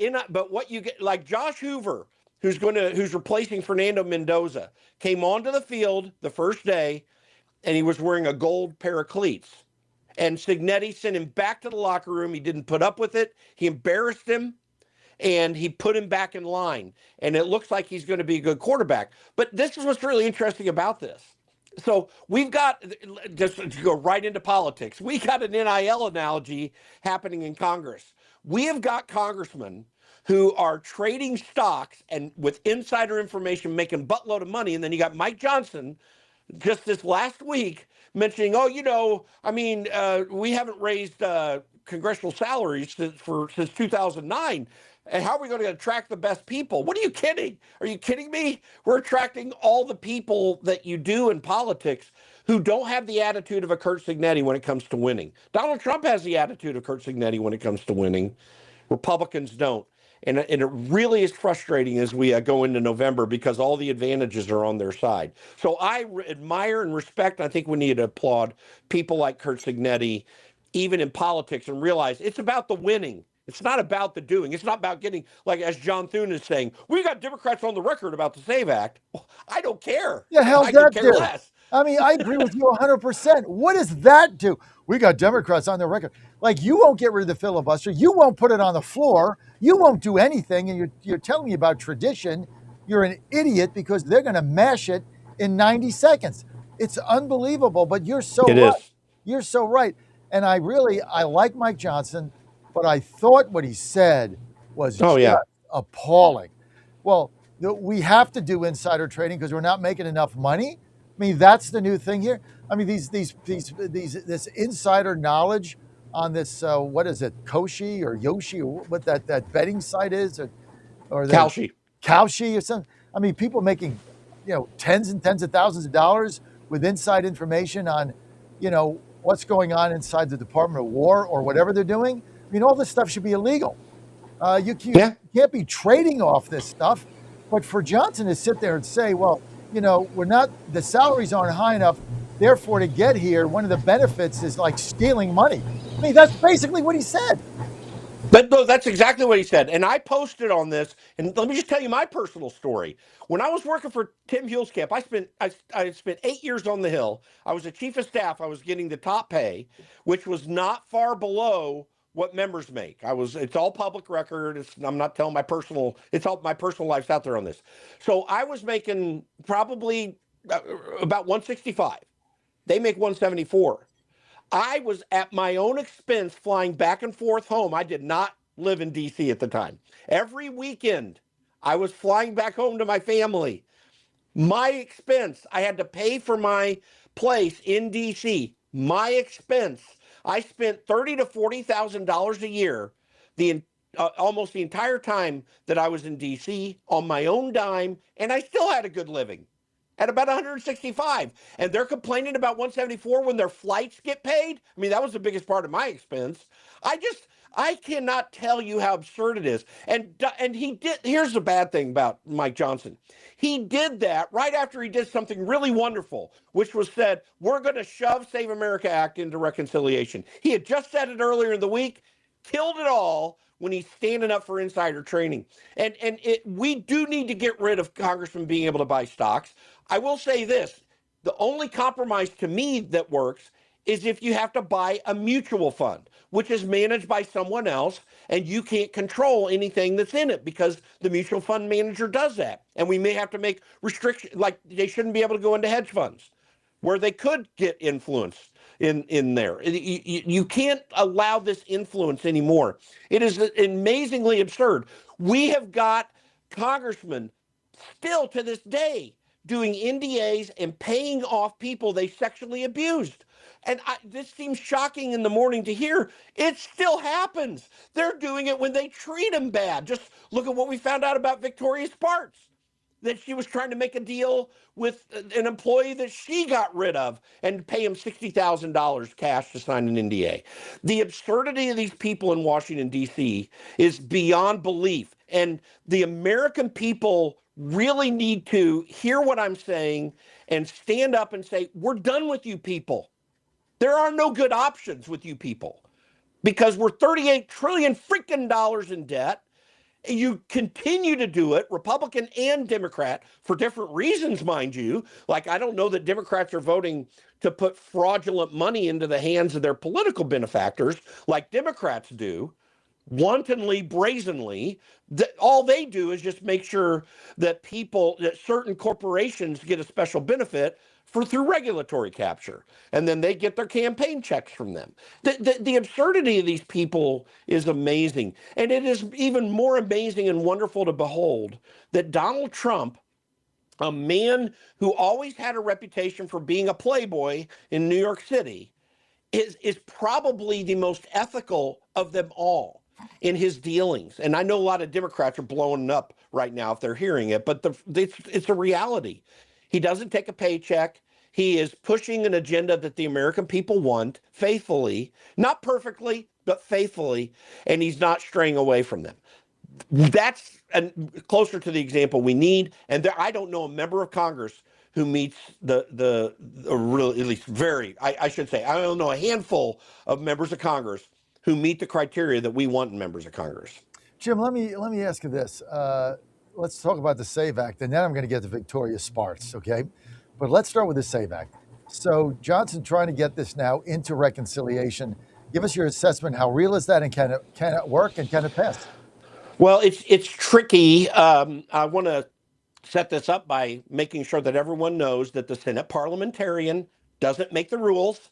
what you get, like Josh Hoover, who's replacing Fernando Mendoza, came onto the field the first day and he was wearing a gold pair of cleats. And Cignetti sent him back to the locker room. He didn't put up with it. He embarrassed him, and he put him back in line. And it looks like he's going to be a good quarterback. But this is what's really interesting about this. So we've got, just to go right into politics, we got an NIL analogy happening in Congress. We have got congressmen who are trading stocks and with insider information making buttload of money. And then you got Mike Johnson just this last week mentioning, we haven't raised congressional salaries since 2009. And how are we going to attract the best people? What are you kidding? Are you kidding me? We're attracting all the people that you do in politics who don't have the attitude of a Curt Cignetti when it comes to winning. Donald Trump has the attitude of Curt Cignetti when it comes to winning. Republicans don't. And it really is frustrating as we go into November because all the advantages are on their side. So I admire and respect, I think we need to applaud people like Curt Cignetti, even in politics, and realize it's about the winning. It's not about the doing. It's not about getting, like as John Thune is saying, we got Democrats on the record about the SAVE Act. Well, I don't care. Yeah, how's I that could care do? less. I mean, I agree with you 100%. What does that do? We got Democrats on the record. Like, you won't get rid of the filibuster. You won't put it on the floor. You won't do anything. And you're telling me about tradition. You're an idiot because they're going to mash it in 90 seconds. It's unbelievable, but you're so It right. is. You're so right. And I like Mike Johnson, but I thought what he said was just appalling. Well, we have to do insider trading because we're not making enough money. I mean, that's the new thing here. I mean, this insider knowledge on this, what is it, Koshi or Yoshi, or what that betting site is, or Kalshi or something. I mean, people making, tens and tens of thousands of dollars with inside information on, what's going on inside the Department of War or whatever they're doing. I mean, all this stuff should be illegal. You can't be trading off this stuff. But for Johnson to sit there and say, well, the salaries aren't high enough, therefore to get here, one of the benefits is like stealing money. I mean, that's basically what he said. But no, that's exactly what he said. And I posted on this, and let me just tell you my personal story. When I was working for Tim Hulskamp, I spent 8 years on the Hill. I was a chief of staff. I was getting the top pay, which was not far below what members make. It's all public record. I'm not telling my personal life's out there on this. So I was making probably about 165. They make 174. I was at my own expense flying back and forth home. I did not live in D.C. at the time. Every weekend, I was flying back home to my family. My expense. I had to pay for my place in D.C. My expense. I spent $30,000 to $40,000 a year, almost the entire time that I was in D.C. on my own dime, and I still had a good living. At about 165, and they're complaining about 174 when their flights get paid. I mean, that was the biggest part of my expense. I cannot tell you how absurd it is. And he did. Here's the bad thing about Mike Johnson. He did that right after he did something really wonderful, which was said, we're going to shove Save America Act into reconciliation. He had just said it earlier in the week. killed it all when he's standing up for insider trading. And we do need to get rid of congressmen being able to buy stocks. I will say this. The only compromise to me that works is if you have to buy a mutual fund, which is managed by someone else, and you can't control anything that's in it because the mutual fund manager does that. And we may have to make restrictions, like they shouldn't be able to go into hedge funds where they could get influence in there. You can't allow this influence anymore. It is amazingly absurd. We have got congressmen still to this day doing NDAs and paying off people they sexually abused. And this seems shocking in the morning to hear. It still happens. They're doing it when they treat them bad. Just look at what we found out about Victoria Sparks, that she was trying to make a deal with an employee that she got rid of and pay him $60,000 cash to sign an NDA. The absurdity of these people in Washington, D.C. is beyond belief. And the American people really need to hear what I'm saying and stand up and say, we're done with you people. There are no good options with you people because we're $38 trillion freaking dollars in debt. You continue to do it, Republican and Democrat, for different reasons, mind you. Like, I don't know that Democrats are voting to put fraudulent money into the hands of their political benefactors like Democrats do, wantonly, brazenly. All they do is just make sure that that certain corporations get a special benefit through regulatory capture, and then they get their campaign checks from them. The absurdity of these people is amazing, and it is even more amazing and wonderful to behold that Donald Trump, a man who always had a reputation for being a playboy in New York City, is probably the most ethical of them all in his dealings. And I know a lot of Democrats are blowing up right now if they're hearing it, but it's a reality. He doesn't take a paycheck. He is pushing an agenda that the American people want faithfully, not perfectly, but faithfully, and he's not straying away from them. That's closer to the example we need. And I don't know a member of Congress who meets the real, at least I should say, I don't know a handful of members of Congress who meet the criteria that we want in members of Congress. Jim, let me ask you this. Let's talk about the SAVE Act, and then I'm going to get to Victoria Sparks, okay? But let's start with the SAVE Act. So Johnson trying to get this now into reconciliation. Give us your assessment. How real is that, and can it work, and can it pass? Well, it's tricky. I want to set this up by making sure that everyone knows that the Senate parliamentarian doesn't make the rules.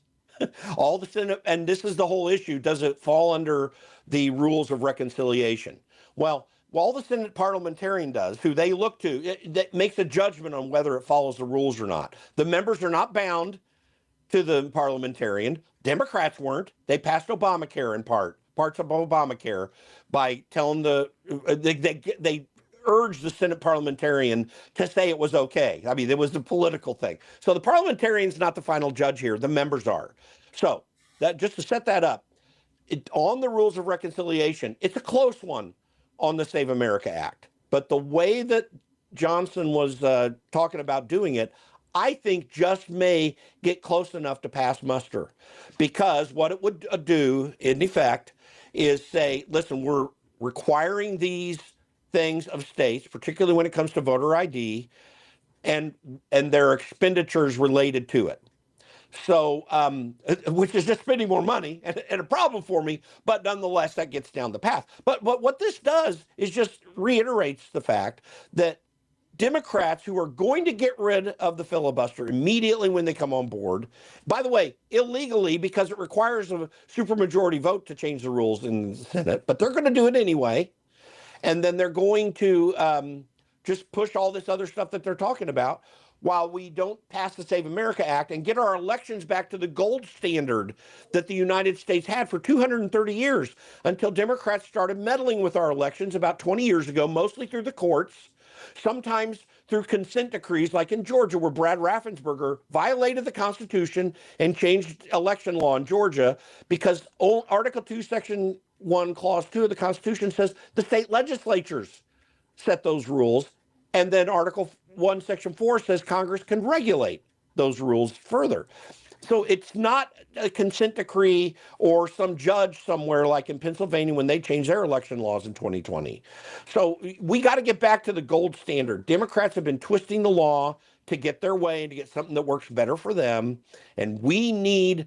All the Senate, and this is the whole issue, does it fall under the rules of reconciliation? Well, all the Senate parliamentarian does, who they look to, that makes a judgment on whether it follows the rules or not. The members are not bound to the parliamentarian. Democrats weren't. They passed Obamacare in parts of Obamacare, by telling they urged the Senate parliamentarian to say it was okay. I mean, it was the political thing. So the parliamentarian's not the final judge here. The members are. So that, just to set that up, on the rules of reconciliation, it's a close one on the Save America Act. But the way that Johnson was talking about doing it, I think just may get close enough to pass muster. Because what it would do, in effect, is say, listen, we're requiring these things of states, particularly when it comes to voter ID, and their expenditures related to it. So, which is just spending more money and a problem for me, but nonetheless, that gets down the path. But what this does is just reiterates the fact that Democrats who are going to get rid of the filibuster immediately when they come on board, by the way, illegally, because it requires a supermajority vote to change the rules in the Senate, but they're going to do it anyway. And then they're going to just push all this other stuff that they're talking about while we don't pass the Save America Act and get our elections back to the gold standard that the United States had for 230 years, until Democrats started meddling with our elections about 20 years ago, mostly through the courts, sometimes through consent decrees, like in Georgia, where Brad Raffensperger violated the Constitution and changed election law in Georgia because Article 2, Section 1, Clause 2 of the Constitution says the state legislatures set those rules. And then Article 1, Section 4 says Congress can regulate those rules further. So it's not a consent decree or some judge somewhere like in Pennsylvania when they changed their election laws in 2020. So we got to get back to the gold standard. Democrats have been twisting the law to get their way and to get something that works better for them. And we need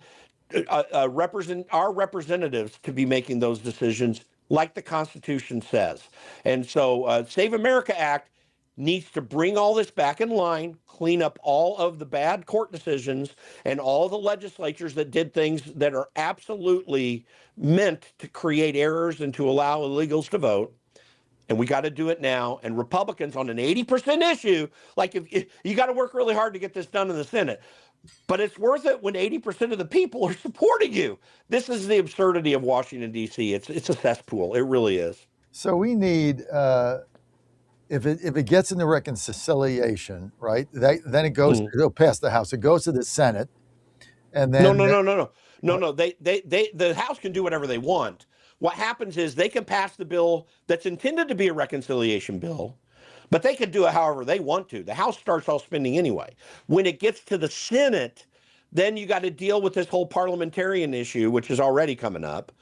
our representatives to be making those decisions like the Constitution says. And so Save America Act needs to bring all this back in line, clean up all of the bad court decisions and all the legislatures that did things that are absolutely meant to create errors and to allow illegals to vote. And we got to do it now. And Republicans on an 80% issue, like if you got to work really hard to get this done in the Senate. But it's worth it when 80% of the people are supporting you. This is the absurdity of Washington, D.C. It's a cesspool. It really is. So we need, if it gets into reconciliation, right, then it goes, it'll pass the House. It goes to the Senate. And then No. The House can do whatever they want. What happens is they can pass the bill that's intended to be a reconciliation bill, but they can do it however they want to. The House starts all spending anyway. When it gets to the Senate, then you got to deal with this whole parliamentarian issue, which is already coming up.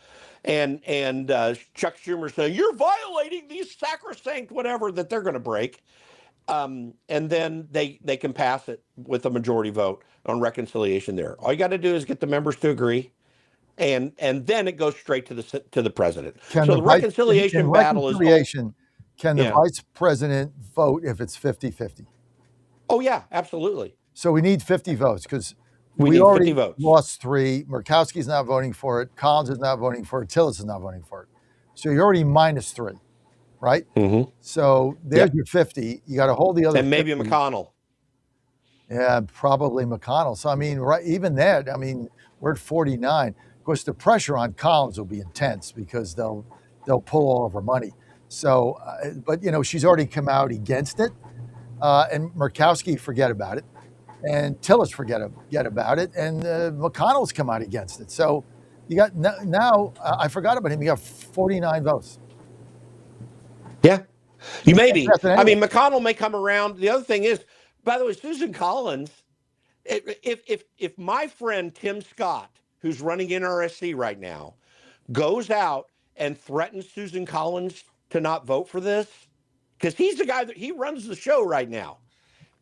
And Chuck Schumer saying, you're violating these sacrosanct whatever that they're going to break. And then they can pass it with a majority vote on reconciliation there. All you got to do is get the members to agree. And then it goes straight to the president. So the reconciliation battle is... Can the vice president vote if it's 50-50? Oh, yeah, absolutely. So we need 50 votes because we already 50 votes. Lost 3. Murkowski's not voting for it. Collins is not voting for it. Tillis is not voting for it. So you're already -3, right? Mm-hmm. So there's your 50. You got to hold the other and maybe 50. McConnell. Yeah, probably McConnell. So, I mean, right, even that, I mean, we're at 49. Of course, the pressure on Collins will be intense because they'll pull all of her money. So, but, you know, she's already come out against it. And Murkowski, forget about it. And Tillis, forget about it. And McConnell's come out against it. So you got now, I forgot about him. You got 49 votes. Yeah, you may be. I mean, McConnell may come around. The other thing is, by the way, Susan Collins, if my friend Tim Scott, who's running NRSC right now, goes out and threatens Susan Collins to not vote for this, because he's the guy that he runs the show right now.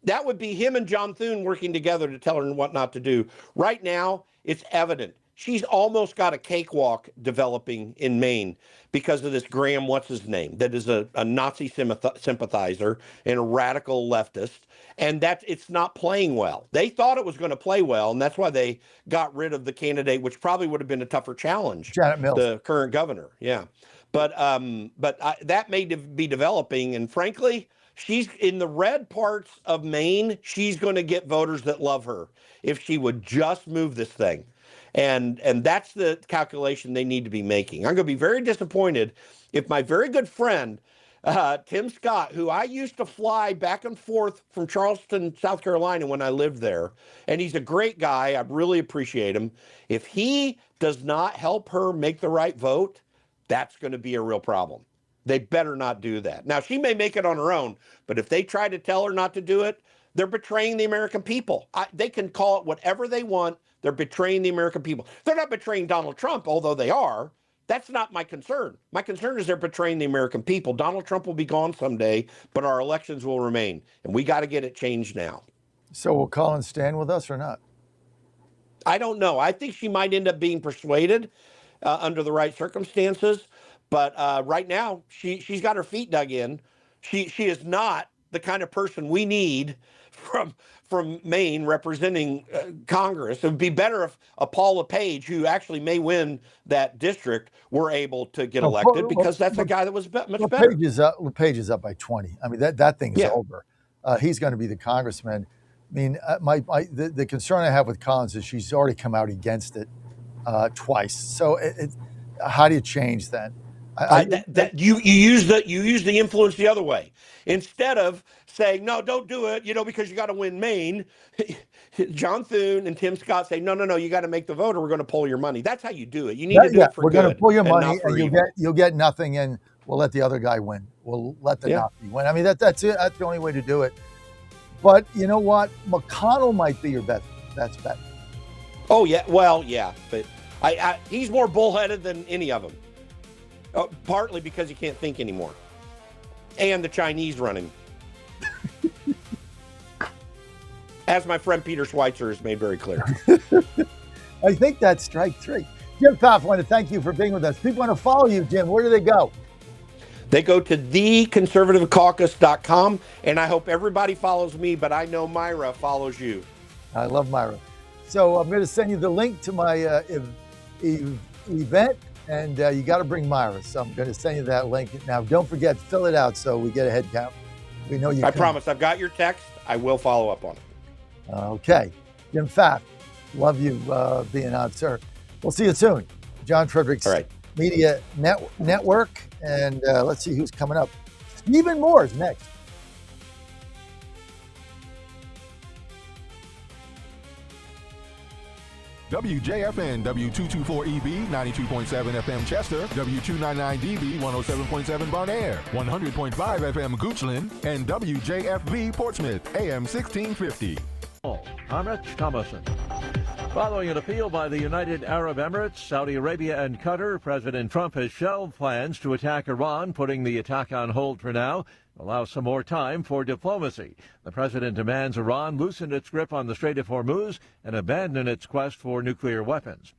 That would be him and John Thune working together to tell her what not to do. Right now, it's evident. She's almost got a cakewalk developing in Maine because of this Graham what's-his-name that is a Nazi sympathizer and a radical leftist. And it's not playing well. They thought it was going to play well, and that's why they got rid of the candidate, which probably would have been a tougher challenge. Janet Mills. The current governor, yeah. But that may be developing, and frankly, she's in the red parts of Maine. She's going to get voters that love her if she would just move this thing. And that's the calculation they need to be making. I'm going to be very disappointed if my very good friend, Tim Scott, who I used to fly back and forth from Charleston, South Carolina when I lived there, and he's a great guy. I really appreciate him. If he does not help her make the right vote, that's going to be a real problem. They better not do that. Now, she may make it on her own, but if they try to tell her not to do it, they're betraying the American people. They can call it whatever they want. They're betraying the American people. They're not betraying Donald Trump, although they are. That's not my concern. My concern is they're betraying the American people. Donald Trump will be gone someday, but our elections will remain. And we got to get it changed now. So will Collins stand with us or not? I don't know. I think she might end up being persuaded under the right circumstances. But right now, she's got her feet dug in. She is not the kind of person we need from Maine representing Congress. It would be better if a Paul LePage, who actually may win that district, were able to get elected because that's a guy that was much better. LePage is up by 20. I mean, that thing's over. He's going to be the congressman. I mean, the concern I have with Collins is she's already come out against it twice. So how do you change that? You use the influence the other way. Instead of saying, no, don't do it, because you got to win Maine, John Thune and Tim Scott say, no, you got to make the vote or we're going to pull your money. That's how you do it. You need to do it for good. We're going to pull your money and you'll get nothing, and we'll let the other guy win. We'll let the Nazi win. I mean, that's it. That's the only way to do it. But you know what? McConnell might be your best bet. Oh, yeah. Well, yeah. But he's more bullheaded than any of them. Partly because he can't think anymore. And the Chinese run him. As my friend Peter Schweitzer has made very clear. I think that's strike three. Jim Pfaff, I want to thank you for being with us. People want to follow you, Jim. Where do they go? They go to theconservativecaucus.com, and I hope everybody follows me, but I know Myra follows you. I love Myra. So I'm going to send you the link to my event, and you got to bring Myra. So I'm going to send you that link. Now, don't forget, fill it out so we get a head count. We know you. I promise. I've got your text. I will follow up on it. Okay. Jim Pfaff, love you being on, sir. We'll see you soon. John Fredericks Media Network. And let's see who's coming up. Stephen Moore is next. WJFN W224EB 92.7 FM Chester, W299DB 107.7 Barnaire, 100.5 FM Goochland, and WJFB Portsmouth AM 1650. I'm Rich Thomason. Following an appeal by the United Arab Emirates, Saudi Arabia, and Qatar, President Trump has shelved plans to attack Iran, putting the attack on hold for now, allow some more time for diplomacy. The president demands Iran loosen its grip on the Strait of Hormuz and abandon its quest for nuclear weapons.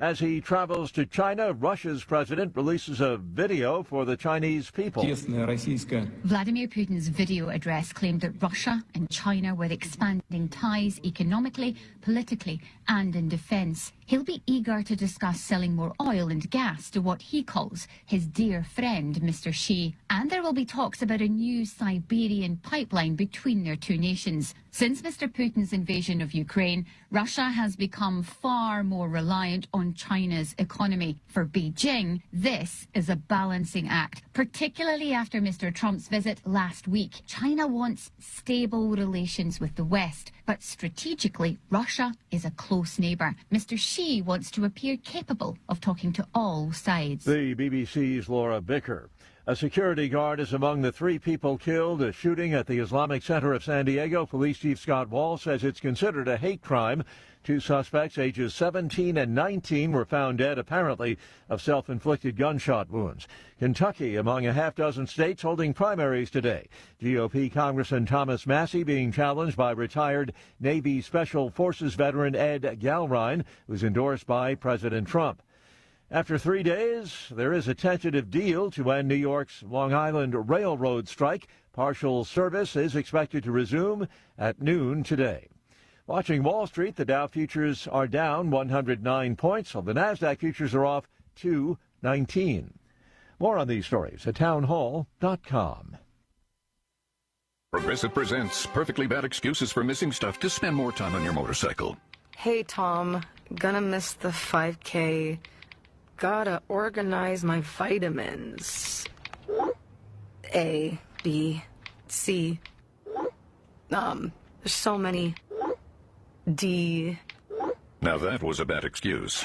As he travels to China, Russia's president releases a video for the Chinese people. Vladimir Putin's video address claimed that Russia and China were expanding ties economically, politically, and in defense. He'll be eager to discuss selling more oil and gas to what he calls his dear friend, Mr. Xi. And there will be talks about a new Siberian pipeline between their two nations. Since Mr. Putin's invasion of Ukraine, Russia has become far more reliant on China's economy. For Beijing, this is a balancing act, particularly after Mr. Trump's visit last week. China wants stable relations with the West, but strategically, Russia is a close neighbour. Mr. Xi wants to appear capable of talking to all sides. The BBC's Laura Bicker. A security guard is among the 3 people killed. A shooting at the Islamic Center of San Diego. Police Chief Scott Wall says it's considered a hate crime. 2 suspects, ages 17 and 19, were found dead, apparently of self-inflicted gunshot wounds. Kentucky, among a half-dozen states holding primaries today. GOP Congressman Thomas Massey being challenged by retired Navy Special Forces veteran Ed Galrine, who's endorsed by President Trump. After 3 days, there is a tentative deal to end New York's Long Island Railroad strike. Partial service is expected to resume at noon today. Watching Wall Street, the Dow futures are down 109 points, while the NASDAQ futures are off 219. More on these stories at townhall.com. Progressive presents perfectly bad excuses for missing stuff to spend more time on your motorcycle. Hey, Tom, gonna miss the 5K. Gotta organize my vitamins. A, B, C. There's so many. D. Now that was a bad excuse.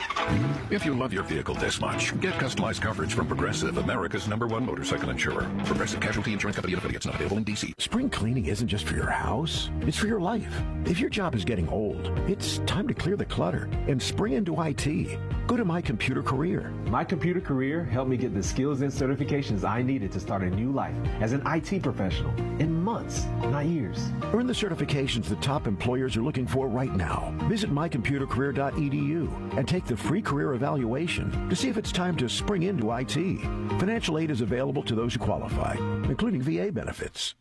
If you love your vehicle this much, get customized coverage from Progressive, America's #1 motorcycle insurer. Progressive Casualty Insurance Company and affiliates, not available in D.C. Spring cleaning isn't just for your house, it's for your life. If your job is getting old, it's time to clear the clutter and spring into IT. Go to My Computer Career. My Computer Career helped me get the skills and certifications I needed to start a new life as an IT professional in months, not years. Earn the certifications the top employers are looking for right now. Visit mycomputercareer.edu and take the free career evaluation to see if it's time to spring into IT. Financial aid is available to those who qualify, including VA benefits.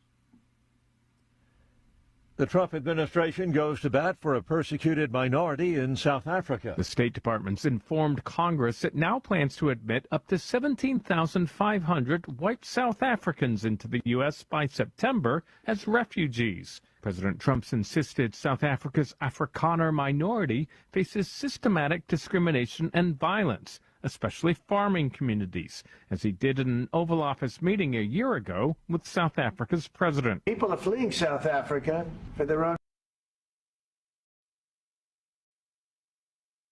The Trump administration goes to bat for a persecuted minority in South Africa. The State Department's informed Congress it now plans to admit up to 17,500 white South Africans into the U.S. by September as refugees. President Trump's insisted South Africa's Afrikaner minority faces systematic discrimination and violence, especially farming communities, as he did in an Oval Office meeting a year ago with South Africa's president. People are fleeing South Africa for their own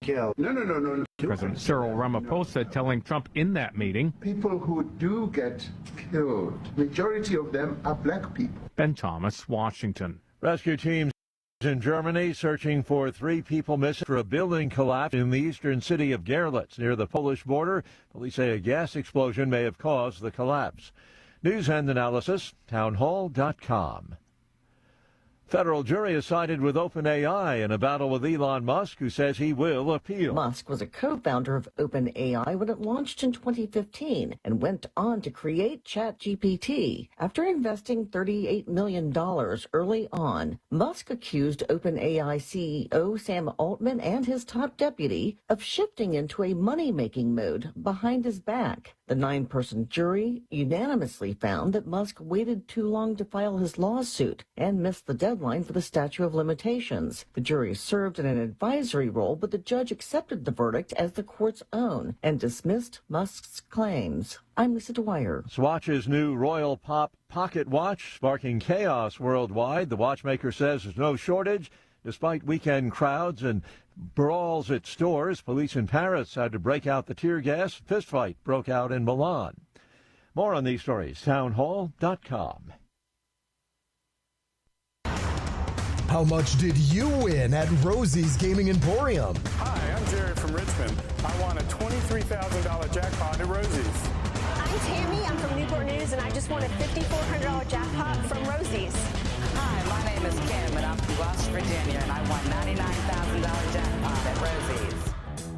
kill. No. President Cyril Ramaphosa telling Trump in that meeting, people who do get killed, majority of them are black people. Ben Thomas, Washington. Rescue teams In Germany, searching for 3 people missing after a building collapse in the eastern city of Gerlitz near the Polish border. Police say a gas explosion may have caused the collapse. News and analysis, townhall.com. Federal jury is sided with OpenAI in a battle with Elon Musk, who says he will appeal. Musk was a co-founder of OpenAI when it launched in 2015 and went on to create ChatGPT. After investing $38 million early on, Musk accused OpenAI CEO Sam Altman and his top deputy of shifting into a money-making mode behind his back. The 9-person jury unanimously found that Musk waited too long to file his lawsuit and missed the deadline for the statute of limitations. The jury served in an advisory role, but the judge accepted the verdict as the court's own and dismissed Musk's claims. I'm Lisa Dwyer. Swatch's new Royal Pop Pocket Watch sparking chaos worldwide. The watchmaker says there's no shortage. Despite weekend crowds and brawls at stores, police in Paris had to break out the tear gas. Fistfight broke out in Milan. More on these stories, townhall.com. How much did you win at Rosie's Gaming Emporium? Hi, I'm Jared from Richmond. I won a $23,000 jackpot at Rosie's. I'm Tammy. I'm from Newport News, and I just won a $5,400 jackpot from Rosie's. Hi, my name is Kim, and I'm from West Virginia, and I won $99,000 jackpot at Rosie's.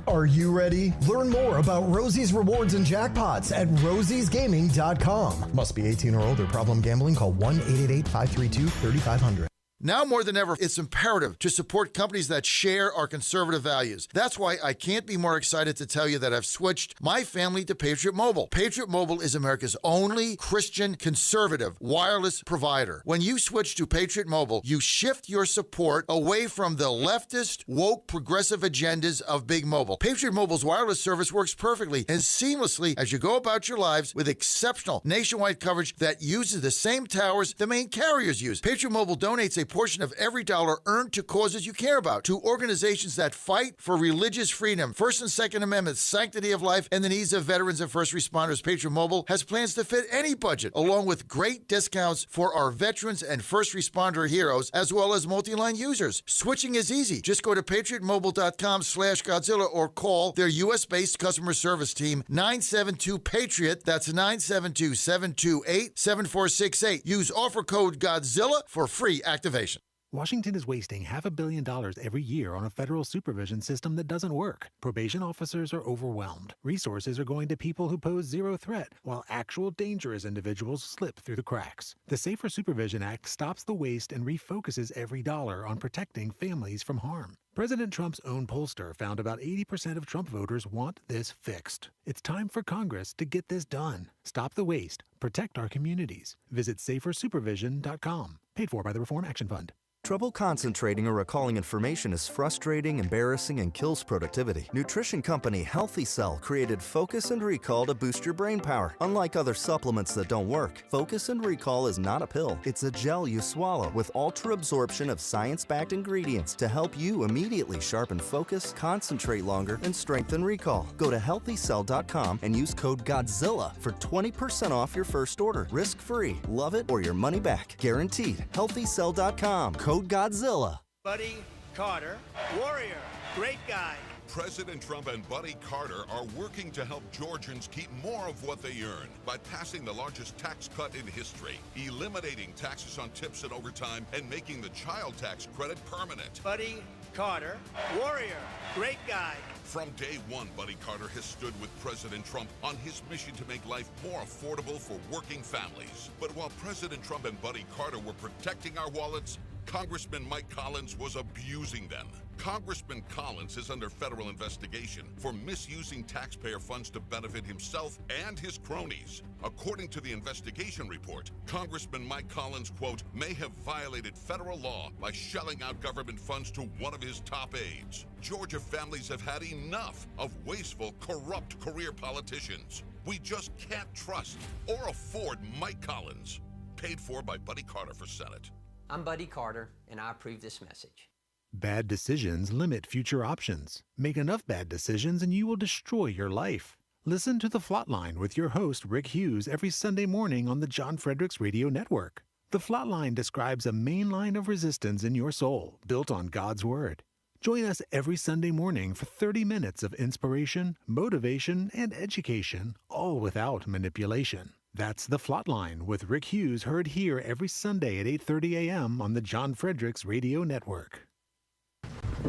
Are you ready? Learn more about Rosie's rewards and jackpots at rosiesgaming.com. Must be 18 or older. Problem gambling? Call 1-888-532-3500. Now more than ever, it's imperative to support companies that share our conservative values. That's why I can't be more excited to tell you that I've switched my family to Patriot Mobile. Patriot Mobile is America's only Christian conservative wireless provider. When you switch to Patriot Mobile, you shift your support away from the leftist, woke, progressive agendas of Big Mobile. Patriot Mobile's wireless service works perfectly and seamlessly as you go about your lives with exceptional nationwide coverage that uses the same towers the main carriers use. Patriot Mobile donates a portion of every dollar earned to causes you care about, to organizations that fight for religious freedom, First and Second Amendment, sanctity of life, and the needs of veterans and first responders. Patriot Mobile has plans to fit any budget, along with great discounts for our veterans and first responder heroes, as well as multi-line users. Switching is easy. Just go to patriotmobile.com/Godzilla or call their U.S.-based customer service team, 972-PATRIOT. That's 972-728-7468. Use offer code Godzilla for free activation. Washington is wasting $500 million every year on a federal supervision system that doesn't work. Probation officers are overwhelmed. Resources are going to people who pose zero threat, while actual dangerous individuals slip through the cracks. The Safer Supervision Act stops the waste and refocuses every dollar on protecting families from harm. President Trump's own pollster found about 80% of Trump voters want this fixed. It's time for Congress to get this done. Stop the waste. Protect our communities. Visit safersupervision.com. Paid for by the Reform Action Fund. Trouble concentrating or recalling information is frustrating, embarrassing, and kills productivity. Nutrition company Healthy Cell created Focus and Recall to boost your brain power. Unlike other supplements that don't work, Focus and Recall is not a pill. It's a gel you swallow with ultra-absorption of science-backed ingredients to help you immediately sharpen focus, concentrate longer, and strengthen recall. Go to healthycell.com and use code GODZILLA for 20% off your first order. Risk-free. Love it or your money back. Guaranteed. Healthycell.com. Code Godzilla. Buddy Carter, warrior, great guy. President Trump and Buddy Carter are working to help Georgians keep more of what they earn by passing the largest tax cut in history, eliminating taxes on tips and overtime, and making the child tax credit permanent. Buddy Carter, warrior, great guy. From day one, Buddy Carter has stood with President Trump on his mission to make life more affordable for working families. But while President Trump and Buddy Carter were protecting our wallets, Congressman Mike Collins was abusing them. Congressman Collins is under federal investigation for misusing taxpayer funds to benefit himself and his cronies. According to the investigation report, Congressman Mike Collins, quote, may have violated federal law by shelling out government funds to one of his top aides. Georgia families have had enough of wasteful, corrupt career politicians. We just can't trust or afford Mike Collins. Paid for by Buddy Carter for Senate. I'm Buddy Carter, and I approve this message. Bad decisions limit future options. Make enough bad decisions and you will destroy your life. Listen to The Flatline with your host, Rick Hughes, every Sunday morning on the John Fredericks Radio Network. The Flatline describes a main line of resistance in your soul, built on God's Word. Join us every Sunday morning for 30 minutes of inspiration, motivation, and education, all without manipulation. That's The Flatline with Rick Hughes, heard here every Sunday at 8:30 a.m. on the John Fredericks Radio Network.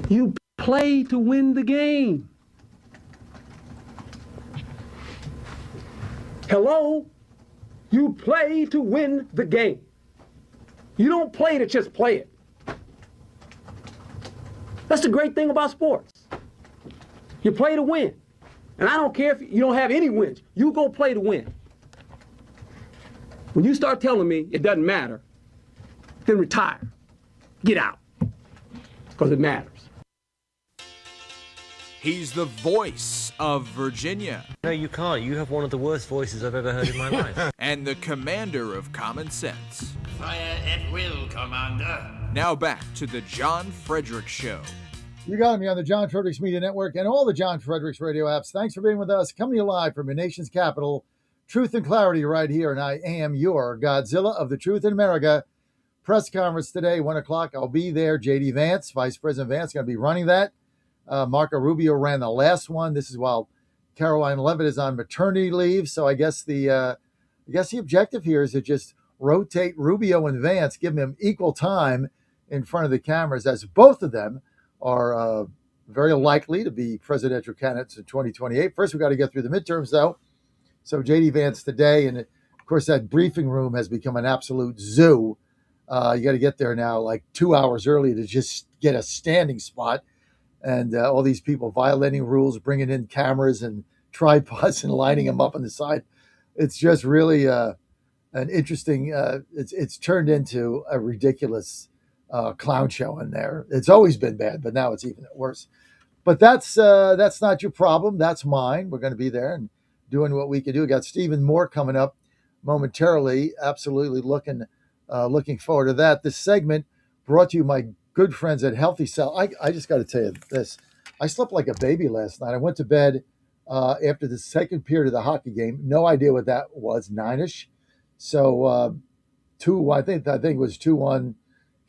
You play to win the game. Hello? You play to win the game. You don't play to just play it. That's the great thing about sports. You play to win. And I don't care if you don't have any wins. You go play to win. When you start telling me it doesn't matter, then retire. Get out. Because it matters. He's the voice of Virginia. No, you can't. You have one of the worst voices I've ever heard in my life. And the commander of common sense. Fire at will, Commander. Now back to the John Fredericks Show. You got me on the John Fredericks Media Network and all the John Fredericks radio apps. Thanks for being with us. Coming to you live from the nation's capital. Truth and clarity right here. And I am your Godzilla of the Truth in America. Press conference today, 1 o'clock. I'll be there. J.D. Vance, Vice President Vance, going to be running that. Marco Rubio ran the last one. This is while Caroline Leavitt is on maternity leave. So I guess the objective here is to just rotate Rubio and Vance, give them equal time in front of the cameras, as both of them are very likely to be presidential candidates in 2028. First, we've got to get through the midterms, though. So J.D. Vance today, and of course that briefing room has become an absolute zoo. You got to get there now like 2 hours early to just get a standing spot. And all these people violating rules, bringing in cameras and tripods and lining them up on the side. It's just really an interesting, it's turned into a ridiculous clown show in there. It's always been bad, but now it's even worse. But that's not your problem. That's mine. We're going to be there and doing what we can do. We got Stephen Moore coming up momentarily. Absolutely looking forward to that. This segment brought to you by good friends at Healthy Cell. I just got to tell you this. I slept like a baby last night. I went to bed after the second period of the hockey game. No idea what that was, 9-ish. So I think it was 2-1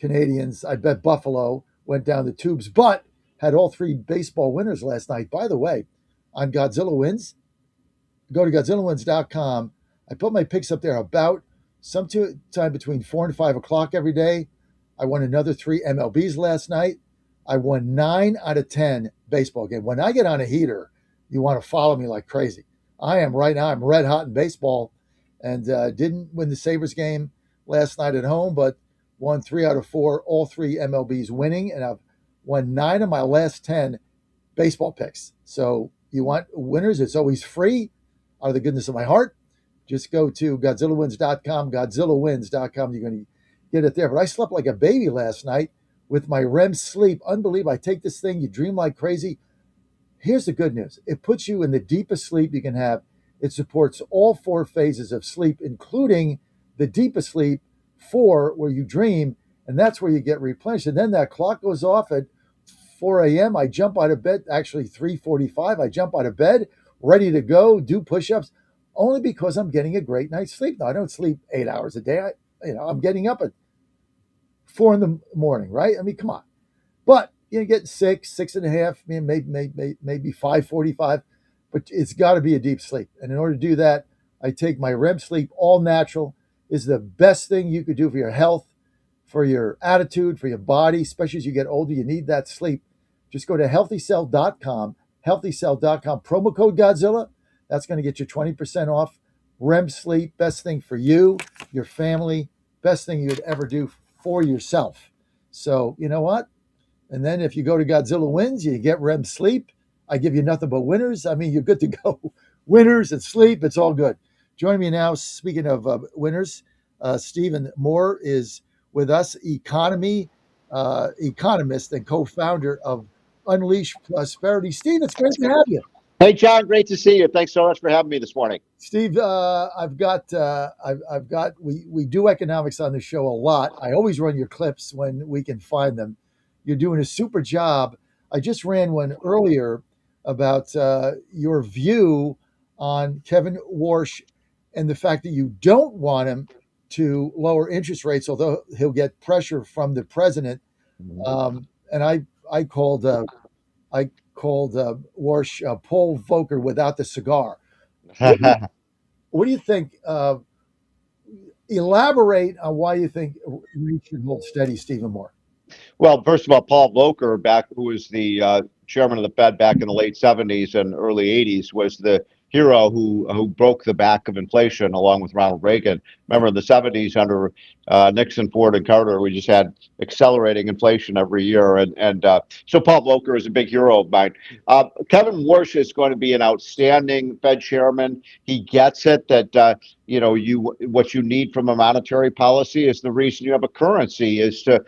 Canadians. I bet Buffalo went down the tubes, but had all three baseball winners last night. By the way, on Godzilla Wins, go to GodzillaWins.com. I put my picks up there about sometime between 4 and 5 o'clock every day. I won another 3 MLBs last night. I won 9 out of 10 baseball games. When I get on a heater, you want to follow me like crazy. I am right now. I'm red hot in baseball, and didn't win the Sabres game last night at home, but won 3 out of 4, all 3 MLBs winning, and I've won 9 of my last 10 baseball picks. So you want winners? It's always free. Out of the goodness of my heart, just go to GodzillaWins.com, GodzillaWins.com. You're going to get it there. But I slept like a baby last night with my REM sleep. Unbelievable. I take this thing, you dream like crazy. Here's the good news. It puts you in the deepest sleep you can have. It supports all 4 phases of sleep, including the deepest sleep, 4, where you dream, and that's where you get replenished. And then that clock goes off at 4 a.m. I jump out of bed, actually 3:45. I jump out of bed, ready to go, do push-ups, only because I'm getting a great night's sleep. Now, I don't sleep 8 hours a day. I'm getting up at 4 in the morning, right? I mean, come on. But you get 6.5, maybe 5:45, but it's got to be a deep sleep. And in order to do that, I take my REM sleep, all natural. Is the best thing you could do for your health, for your attitude, for your body, especially as you get older. You need that sleep. Just go to healthycell.com, healthycell.com, promo code Godzilla. That's going to get you 20% off. REM sleep, best thing for you, your family, best thing you would ever do for yourself. So, you know what? And then if you go to Godzilla Wins, you get REM sleep. I give you nothing but winners. I mean, you're good to go. Winners and sleep, it's all good. Joining me now, speaking of winners, Stephen Moore is with us, economist and co-founder of Unleash Prosperity. Steve, it's great to have you. Hey, John, great to see you. Thanks so much for having me this morning. Steve, we do economics on the show a lot. I always run your clips when we can find them. You're doing a super job. I just ran one earlier about your view on Kevin Warsh and the fact that you don't want him to lower interest rates, although he'll get pressure from the president. And I called Warsh Paul Volcker without the cigar. What do you think? Elaborate on why you think rates should hold steady, Stephen Moore. Well, first of all, Paul Volcker, who was the chairman of the Fed back in the late 70s and early 80s, was the hero who broke the back of inflation along with Ronald Reagan. Remember, in the 70s under Nixon, Ford, and Carter, we just had accelerating inflation every year. And so Paul Volcker is a big hero of mine. Kevin Warsh is going to be an outstanding Fed chairman. He gets it that what you need from a monetary policy is the reason you have a currency is to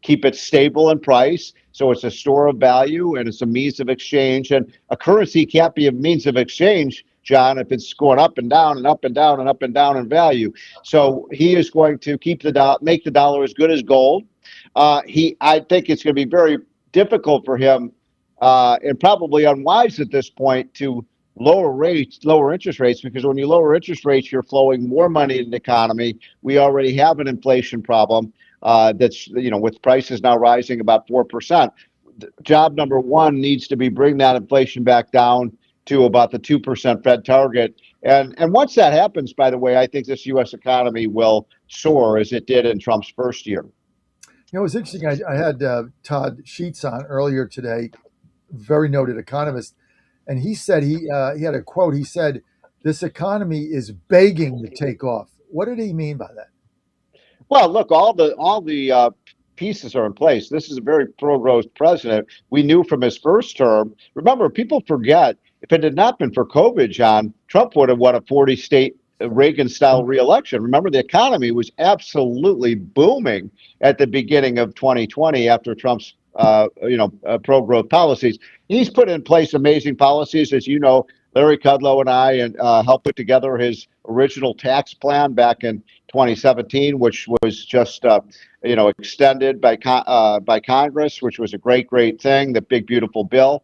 keep it stable in price. So it's a store of value and it's a means of exchange. And a currency can't be a means of exchange, John, if it's going up and down and up and down and up and down in value. So he is going to make the dollar as good as gold. I think it's going to be very difficult for him and probably unwise at this point to lower interest rates, because when you lower interest rates, you're flowing more money into the economy. We already have an inflation problem. That's, with prices now rising about 4%. Job number one needs to be bring that inflation back down to about the 2% Fed target. And once that happens, by the way, I think this U.S. economy will soar as it did in Trump's first year. It's interesting. I had Todd Sheets on earlier today, very noted economist, and he said he had a quote. He said, "This economy is begging to take off." What did he mean by that? Well, look, all the pieces are in place. This is a very pro-growth president. We knew from his first term. Remember, people forget, if it had not been for COVID, John, Trump would have won a 40-state Reagan-style reelection. Remember, the economy was absolutely booming at the beginning of 2020 after Trump's pro-growth policies. He's put in place amazing policies, as you know. Larry Kudlow and I helped put together his original tax plan back in 2017, which was just extended by Congress, which was a great thing. The big beautiful bill.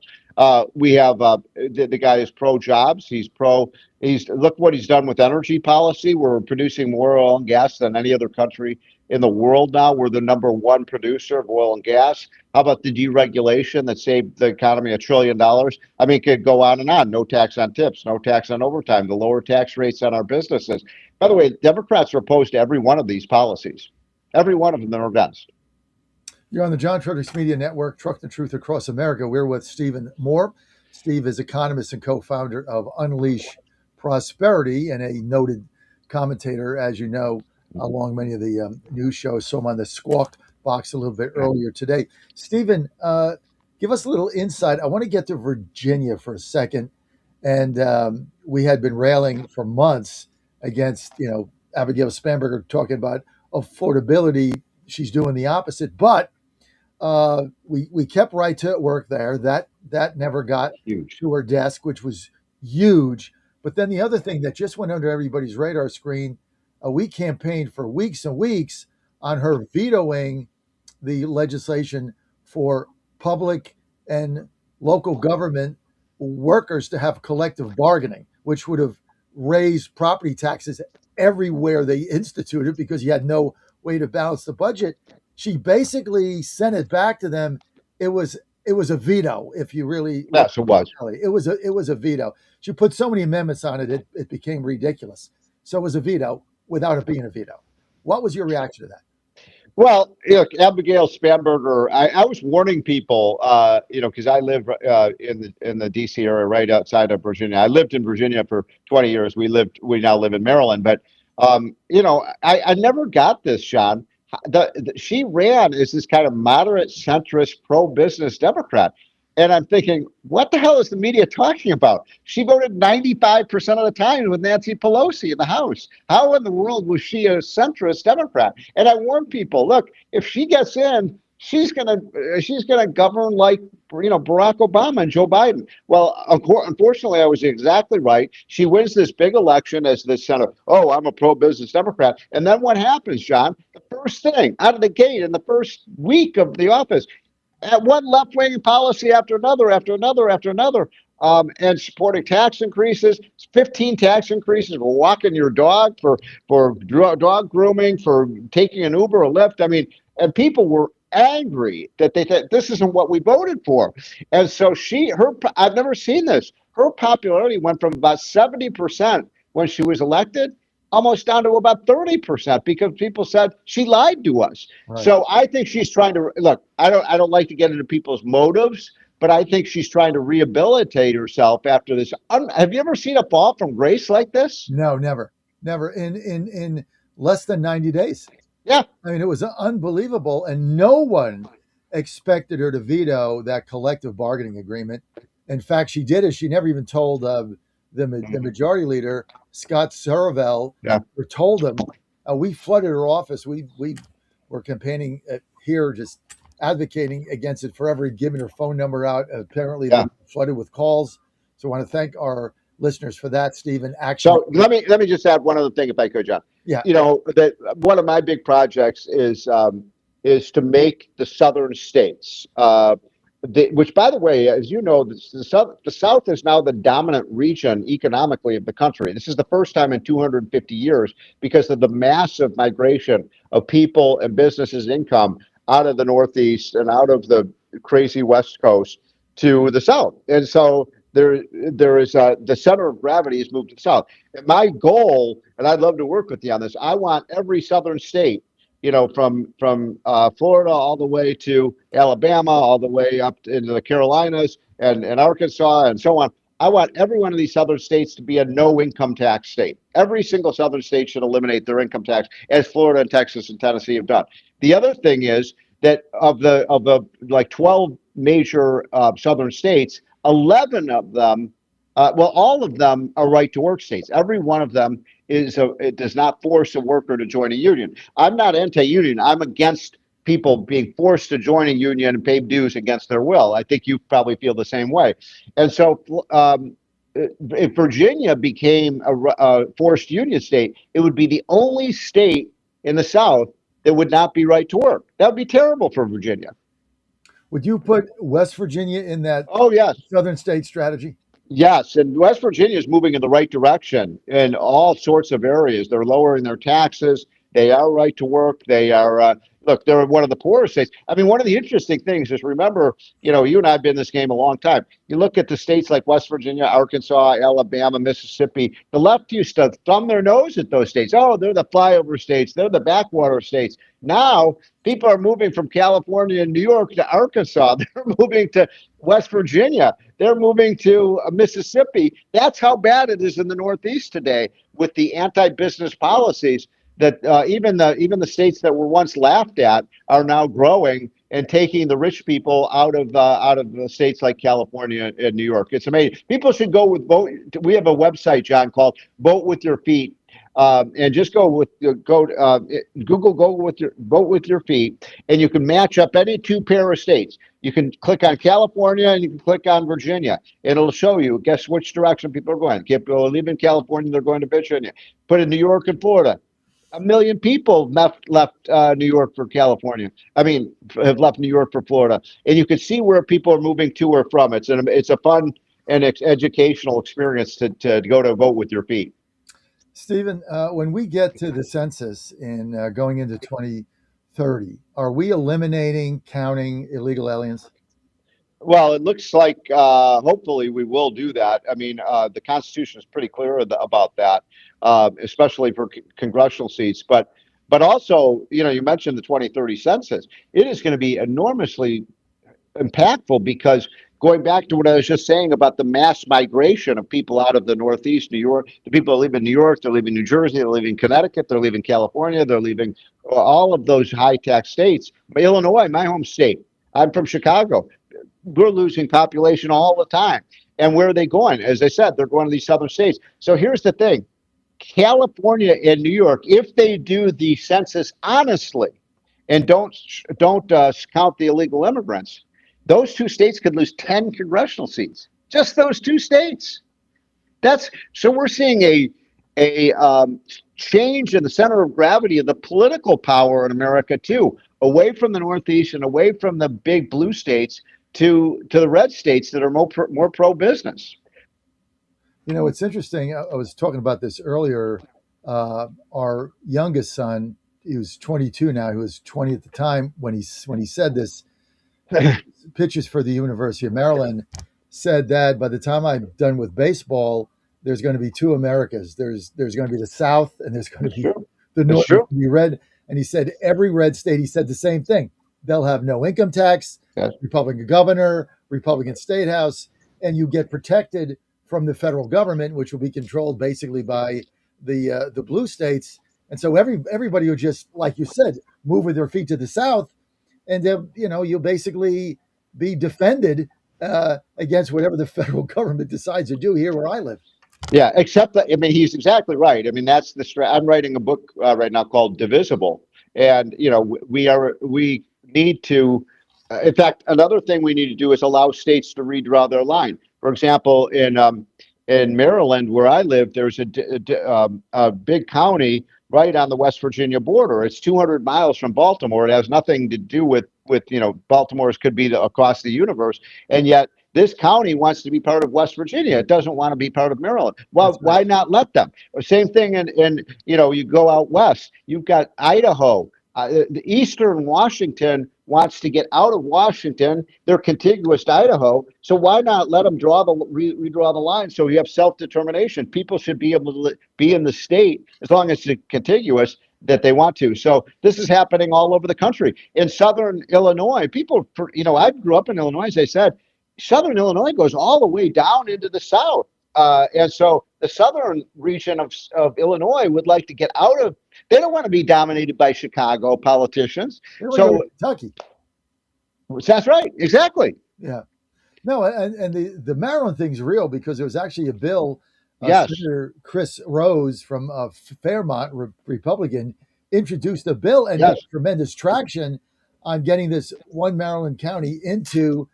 We have the guy is pro jobs. Look what he's done with energy policy. We're producing more oil and gas than any other country in the world now. We're the number one producer of oil and gas. How about the deregulation that saved the economy $1 trillion? I mean, it could go on and on. No tax on tips, no tax on overtime, the lower tax rates on our businesses. By the way, Democrats are opposed to every one of these policies. Every one of them are against. You're on the John Fredericks Media Network, Truck the Truth Across America. We're with Stephen Moore. Steve is economist and co-founder of Unleash Prosperity and a noted commentator, as you know, along many of the news shows. Saw him on the Squawk Box a little bit earlier today. Stephen, give us a little insight. I want to get to Virginia for a second. And we had been railing for months against, Abigail Spanberger talking about affordability. She's doing the opposite. But we kept right to work there. That never got to her desk, which was huge. But then the other thing that just went under everybody's radar screen, we campaigned for weeks and weeks on her vetoing the legislation for public and local government workers to have collective bargaining, which would have raised property taxes everywhere they instituted because you had no way to balance the budget. She basically sent it back to them. It was a veto. If you really, yes, it was. It was a veto. She put so many amendments on it, it became ridiculous. So it was a veto without it being a veto. What was your reaction to that? Well, look, Abigail Spanberger, I was warning people, because I live in the D.C. area right outside of Virginia. I lived in Virginia for 20 years. We now live in Maryland. But, I never got this, Sean. She ran as this kind of moderate, centrist, pro-business Democrat. And I'm thinking, what the hell is the media talking about? She voted 95% of the time with Nancy Pelosi in the House. How in the world was she a centrist Democrat? And I warn people, look, if she gets in, she's gonna govern like Barack Obama and Joe Biden. Well, unfortunately, I was exactly right. She wins this big election as the senator. Oh, I'm a pro-business Democrat. And then what happens, John? The first thing out of the gate in the first week of the office, at one left-wing policy after another, and supporting tax increases, 15 tax increases for walking your dog, for dog grooming, for taking an Uber or Lyft. I mean, and people were angry that they said this isn't what we voted for. And so I've never seen this. Her popularity went from about 70% when she was elected almost down to about 30% because people said she lied to us. Right. So I think she's trying to look, I don't like to get into people's motives, but I think she's trying to rehabilitate herself after this. Have you ever seen a fall from grace like this? No, never. In less than 90 days. Yeah. I mean, it was unbelievable, and no one expected her to veto that collective bargaining agreement. In fact, she did it. She never even told the majority leader, Scott Sorovel, or told him, we flooded her office. We were campaigning here, just advocating against it forever, giving her phone number out. Apparently, they were flooded with calls. So I want to thank our listeners for that, Stephen. So let me just add one other thing, if I could, John. Yeah. You know, that one of my big projects is to make the southern states, which, by the way, as you know, the South is now the dominant region economically of the country. This is the first time in 250 years because of the massive migration of people and businesses' income out of the Northeast and out of the crazy West Coast to the South. And so there is the center of gravity has moved to the South. And my goal, and I'd love to work with you on this, I want every southern state, you know, from Florida all the way to Alabama, all the way up into the Carolinas and Arkansas and so on. I want every one of these southern states to be a no income tax state. Every single southern state should eliminate their income tax, as Florida and Texas and Tennessee have done. The other thing is that of the like 12 major southern states, 11 of them, all of them are right to work states. Every one of them it does not force a worker to join a union. I'm not anti-union. I'm against people being forced to join a union and pay dues against their will. I think you probably feel the same way. And so if Virginia became a forced union state, it would be the only state in the South that would not be right to work. That would be terrible for Virginia. Would you put West Virginia in that southern state strategy? Yes, and West Virginia is moving in the right direction in all sorts of areas. They're lowering their taxes. They are right to work. They are, they're one of the poorest states. I mean, one of the interesting things is, remember, you know, you and I have been in this game a long time. You look at the states like West Virginia, Arkansas, Alabama, Mississippi. The left used to thumb their nose at those states. Oh, they're the flyover states. They're the backwater states. Now, people are moving from California and New York to Arkansas. They're moving to West Virginia. They're moving to Mississippi. That's how bad it is in the Northeast today with the anti-business policies that even the states that were once laughed at are now growing and taking the rich people out of the states like California and New York. It's amazing. People should go with vote. We have a website, John, called Vote With Your Feet. And just Google Vote With Your Feet, and you can match up any two pair of states. You can click on California and you can click on Virginia. It'll show you, guess which direction people are going. People are leaving California, they're going to Virginia. Put in New York and Florida. 1 million people left New York for California. I mean, have left New York for Florida. And you can see where people are moving to or from. It's a fun and educational experience to go to Vote With Your Feet. Stephen, when we get to the census in going into 2030, are we eliminating counting illegal aliens? Well, it looks like hopefully we will do that. I mean, the Constitution is pretty clear about that, especially for congressional seats. But also, you know, you mentioned the 2030 census. It is going to be enormously impactful because going back to what I was just saying about the mass migration of people out of the Northeast, New York, the people that live in New York, they're leaving New Jersey, they're leaving Connecticut, they're leaving California, they're leaving all of those high tax states. Illinois, my home state. I'm from Chicago. We're losing population all the time. And where are they going? As I said, they're going to these southern states. So here's the thing. California and New York, if they do the census honestly and don't count the illegal immigrants, those two states could lose 10 congressional seats. Just those two states. So we're seeing a change in the center of gravity of the political power in America too, away from the Northeast and away from the big blue states to the red states that are more pro business. You know, it's interesting. I was talking about this earlier. Our youngest son, he was 22 now. He was 20 at the time when he said this. Pitches for the University of Maryland, said that by the time I'm done with baseball, there's going to be two Americas. There's going to be the South and there's going to be the North. There's going to be red. And he said every red state, he said the same thing. They'll have no income tax, Republican governor, Republican state house, and you get protected from the federal government, which will be controlled basically by the blue states. And so everybody will just, like you said, move with their feet to the South. And you'll basically be defended against whatever the federal government decides to do here where I live. Yeah, except that, I mean, he's exactly right. I mean, that's I'm writing a book right now called Divisible. And, we need to, in fact, another thing we need to do is allow states to redraw their line. For example, in Maryland, where I live, there's a big county right on the West Virginia border. It's 200 miles from Baltimore. It has nothing to do with Baltimore's could be across the universe. And yet this county wants to be part of West Virginia. It doesn't want to be part of Maryland. Well, why not let them? Same thing in you go out west. You've got Idaho. The Eastern Washington wants to get out of Washington. They're contiguous to Idaho. So why not let them redraw the line so you have self-determination? People should be able to be in the state as long as it's contiguous that they want to. So this is happening all over the country. In Southern Illinois, people, I grew up in Illinois, as I said, Southern Illinois goes all the way down into the South. And so the southern region of Illinois would like to get out of, they don't want to be dominated by Chicago politicians. So Kentucky. That's right. Exactly. Yeah. No, and the Maryland thing's real because there was actually a bill, Senator Chris Rose from Fairmont, Republican, introduced a bill and had tremendous traction on getting this one Maryland county into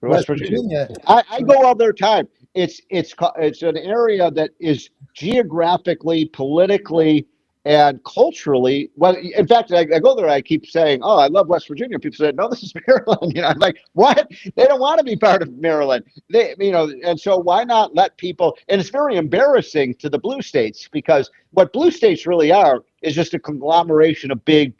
West Virginia. I go all their time. It's an area that is geographically, politically, and culturally. Well, in fact, I go there. I keep saying, "Oh, I love West Virginia." People say, "No, this is Maryland." I'm like, "What? They don't want to be part of Maryland." And so why not let people? And it's very embarrassing to the blue states because what blue states really are is just a conglomeration of big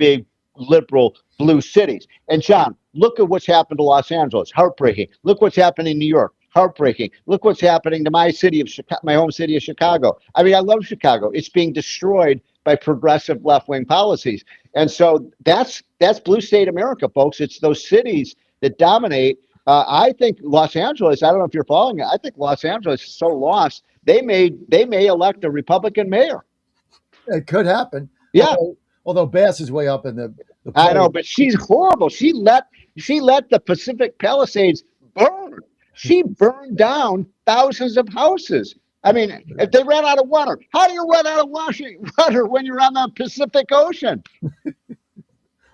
liberal blue cities. And John, look at what's happened to Los Angeles. Heartbreaking. Look what's happening in New York. Heartbreaking. Look what's happening to my home city of Chicago. I mean, I love Chicago. It's being destroyed by progressive left-wing policies. And so that's blue state America, folks. It's those cities that dominate. I think Los Angeles, I don't know if you're following it, I think Los Angeles is so lost, they may elect a Republican mayor. It could happen. Yeah. Although Bass is way up in the I know, but she's horrible. She let the Pacific Palisades burn. She burned down thousands of houses. I mean, if they ran out of water, how do you run out of water when you're on the Pacific Ocean?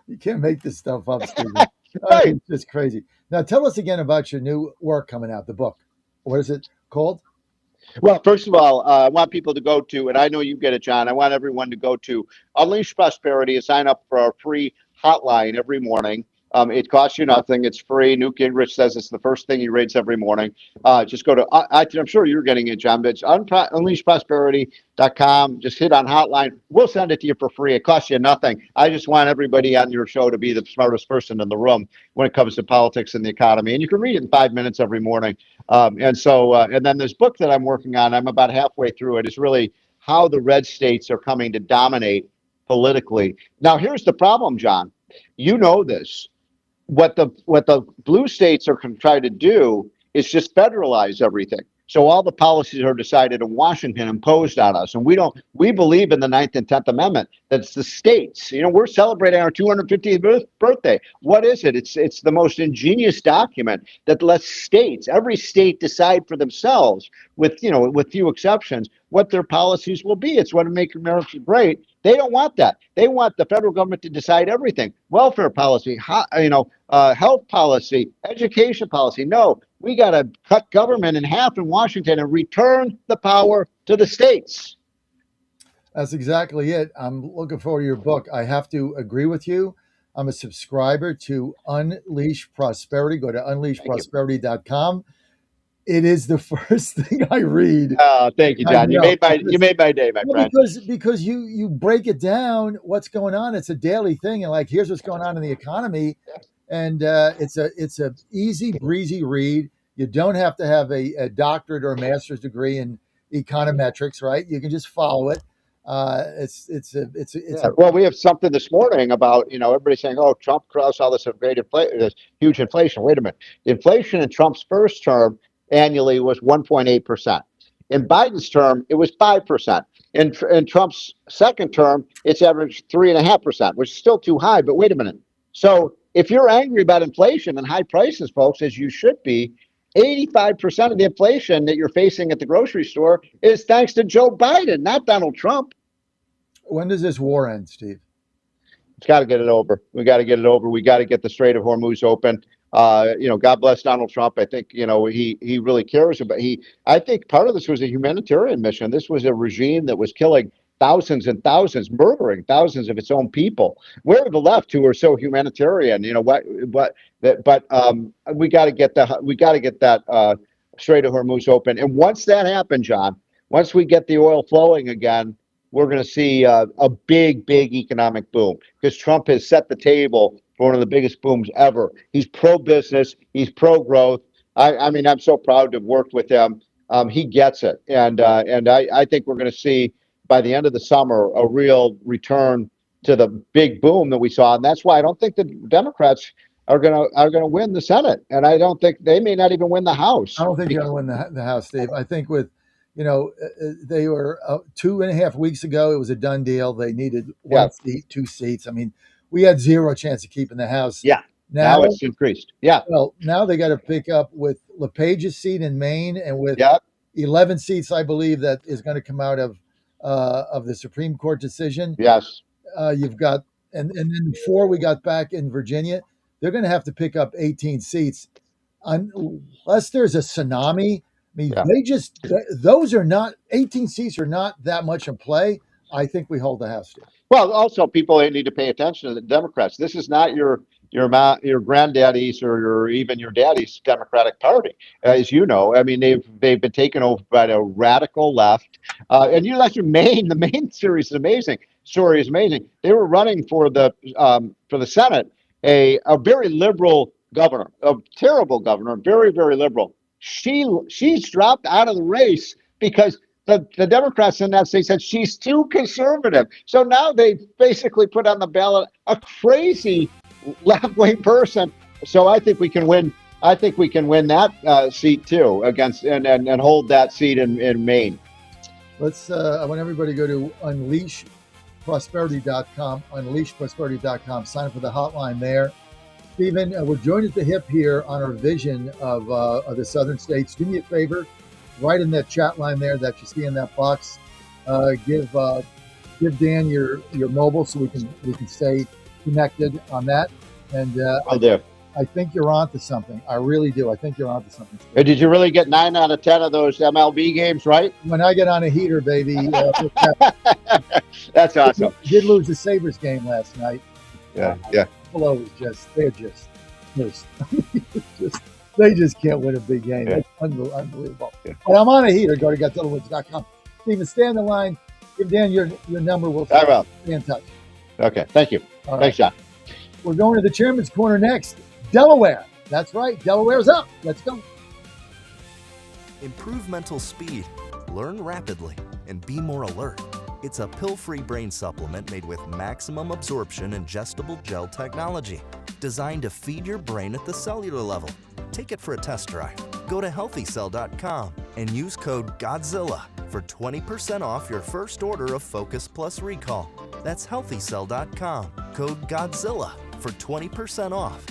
You can't make this stuff up, Stephen. Right. It's just crazy. Now, tell us again about your new work coming out, the book. What is it called? Well, first of all, I want people to go to, and I know you get it, John, I want everyone to go to Unleash Prosperity and sign up for our free hotline every morning. It costs you nothing. It's free. Newt Gingrich says it's the first thing he reads every morning. Just go to, I'm sure you're getting it, John, but it's unleashprosperity.com. Just hit on hotline. We'll send it to you for free. It costs you nothing. I just want everybody on your show to be the smartest person in the room when it comes to politics and the economy. And you can read it in 5 minutes every morning. And then this book that I'm working on, I'm about halfway through it, is really how the red states are coming to dominate politically. Now, here's the problem, John. You know this. What the blue states are trying to do is just federalize everything. So all the policies are decided in Washington, imposed on us. And we believe in the 9th and 10th Amendment, that it's the states. We're celebrating our 250th birthday. What is it? It's the most ingenious document that lets states, every state, decide for themselves, with few exceptions, what their policies will be. It's what will make America great. They don't want that. They want the federal government to decide everything. Welfare policy, health policy, education policy. No, we got to cut government in half in Washington and return the power to the states. That's exactly it. I'm looking forward to your book. I have to agree with you. I'm a subscriber to Unleash Prosperity. Go to unleashprosperity.com. It is the first thing I read. Thank you, John. You made my day, my friend. Because you break it down, what's going on. It's a daily thing, and like here's what's going on in the economy, and it's a easy breezy read. You don't have to have a doctorate or a master's degree in econometrics, right? You can just follow it. Well, we have something this morning about, everybody saying, oh, Trump caused all this great inflation, this huge inflation. Wait a minute. The inflation in Trump's first term annually was 1.8%. In Biden's term, it was 5%. In Trump's second term, it's averaged 3.5%, which is still too high. But wait a minute. So if you're angry about inflation and high prices, folks, as you should be, 85% of the inflation that you're facing at the grocery store is thanks to Joe Biden, not Donald Trump. When does this war end, Steve? It's got to get it over. We got to get it over. We got to get the Strait of Hormuz open. God bless Donald Trump. I think, he really cares about I think part of this was a humanitarian mission. This was a regime that was killing thousands and thousands, murdering thousands of its own people. Where are the left who are so humanitarian? We got to get that Strait of Hormuz open. And once that happens, John, once we get the oil flowing again, we're going to see a big economic boom, because Trump has set the table for one of the biggest booms ever. He's pro-business. He's pro-growth. I'm so proud to have worked with him. He gets it. And I think we're going to see by the end of the summer a real return to the big boom that we saw. And that's why I don't think the Democrats are going to win the Senate. And I don't think they may not even win the House. I don't think they're going to win the House, Steve. I think with they were 2.5 weeks ago. It was a done deal. They needed one seat, 2 seats. We had zero chance of keeping the House. Yeah. Now it's increased. Yeah. Well, now they got to pick up with LePage's seat in Maine, and with 11 seats, I believe, that is going to come out of the Supreme Court decision. Yes. You've got, and then 4 we got back in Virginia. They're going to have to pick up 18 seats unless there's a tsunami. Those are not 18 seats are not that much in play. I think we hold the House. Well, also people need to pay attention to the Democrats. This is not your granddaddy's or even your daddy's Democratic Party, as you know. They've been taken over by the radical left. And Maine. The Maine story is amazing. They were running for the Senate, a very liberal governor, a terrible governor, very, very liberal. She's dropped out of the race because the Democrats in that state said she's too conservative. So now they basically put on the ballot a crazy left-wing person. So I think we can win. I think we can win that seat too against and hold that seat in Maine. I want everybody to go to unleashprosperity.com, unleashprosperity.com. Sign up for the hotline there. Stephen, we're joined at the hip here on our vision of the southern states. Do me a favor, write in that chat line there that you see in that box. Give Dan your mobile so we can stay connected on that. And I'll do. I think you're onto something. I really do. I think you're onto something. Hey, did you really get 9 out of 10 of those MLB games right? When I get on a heater, baby. That's awesome. Did lose the Sabres game last night. Yeah. Buffalo was they just can't win a big game. Yeah. It's unbelievable. Yeah. But I'm on a heater. Go to GoTellTheWoods.com. Stephen, stay on the line. Give Dan your number. We'll stay in touch. Okay. Thank you. All Thanks, John. We're going to the Chairman's Corner next. Delaware. That's right. Delaware's up. Let's go. Improve mental speed, learn rapidly, and be more alert. It's a pill-free brain supplement made with maximum absorption ingestible gel technology, designed to feed your brain at the cellular level. Take it for a test drive. Go to healthycell.com and use code GODZILLA for 20% off your first order of Focus Plus Recall. That's healthycell.com, code GODZILLA for 20% off.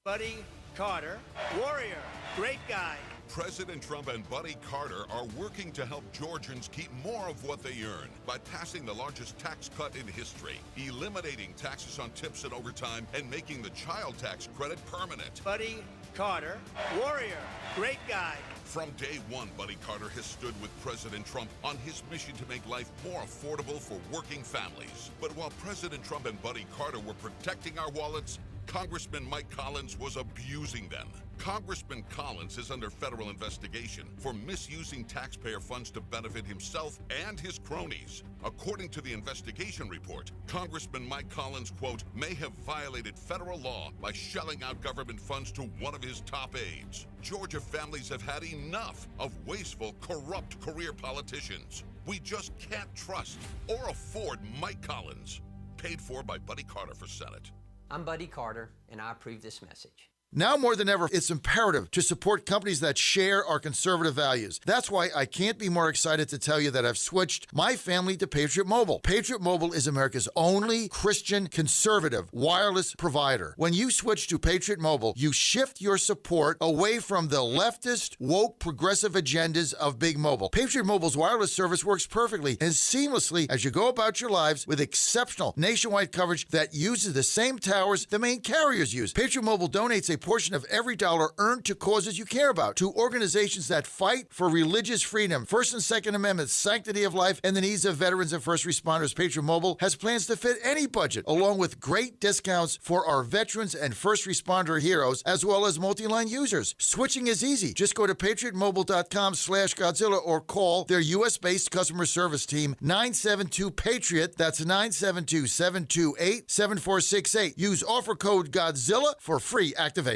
Buddy Carter, warrior, great guy. President Trump and Buddy Carter are working to help Georgians keep more of what they earn by passing the largest tax cut in history, eliminating taxes on tips and overtime, and making the child tax credit permanent. Buddy Carter, warrior, great guy. From day one, Buddy Carter has stood with President Trump on his mission to make life more affordable for working families. But while President Trump and Buddy Carter were protecting our wallets, Congressman Mike Collins was abusing them. Congressman Collins is under federal investigation for misusing taxpayer funds to benefit himself and his cronies. According to the investigation report, Congressman Mike Collins, quote, may have violated federal law by shelling out government funds to one of his top aides. Georgia families have had enough of wasteful, corrupt career politicians. We just can't trust or afford Mike Collins. Paid for by Buddy Carter for Senate. I'm Buddy Carter, and I approve this message. Now more than ever, it's imperative to support companies that share our conservative values. That's why I can't be more excited to tell you that I've switched my family to Patriot Mobile. Patriot Mobile is America's only Christian conservative wireless provider. When you switch to Patriot Mobile, you shift your support away from the leftist, woke, progressive agendas of Big Mobile. Patriot Mobile's wireless service works perfectly and seamlessly as you go about your lives with exceptional nationwide coverage that uses the same towers the main carriers use. Patriot Mobile donates a portion of every dollar earned to causes you care about, to organizations that fight for religious freedom, First and Second Amendments, sanctity of life, and the needs of veterans and first responders. Patriot Mobile has plans to fit any budget, along with great discounts for our veterans and first responder heroes, as well as multi-line users. Switching is easy. Just go to patriotmobile.com/Godzilla or call their U.S.-based customer service team, 972-PATRIOT. That's 972-728-7468. Use offer code Godzilla for free activation.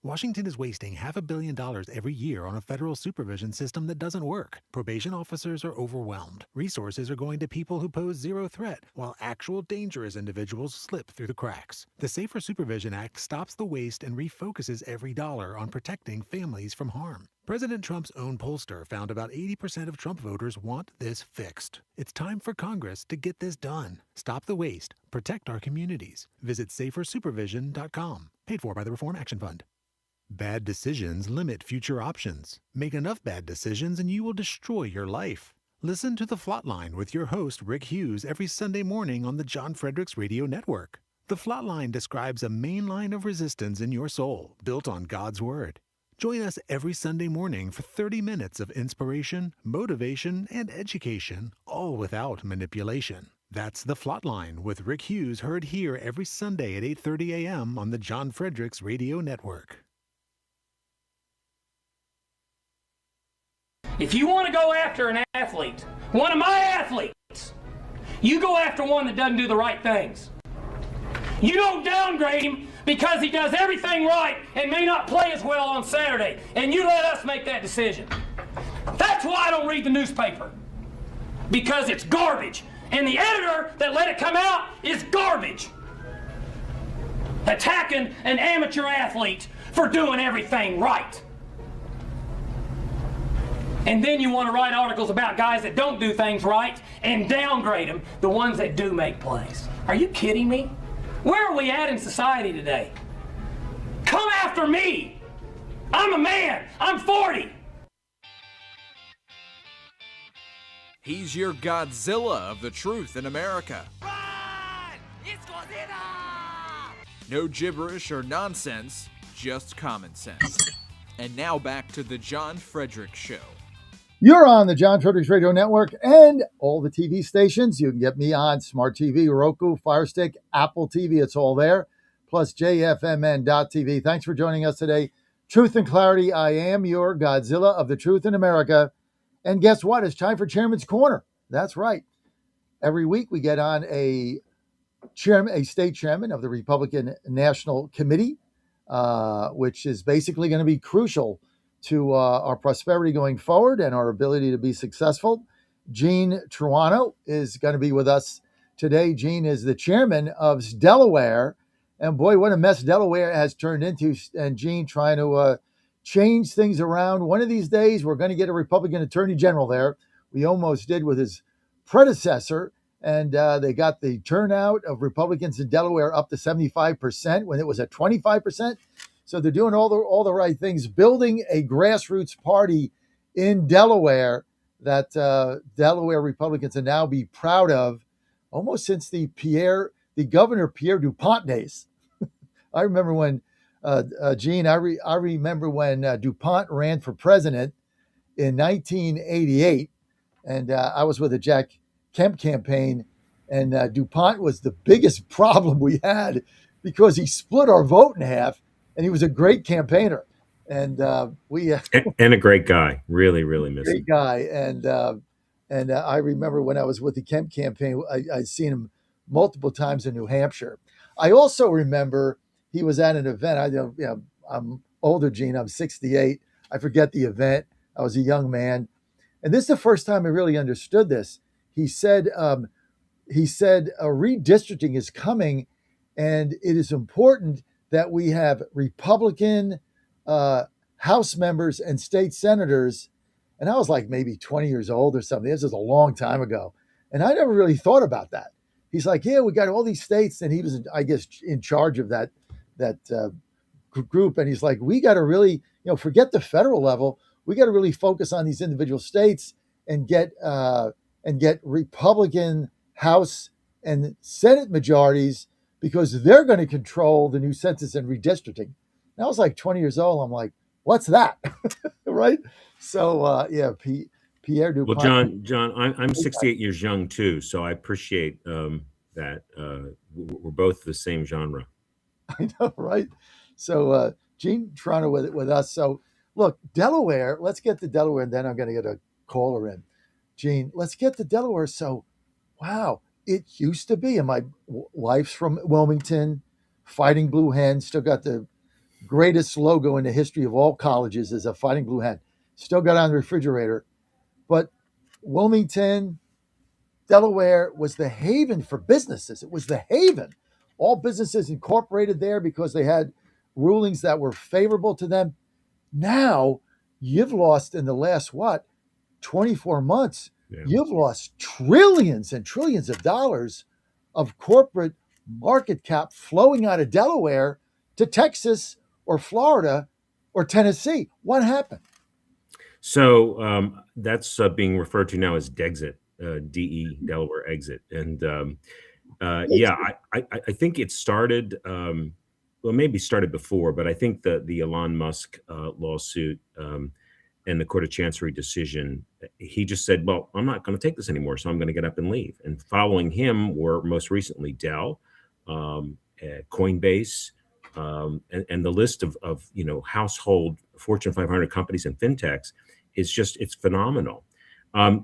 Washington is wasting $500 million every year on a federal supervision system that doesn't work. Probation officers are overwhelmed. Resources are going to people who pose zero threat, while actual dangerous individuals slip through the cracks. The Safer Supervision Act stops the waste and refocuses every dollar on protecting families from harm. President Trump's own pollster found about 80% of Trump voters want this fixed. It's time for Congress to get this done. Stop the waste. Protect our communities. Visit safersupervision.com. Paid for by the Reform Action Fund. Bad decisions limit future options. Make enough bad decisions and you will destroy your life. Listen to The Flatline with your host Rick Hughes every Sunday morning on the John Fredericks Radio Network. The Flatline describes a main line of resistance in your soul, built on God's Word. Join us every Sunday morning for 30 minutes of inspiration, motivation, and education, all without manipulation. That's The Flatline with Rick Hughes, heard here every Sunday at 8:30 a.m. on the John Fredericks Radio Network. If you want to go after an athlete, one of my athletes, you go after one that doesn't do the right things. You don't downgrade him because he does everything right and may not play as well on Saturday, and you let us make that decision. That's why I don't read the newspaper, because it's garbage, and the editor that let it come out is garbage. Attacking an amateur athlete for doing everything right. And then you want to write articles about guys that don't do things right and downgrade them, the ones that do make plays. Are you kidding me? Where are we at in society today? Come after me. I'm a man. I'm 40. He's your Godzilla of the truth in America. Run! It's Godzilla! No gibberish or nonsense, just common sense. And now back to the John Fredericks Show. You're on the John Fredericks Radio Network and all the TV stations. You can get me on Smart TV, Roku, Fire Stick, Apple TV. It's all there. Plus JFMN.TV. Thanks for joining us today. Truth and Clarity. I am your Godzilla of the truth in America. And guess what? It's time for Chairman's Corner. That's right. Every week we get on a state chairman of the Republican National Committee, which is basically going to be crucial to our prosperity going forward and our ability to be successful. Gene Truano is going to be with us today. Gene is the chairman of Delaware. And boy, what a mess Delaware has turned into. And Gene trying to change things around. One of these days, we're going to get a Republican attorney general there. We almost did with his predecessor. And they got the turnout of Republicans in Delaware up to 75% when it was at 25%. So they're doing all the right things, building a grassroots party in Delaware that Delaware Republicans can now be proud of, almost since the Governor Pierre DuPont days. I remember when Gene, I remember when DuPont ran for president in 1988, and I was with the Jack Kemp campaign, and DuPont was the biggest problem we had because he split our vote in half, and he was a great campaigner. And we and a great guy, really miss him. great guy. And I remember when I was with the Kemp campaign, I'd seen him multiple times in New Hampshire. I also remember he was at an event. I'm older, Gene. I'm 68. I forget the event. I was a young man, and this is the first time I really understood this. He said redistricting is coming, and it is important that we have Republican House members and state senators. And I was like maybe 20 years old or something. This is a long time ago, and I never really thought about that. He's like, yeah, we got all these states, and he was, I guess, in charge of that group. And he's like, we got to really, forget the federal level. We got to really focus on these individual states and get Republican House and Senate majorities, because they're going to control the new census and redistricting. And I was like 20 years old. I'm like, what's that? Right? So Pierre DuPont. Well, John, I'm 68 years young too, so I appreciate that we're both the same genre. I know, right? So Gene Toronto with us. So look, Delaware. Let's get to Delaware, and then I'm going to get a caller in. Gene, let's get to Delaware. So, wow, it used to be, and my wife's from Wilmington, Fighting Blue Hen, still got the greatest logo in the history of all colleges is a Fighting Blue Hen. Still got on the refrigerator. But Wilmington, Delaware was the haven for businesses. It was the haven. All businesses incorporated there because they had rulings that were favorable to them. Now, you've lost in the last, 24 months, you've lost trillions and trillions of dollars of corporate market cap flowing out of Delaware to Texas or Florida or Tennessee. What happened? So that's being referred to now as Dexit, DE, Delaware exit. And I think it started, maybe started before, but I think the Elon Musk lawsuit and the Court of Chancery decision, he just said, well, I'm not going to take this anymore, so I'm going to get up and leave. And following him were most recently Dell, Coinbase, and the list of household Fortune 500 companies and fintechs it's phenomenal. I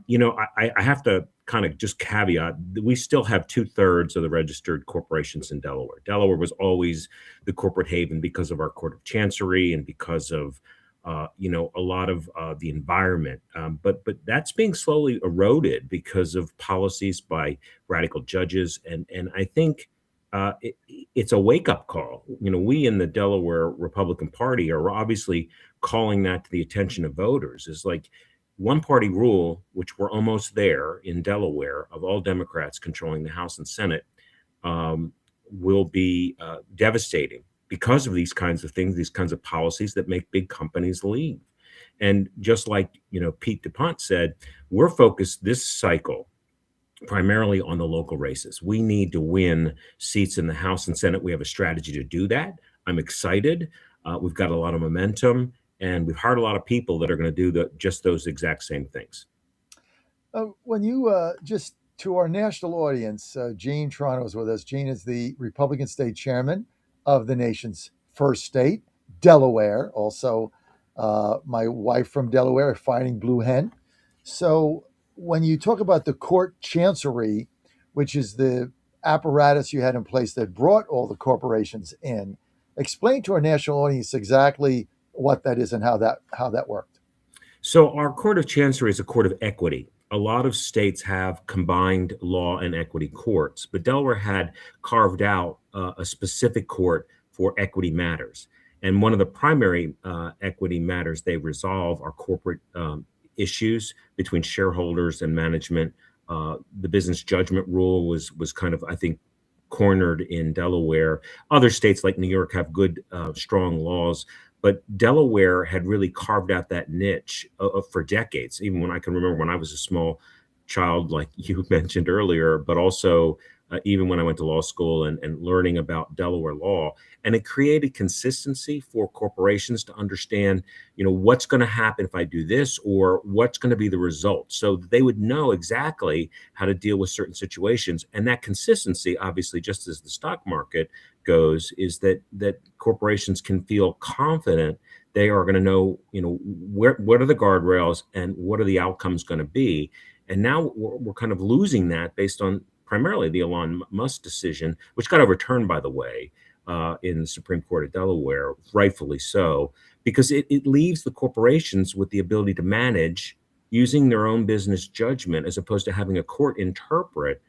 have to kind of just caveat that we still have 2/3 of the registered corporations in Delaware. Delaware was always the corporate haven because of our Court of Chancery and because of a lot of the environment. But that's being slowly eroded because of policies by radical judges, and I think it's a wake-up call. We in the Delaware Republican Party are obviously calling that to the attention of voters. Is like one-party rule, which we're almost there in Delaware, of all Democrats controlling the House and Senate, will be devastating because of these kinds of things, these kinds of policies that make big companies leave. And just like Pete DuPont said, we're focused this cycle primarily on the local races. We need to win seats in the House and Senate. We have a strategy to do that. I'm excited. We've got a lot of momentum, and we've hired a lot of people that are going to do just those exact same things. When you just to our national audience, Gene Toronto is with us. Gene is the Republican state chairman of the nation's first state, Delaware. Also, my wife from Delaware, Fighting Blue Hen. So when you talk about the court chancery, which is the apparatus you had in place that brought all the corporations in, explain to our national audience exactly what that is and how that worked. So our Court of Chancery is a court of equity. A lot of states have combined law and equity courts, but Delaware had carved out a specific court for equity matters. And one of the primary equity matters they resolve are corporate issues between shareholders and management. The business judgment rule was kind of, I think, cornered in Delaware. Other states like New York have good, strong laws, but Delaware had really carved out that niche for decades, even when I can remember when I was a small child, like you mentioned earlier, but also even when I went to law school and learning about Delaware law. And it created consistency for corporations to understand, what's going to happen if I do this, or what's going to be the result, so that they would know exactly how to deal with certain situations. And that consistency, obviously, just as the stock market goes, is that corporations can feel confident they are going to know, what are the guardrails and what are the outcomes going to be. And now we're kind of losing that based on primarily the Elon Musk decision, which got overturned, by the way, in the Supreme Court of Delaware, rightfully so, because it leaves the corporations with the ability to manage using their own business judgment, as opposed to having a court interpret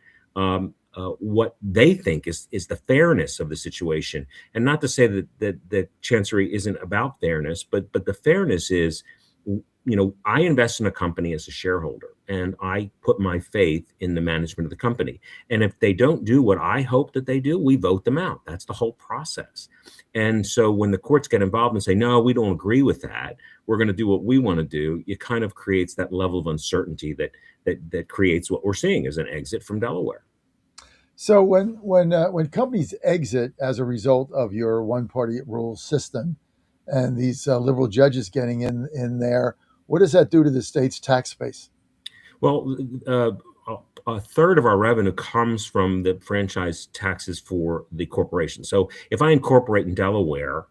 what they think is the fairness of the situation. And not to say that Chancery isn't about fairness, but the fairness is, I invest in a company as a shareholder, and I put my faith in the management of the company. And if they don't do what I hope that they do, we vote them out. That's the whole process. And so when the courts get involved and say, no, we don't agree with that, we're going to do what we want to do, it kind of creates that level of uncertainty that creates what we're seeing as an exit from Delaware. So when companies exit as a result of your one-party rule system, and these liberal judges getting in there, what does that do to the state's tax base? Well, a third of our revenue comes from the franchise taxes for the corporation. So if I incorporate in Delaware,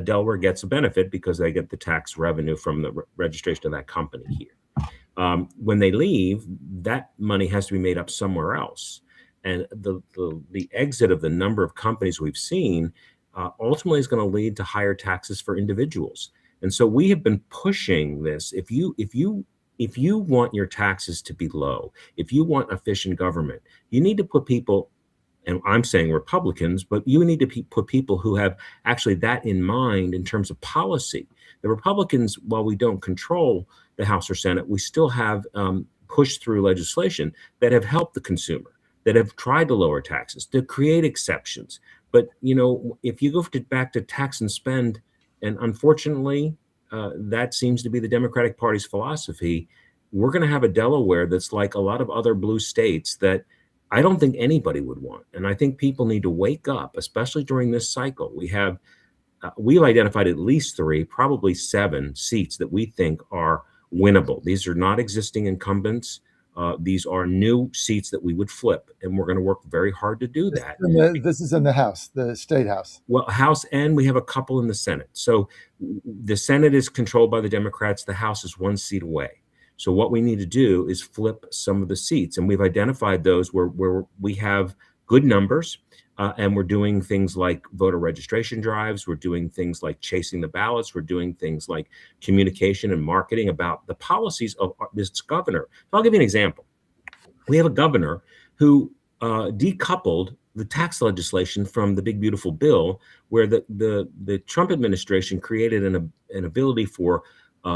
Delaware gets a benefit because they get the tax revenue from the registration of that company here. When they leave, that money has to be made up somewhere else. And the exit of the number of companies we've seen ultimately is going to lead to higher taxes for individuals. And so we have been pushing this. If you want your taxes to be low, if you want efficient government, you need to put people, and I'm saying Republicans, but you need to put people who have actually that in mind in terms of policy. The Republicans, while we don't control the House or Senate, we still have pushed through legislation that have helped the consumer, that have tried to lower taxes, to create exceptions. But, if you go back to tax and spend, and unfortunately, that seems to be the Democratic Party's philosophy, we're going to have a Delaware that's like a lot of other blue states that I don't think anybody would want. And I think people need to wake up, especially during this cycle. We've identified at least 3, probably 7 seats that we think are winnable. These are not existing incumbents. These are new seats that we would flip, and we're going to work very hard to do that. This is in the House, the state House. Well, House, and we have a couple in the Senate. So the Senate is controlled by the Democrats. The House is 1 seat away. So what we need to do is flip some of the seats, and we've identified those where we have good numbers, and we're doing things like voter registration drives. We're doing things like chasing the ballots. We're doing things like communication and marketing about the policies of this governor. So I'll give you an example. We have a governor who decoupled the tax legislation from the big beautiful bill, where the Trump administration created an ability for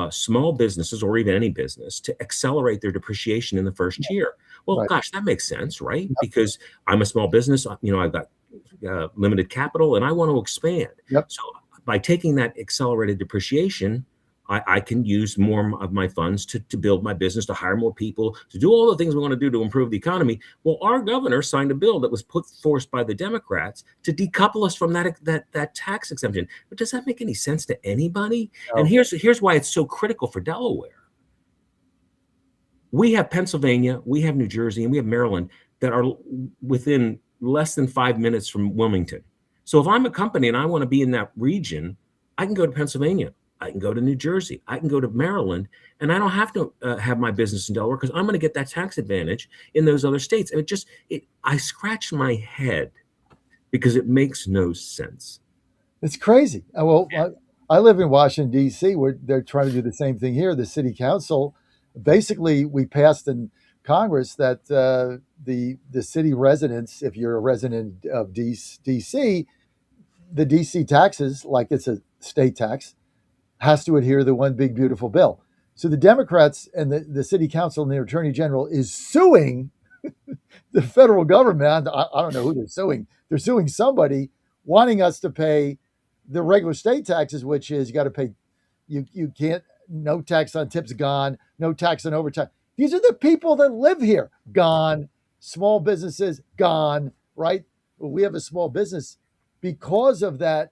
small businesses, or even any business, to accelerate their depreciation in the first year. Well, Right. gosh, that makes sense, right? Because I'm a small business, I've got limited capital, and I want to expand. Yep. So by taking that accelerated depreciation, I can use more of my funds to build my business, to hire more people, to do all the things we want to do to improve the economy. Well, our governor signed a bill that was forced by the Democrats to decouple us from that tax exemption. But does that make any sense to anybody? No. And here's why it's so critical for Delaware. We have Pennsylvania, we have New Jersey, and we have Maryland that are within less than 5 minutes from Wilmington. So if I'm a company and I want to be in that region, I can go to Pennsylvania. I can go to New Jersey. I can go to Maryland, and I don't have to have my business in Delaware, because I'm going to get that tax advantage in those other states. And I scratch my head because it makes no sense. It's crazy. I live in Washington, D.C., where they're trying to do the same thing here. The city council, basically, we passed in Congress that the city residents, if you're a resident of D.C., the D.C. taxes, like it's a state tax, has to adhere to the one big beautiful bill. So the Democrats and the city council and the attorney general is suing the federal government. I don't know who they're suing. They're suing somebody, wanting us to pay the regular state taxes, which is you got to pay. You can't, no tax on tips, gone. No tax on overtime. These are the people that live here, gone. Small businesses, gone. right? We have a small business. Because of that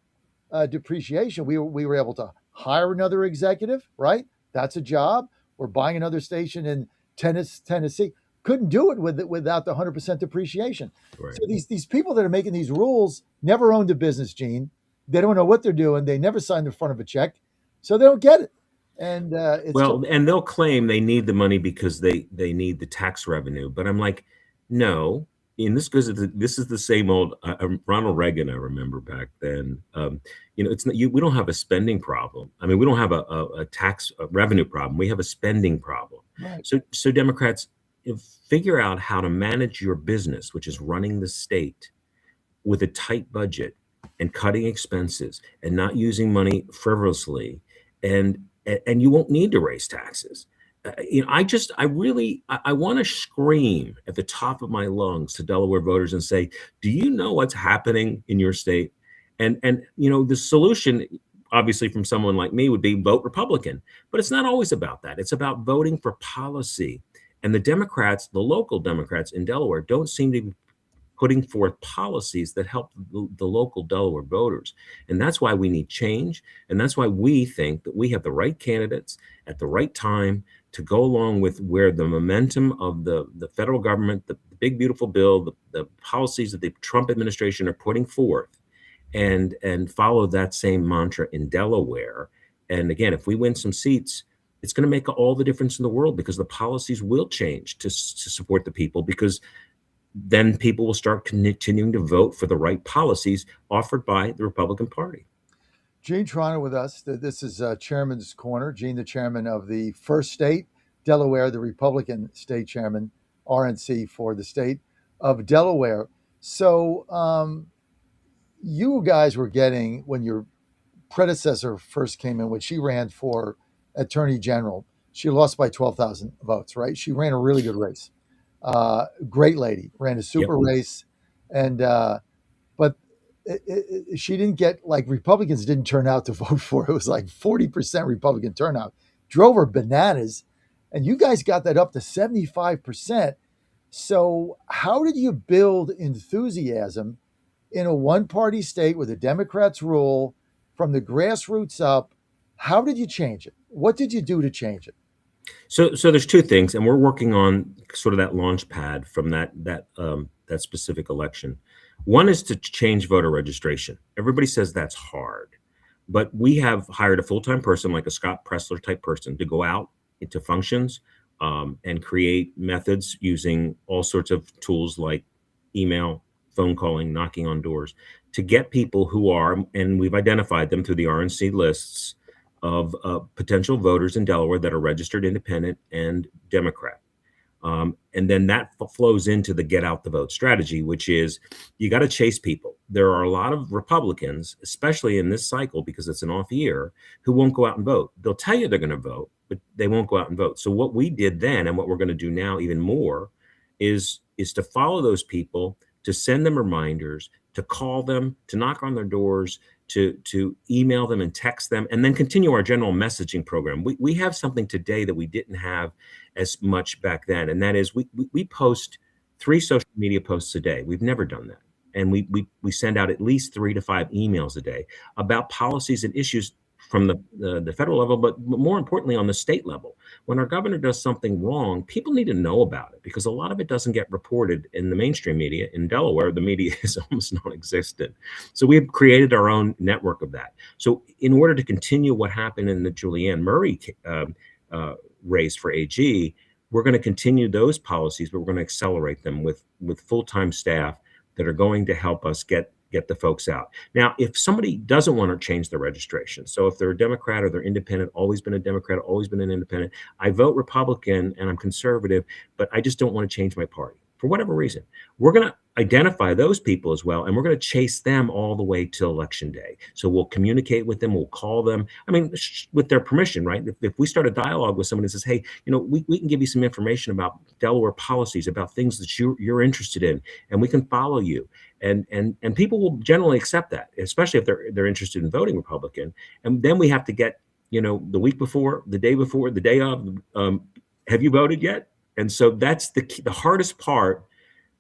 depreciation, we were able to hire another executive, right? That's a job. We're buying another station in Tennessee. Couldn't do it without the 100% depreciation. Right. So these people that are making these rules never owned a business, Gene. They don't know what they're doing. They never signed the front of a check, so they don't get it. And and they'll claim they need the money because they need the tax revenue. But I'm like, no. And this is the same old Ronald Reagan. I remember back then. It's not, we don't have a spending problem. I mean, we don't have a tax revenue problem. We have a spending problem. Right. So Democrats, figure out how to manage your business, which is running the state, with a tight budget and cutting expenses and not using money frivolously, and you won't need to raise taxes. I want to scream at the top of my lungs to Delaware voters and say, do you know what's happening in your state? And the solution, obviously, from someone like me would be vote Republican, but it's not always about that. It's about voting for policy. And the Democrats, the local Democrats in Delaware, don't seem to be putting forth policies that help the local Delaware voters. And that's why we need change. And that's why we think that we have the right candidates at the right time to go along with where the momentum of the federal government, the big, beautiful bill, the policies that the Trump administration are putting forth, and follow that same mantra in Delaware. And again, if we win some seats, it's going to make all the difference in the world, because the policies will change to support the people, because then people will start continuing to vote for the right policies offered by the Republican Party. Gene Trotter with us. This is Chairman's Corner. Gene, the chairman of the first state, Delaware, the Republican state chairman, RNC for the state of Delaware. So you guys were getting, when your predecessor first came in, when she ran for attorney general, she lost by 12,000 votes, right? She ran a really good race. Great lady, ran a super race. And, but she didn't get, like, Republicans didn't turn out to vote for her. It was like 40% Republican turnout. Drove her bananas. And you guys got that up to 75%. So how did you build enthusiasm in a one-party state where the Democrats rule from the grassroots up? How did you change it? What did you do to change it? So there's two things, and we're working on sort of that launch pad from that specific election. One is to change voter registration. Everybody says that's hard, but we have hired a full-time person, like a Scott Pressler type person, to go out into functions and create methods using all sorts of tools like email, phone calling, knocking on doors, to get people who are, and we've identified them through the RNC lists of potential voters in Delaware that are registered independent and Democrat. And then that flows into the get out the vote strategy, which is you got to chase people. There are a lot of Republicans, especially in this cycle, because it's an off year, who won't go out and vote. They'll tell you they're going to vote, but they won't go out and vote. So what we did then, and what we're going to do now even more, is to follow those people, to send them reminders, to call them, to knock on their doors, to email them and text them, and then continue our general messaging program. We have something today that we didn't have as much back then, and that is we post 3 social media posts a day. We've never done that. And we send out at least 3 to 5 emails a day about policies and issues from the federal level, but more importantly on the state level. When our governor does something wrong, people need to know about it, because a lot of it doesn't get reported in the mainstream media. In Delaware, the media is almost non-existent. So we have created our own network of that. So in order to continue what happened in the Julianne Murray race for AG, we're going to continue those policies, but we're going to accelerate them with full-time staff that are going to help us get the folks out. Now, if somebody doesn't want to change their registration, so if they're a Democrat or they're independent, always been a Democrat, always been an independent, I vote Republican and I'm conservative, but I just don't want to change my party for whatever reason, we're going to identify those people as well, and we're going to chase them all the way till Election Day. So we'll communicate with them, we'll call them, I mean, with their permission, right? If we start a dialogue with somebody that says, hey, we can give you some information about Delaware policies, about things that you're interested in, and we can follow you. And people will generally accept that, especially if they're interested in voting Republican. And then we have to get, the week before, the day before, the day of, have you voted yet? And so that's the hardest part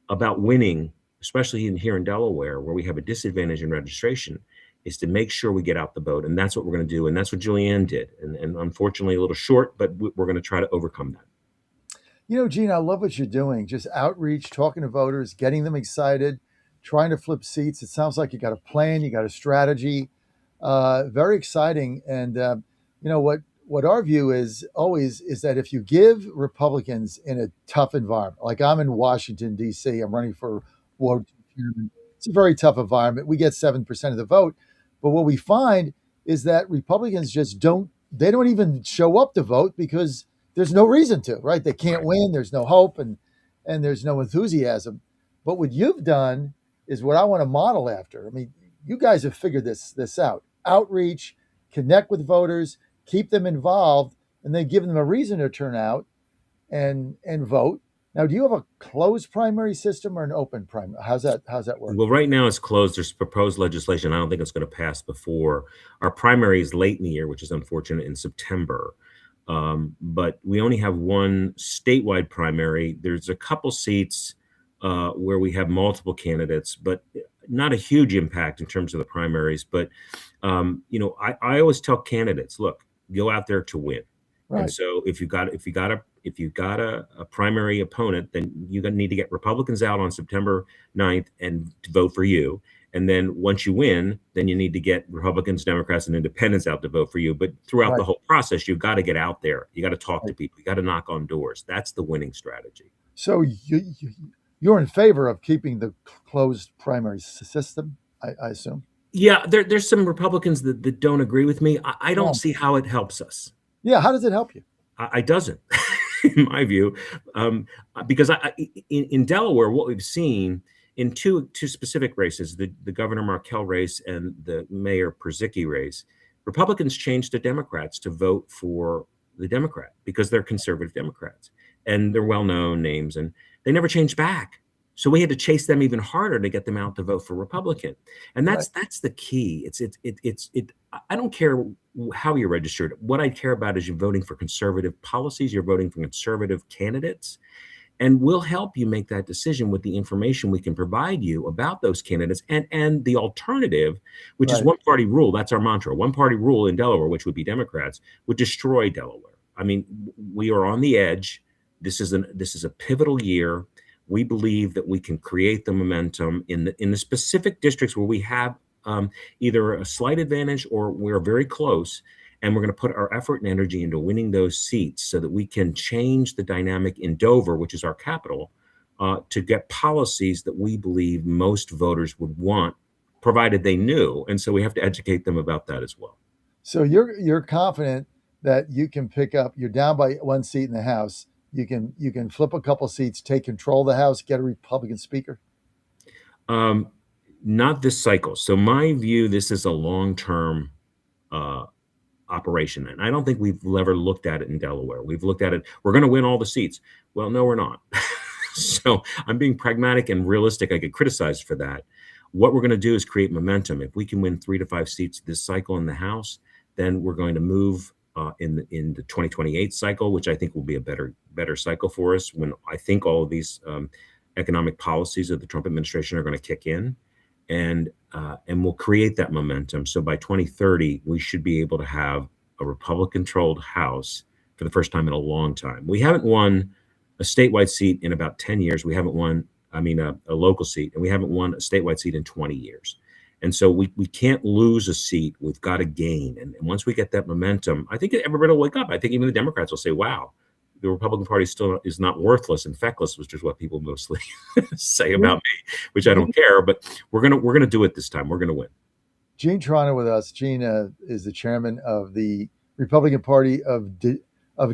about winning especially here in Delaware, where we have a disadvantage in registration, is to make sure we get out the vote. And that's what we're going to do. And that's what Julianne did. And unfortunately, a little short, but we're going to try to overcome that. You know, Gene, I love what you're doing. Just outreach, talking to voters, getting them excited, trying to flip seats. It sounds like you got a plan, you got a strategy. Very exciting. And you know what our view is always is that if you give Republicans in a tough environment, like I'm in Washington, D.C., I'm running for Ward 2 chairman. It's a very tough environment. We get 7% of the vote. But what we find is that Republicans just don't even show up to vote because there's no reason to, right? They can't win. There's no hope and there's no enthusiasm. But what you've done is what I want to model after. I mean, you guys have figured this out. Outreach, connect with voters, keep them involved, and then give them a reason to turn out and vote. Now, do you have a closed primary system or an open primary? How's that work? Well, right now it's closed. There's proposed legislation. I don't think it's going to pass before our primary is late in the year, which is unfortunate, in September. But we only have one statewide primary. There's a couple seats where we have multiple candidates, but not a huge impact in terms of the primaries. But I always tell candidates, look, go out there to win. Right. And so if you got a primary opponent, then you're going to need to get Republicans out on September 9th and to vote for you. And then once you win, then you need to get Republicans, Democrats, and independents out to vote for you. But throughout the whole process, you've got to get out there. You got to talk to people. You got to knock on doors. That's the winning strategy. So you're in favor of keeping the closed primary system, I assume? Yeah, there's some Republicans that don't agree with me. I don't see how it helps us. Yeah, how does it help you? It doesn't, in my view, because in Delaware, what we've seen in two specific races, the Governor Markell race and the Mayor Przicki race, Republicans changed to Democrats to vote for the Democrat because they're conservative Democrats and they're well-known names, and they never changed back. So we had to chase them even harder to get them out to vote for Republican, and that's the key. I don't care how you're registered. What I care about is you're voting for conservative policies. You're voting for conservative candidates. And we'll help you make that decision with the information we can provide you about those candidates and the alternative, which is one party rule. That's our mantra. One party rule in Delaware, which would be Democrats, would destroy Delaware. I mean, we are on the edge. This is a pivotal year. We believe that we can create the momentum in the specific districts where we have either a slight advantage or we're very close. And we're going to put our effort and energy into winning those seats so that we can change the dynamic in Dover, which is our capital, to get policies that we believe most voters would want, provided they knew. And so we have to educate them about that as well. So you're confident that you can pick up, you're down by one seat in the House. You can flip a couple seats, take control of the House, get a Republican speaker? Not this cycle. So my view, this is a long-term operation. And I don't think we've ever looked at it in Delaware. We've looked at it, we're going to win all the seats. Well, no, we're not. So I'm being pragmatic and realistic. I get criticized for that. What we're going to do is create momentum. If we can win 3 to 5 seats this cycle in the House, then we're going to move in the 2028 cycle, which I think will be a better cycle for us when I think all of these economic policies of the Trump administration are going to kick in. And we'll create that momentum. So by 2030, we should be able to have a Republican-controlled House for the first time in a long time. We haven't won a statewide seat in about 10 years. We haven't won, a local seat, and we haven't won a statewide seat in 20 years. And so we can't lose a seat. We've got to gain. And once we get that momentum, I think everybody will wake up. I think even the Democrats will say, wow, the Republican Party still is not worthless and feckless, which is what people mostly say about me, which I don't care. But we're gonna do it this time. We're gonna win. Gene Toronto with us. Gene is the chairman of the Republican Party of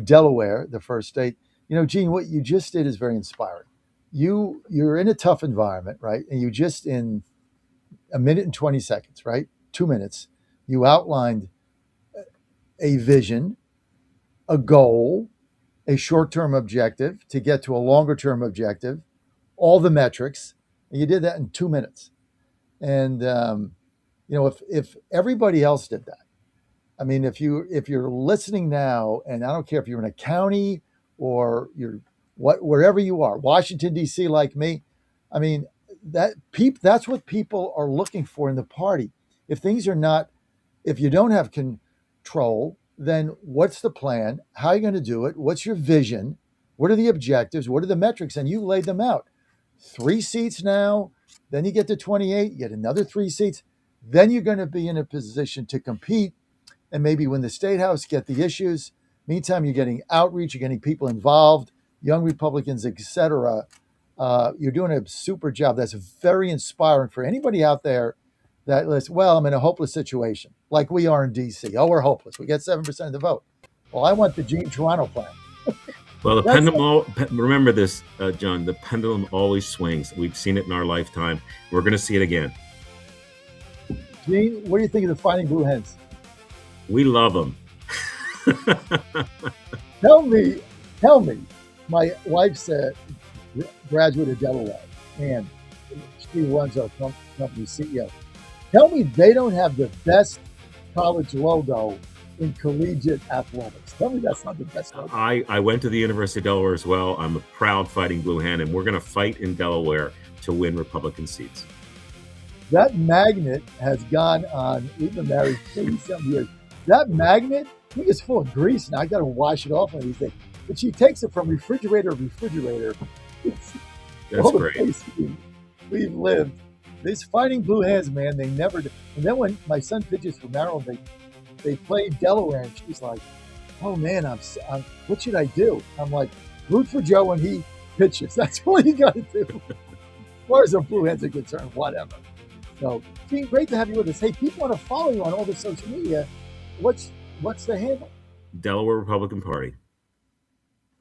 Delaware, the first state. You know, Gene, what you just did is very inspiring. You're in a tough environment, right? And you just in a minute and 20 seconds, right? 2 minutes, you outlined a vision, a goal, a short-term objective to get to a longer-term objective, all the metrics, and you did that in 2 minutes. And if everybody else did that, I mean, if you're listening now, and I don't care if you're in a county or wherever you are, Washington D.C. like me, I mean, that's what people are looking for in the party. If things are not, if you don't have control, then what's the plan? How are you going to do it? What's your vision? What are the objectives? What are the metrics? And you laid them out. 3 seats now, then you get to 28, you get another 3 seats. Then you're going to be in a position to compete and maybe win the State House, get the issues. Meantime, you're getting outreach, you're getting people involved, young Republicans, etc. You're doing a super job. That's very inspiring for anybody out there that lists, well, I'm in a hopeless situation, like we are in D.C. Oh, we're hopeless. We get 7% of the vote. Well, I want the Gene Toronto plan. Well, the pendulum, remember this, John, the pendulum always swings. We've seen it in our lifetime. We're going to see it again. Gene, what do you think of the Fighting Blue Hens? We love them. Tell me, my wife's a graduate of Delaware, and she runs our company CEO. Tell me they don't have the best college logo in collegiate athletics. Tell me that's not the best logo. I went to the University of Delaware as well. I'm a proud Fighting Blue Hen, and we're going to fight in Delaware to win Republican seats. That magnet has gone on, we've been married 30-some years. That magnet, I think it's full of grease now. I got to wash it off one of these things. But she takes it from refrigerator to refrigerator. That's great. We've lived. These Fighting Blue Hens, man, they never do. And then when my son pitches for Maryland, they played Delaware, and she's like, oh, man, I'm what should I do? I'm like, root for Joe when he pitches. That's all you got to do. As far as the Blue Hens are concerned, whatever. So, Gene, great to have you with us. Hey, people want to follow you on all the social media. What's the handle? Delaware Republican Party.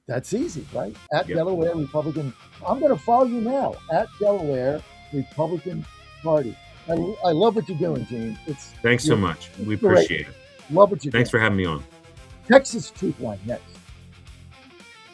That's easy, right? At Delaware Republican. I'm going to follow you now. At Delaware Republican Party. I love what you're doing, Gene. Thanks so much. We appreciate it. Love what you're doing. Thanks for having me on. Texas Truth Line next.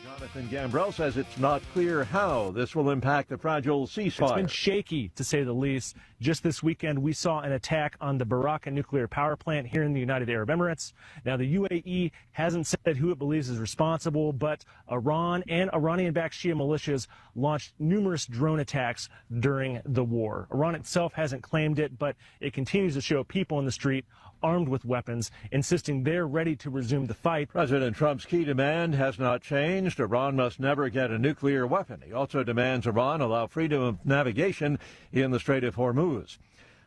Jonathan Gambrell says it's not clear how this will impact the fragile ceasefire. It's been shaky, to say the least. Just this weekend, we saw an attack on the Baraka nuclear power plant here in the United Arab Emirates. Now, the UAE hasn't said who it believes is responsible, but Iran and Iranian-backed Shia militias launched numerous drone attacks during the war. Iran itself hasn't claimed it, but it continues to show people in the street armed with weapons, insisting they're ready to resume the fight. President Trump's key demand has not changed. Iran must never get a nuclear weapon. He also demands Iran allow freedom of navigation in the Strait of Hormuz.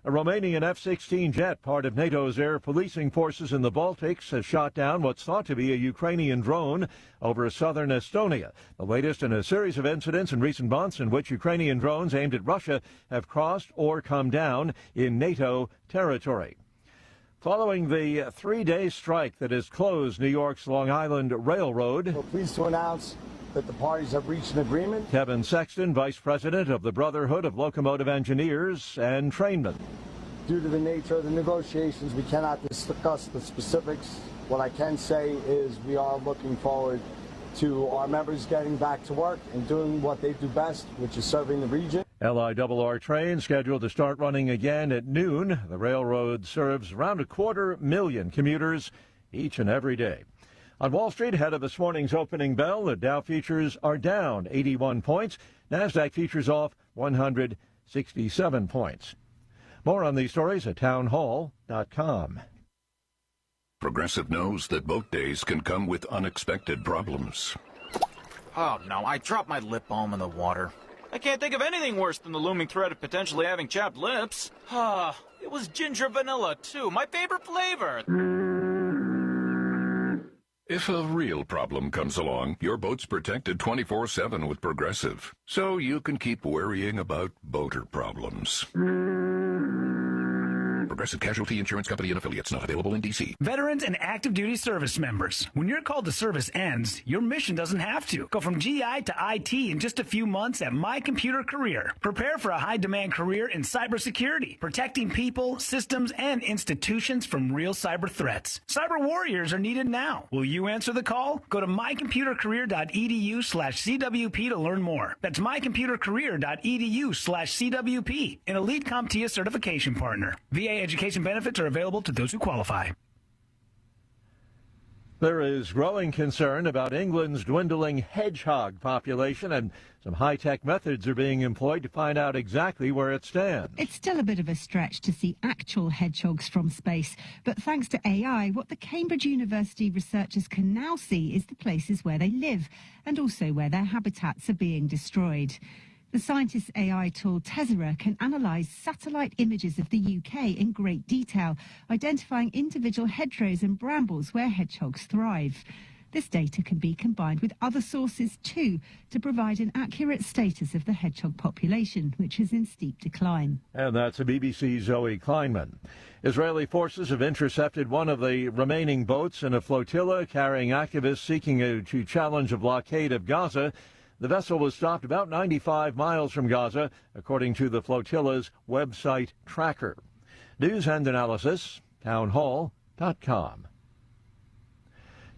A Romanian F-16 jet, part of NATO's air policing forces in the Baltics, has shot down what's thought to be a Ukrainian drone over southern Estonia. The latest in a series of incidents in recent months in which Ukrainian drones aimed at Russia have crossed or come down in NATO territory. Following the 3-day strike that has closed New York's Long Island Railroad, we're pleased to announce that the parties have reached an agreement. Kevin Sexton, vice president of the Brotherhood of Locomotive Engineers and Trainmen. Due to the nature of the negotiations, we cannot discuss the specifics. What I can say is we are looking forward to our members getting back to work and doing what they do best, which is serving the region. LIRR trains scheduled to start running again at noon. The railroad serves around 250,000 commuters each and every day. On Wall Street, ahead of this morning's opening bell, the Dow futures are down 81 points. NASDAQ futures off 167 points. More on these stories at townhall.com. Progressive knows that boat days can come with unexpected problems. Oh no, I dropped my lip balm in the water. I can't think of anything worse than the looming threat of potentially having chapped lips. It was ginger vanilla too, my favorite flavor. If a real problem comes along, your boat's protected 24/7 with Progressive, so you can keep worrying about boater problems. Progressive Casualty Insurance Company and Affiliates, not available in D.C. Veterans and active duty service members. When your call to service ends, your mission doesn't have to. Go from GI to IT in just a few months at My Computer Career. Prepare for a high-demand career in cybersecurity, protecting people, systems, and institutions from real cyber threats. Cyber warriors are needed now. Will you answer the call? Go to mycomputercareer.edu/CWP to learn more. That's mycomputercareer.edu/CWP, an elite CompTIA certification partner. VA education benefits are available to those who qualify. There is growing concern about England's dwindling hedgehog population, and some high-tech methods are being employed to find out exactly where it stands. It's still a bit of a stretch to see actual hedgehogs from space, but thanks to AI, what the Cambridge University researchers can now see is the places where they live and also where their habitats are being destroyed. The scientists' AI tool Tessera can analyse satellite images of the UK in great detail, identifying individual hedgerows and brambles where hedgehogs thrive. This data can be combined with other sources too to provide an accurate status of the hedgehog population, which is in steep decline. And that's a BBC's Zoe Kleinman. Israeli forces have intercepted one of the remaining boats in a flotilla carrying activists seeking to challenge a blockade of Gaza. The vessel was stopped about 95 miles from Gaza, according to the flotilla's website tracker. News and analysis, townhall.com.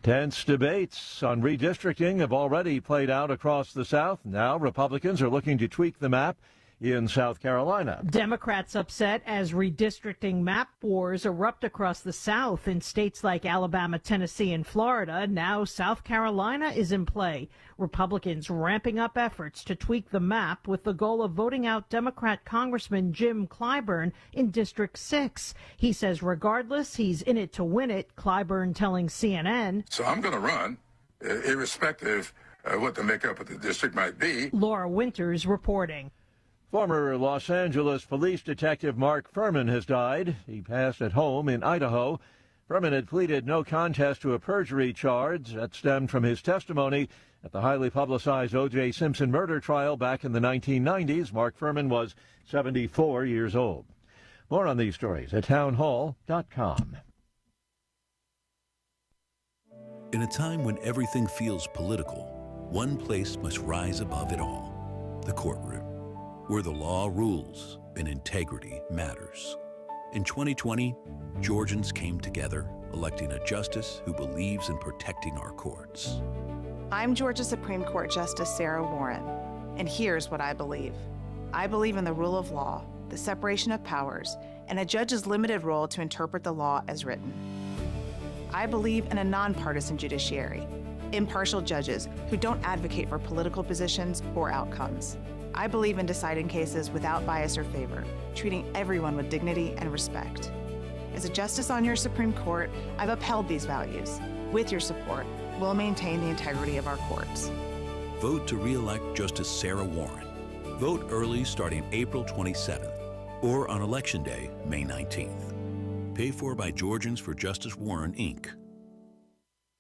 Tense debates on redistricting have already played out across the South. Now Republicans are looking to tweak the map in South Carolina. Democrats upset as redistricting map wars erupt across the South in states like Alabama, Tennessee, and Florida. Now South Carolina is in play. Republicans ramping up efforts to tweak the map with the goal of voting out Democrat Congressman Jim Clyburn in District 6. He says regardless, he's in it to win it, Clyburn telling CNN. So I'm going to run, irrespective of what the makeup of the district might be. Laura Winters reporting. Former Los Angeles police detective Mark Furman has died. He passed at home in Idaho. Furman had pleaded no contest to a perjury charge that stemmed from his testimony at the highly publicized O.J. Simpson murder trial back in the 1990s. Mark Furman was 74 years old. More on these stories at townhall.com. In a time when everything feels political, one place must rise above it all: the courtroom, where the law rules and integrity matters. In 2020, Georgians came together, electing a justice who believes in protecting our courts. I'm Georgia Supreme Court Justice Sarah Warren, and here's what I believe. I believe in the rule of law, the separation of powers, and a judge's limited role to interpret the law as written. I believe in a nonpartisan judiciary, impartial judges who don't advocate for political positions or outcomes. I believe in deciding cases without bias or favor, treating everyone with dignity and respect. As a justice on your Supreme Court, I've upheld these values. With your support, we'll maintain the integrity of our courts. Vote to re-elect Justice Sarah Warren. Vote early starting April 27th or on Election Day, May 19th. Paid for by Georgians for Justice Warren, Inc.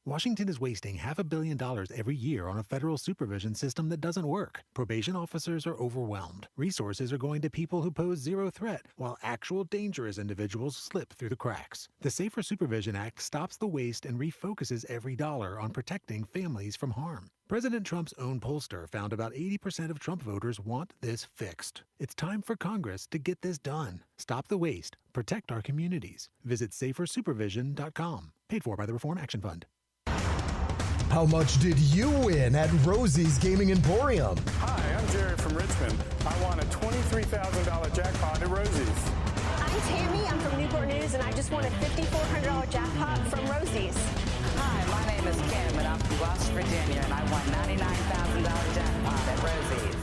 Washington is wasting $500 million every year on a federal supervision system that doesn't work. Probation officers are overwhelmed. Resources are going to people who pose zero threat, while actual dangerous individuals slip through the cracks. The Safer Supervision Act stops the waste and refocuses every dollar on protecting families from harm. President Trump's own pollster found about 80% of Trump voters want this fixed. It's time for Congress to get this done. Stop the waste. Protect our communities. Visit safersupervision.com. Paid for by the Reform Action Fund. How much did you win at Rosie's Gaming Emporium? Hi, I'm Jerry from Richmond. I won a $23,000 jackpot at Rosie's. I'm Tammy. I'm from Newport News, and I just won a $5,400 jackpot from Rosie's. Hi, my name is Kim, and I'm from West Virginia, and I won $99,000 jackpot at Rosie's.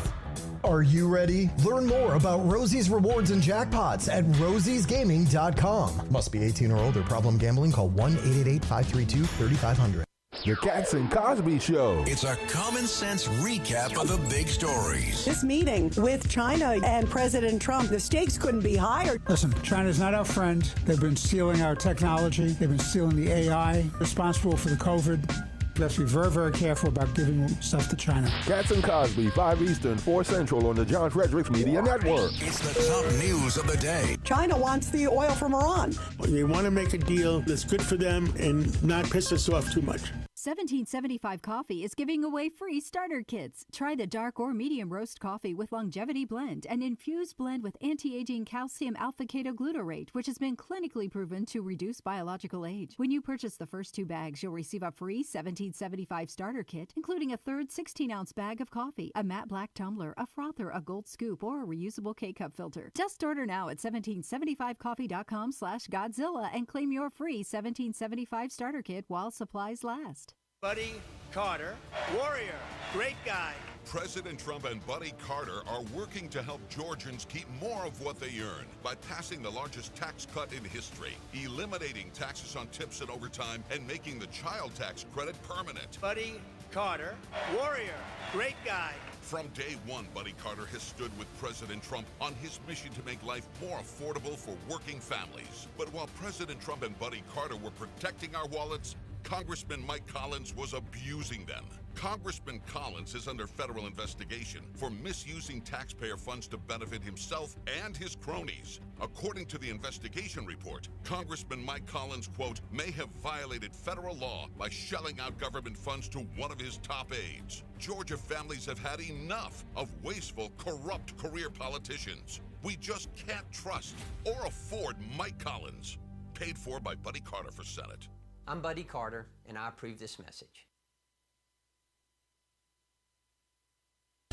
Are you ready? Learn more about Rosie's rewards and jackpots at rosiesgaming.com. Must be 18 or older. Problem gambling? Call 1-888-532-3500. The Cats and Cosby Show. It's a common sense recap of the big stories. This meeting with China and President Trump, the stakes couldn't be higher. Listen, China's not our friend. They've been stealing our technology. They've been stealing the AI, responsible for the COVID. We have to be very, very careful about giving stuff to China. Cats and Cosby, 5 Eastern, 4 Central on the John Fredericks Media Network. It's the top news of the day. China wants the oil from Iran. They want to make a deal that's good for them and not piss us off too much. 1775 Coffee is giving away free starter kits. Try the dark or medium roast coffee with longevity blend, an infused blend with anti-aging calcium alpha-ketoglutarate, which has been clinically proven to reduce biological age. When you purchase the first 2 bags, you'll receive a free 1775 starter kit, including a third 16-ounce bag of coffee, a matte black tumbler, a frother, a gold scoop, or a reusable K-cup filter. Just order now at 1775coffee.com/Godzilla and claim your free 1775 starter kit while supplies last. Buddy Carter, warrior, great guy. President Trump and Buddy Carter are working to help Georgians keep more of what they earn by passing the largest tax cut in history, eliminating taxes on tips and overtime, and making the child tax credit permanent. Buddy Carter, warrior, great guy. From day one, Buddy Carter has stood with President Trump on his mission to make life more affordable for working families. But while President Trump and Buddy Carter were protecting our wallets, Congressman Mike Collins was abusing them. Congressman Collins is under federal investigation for misusing taxpayer funds to benefit himself and his cronies. According to the investigation report, Congressman Mike Collins, quote, may have violated federal law by shelling out government funds to one of his top aides. Georgia families have had enough of wasteful, corrupt career politicians. We just can't trust or afford Mike Collins. Paid for by Buddy Carter for Senate. I'm Buddy Carter, and I approve this message.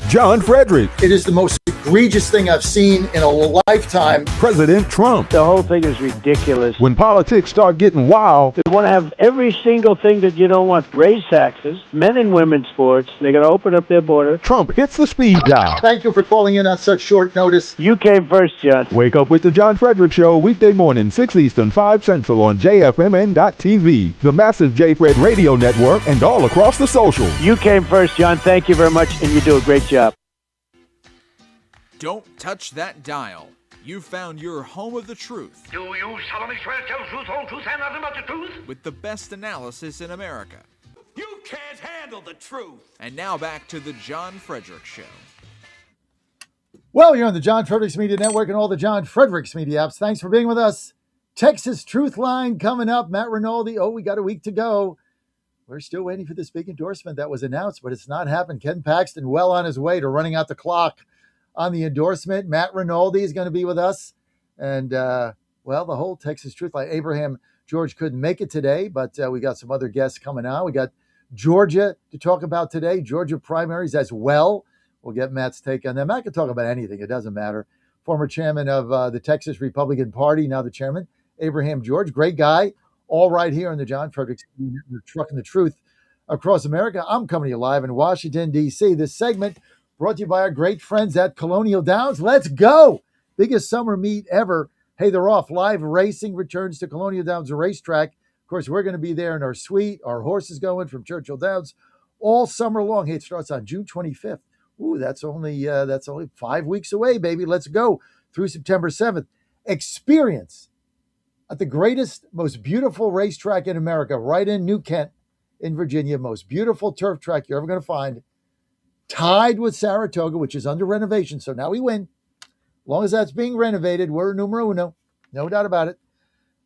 John Fredericks. It is the most egregious thing I've seen in a lifetime. President Trump. The whole thing is ridiculous. When politics start getting wild. They want to have every single thing that you don't want. Raise taxes, men and women's sports. They're going to open up their border. Trump hits the speed dial. Thank you for calling in on such short notice. You came first, John. Wake up with the John Fredericks Show weekday morning, 6 Eastern, 5 Central on JFMN.TV, the massive J-Fred radio network, and all across the social. You came first, John. Thank you very much, and you do a great job. Don't touch that dial. You've found your home of the truth. Do you solemnly swear to tell the truth, whole truth, and nothing but the truth? With the best analysis in America. You can't handle the truth. And now back to the John Fredericks Show. Well, you're on the John Fredericks Media Network and all the John Fredericks Media apps. Thanks for being with us. Texas Truth Line coming up. Matt Rinaldi. Oh, we got a week to go. We're still waiting for this big endorsement that was announced, but it's not happened. Ken Paxton well on his way to running out the clock on the endorsement. Matt Rinaldi is going to be with us. And, well, the whole Texas Truth Line. Abraham George couldn't make it today, but we got some other guests coming on. We got Georgia to talk about today, Georgia primaries as well. We'll get Matt's take on them. Matt can talk about anything. It doesn't matter. Former chairman of the Texas Republican Party, now the chairman, Abraham George. Great guy. All right here on the John Fredericks Network, trucking the truth across America. I'm coming to you live in Washington, D.C. This segment brought to you by our great friends at Colonial Downs. Let's go. Biggest summer meet ever. Hey, they're off. Live racing returns to Colonial Downs Racetrack. Of course, we're going to be there in our suite. Our horses going from Churchill Downs all summer long. Hey, it starts on June 25th. Ooh, that's only 5 weeks away, baby. Let's go through September 7th. Experience at the greatest, most beautiful racetrack in America, right in New Kent in Virginia. Most beautiful turf track you're ever going to find. Tied with Saratoga, which is under renovation. So now we win. As long as that's being renovated, we're numero uno. No doubt about it.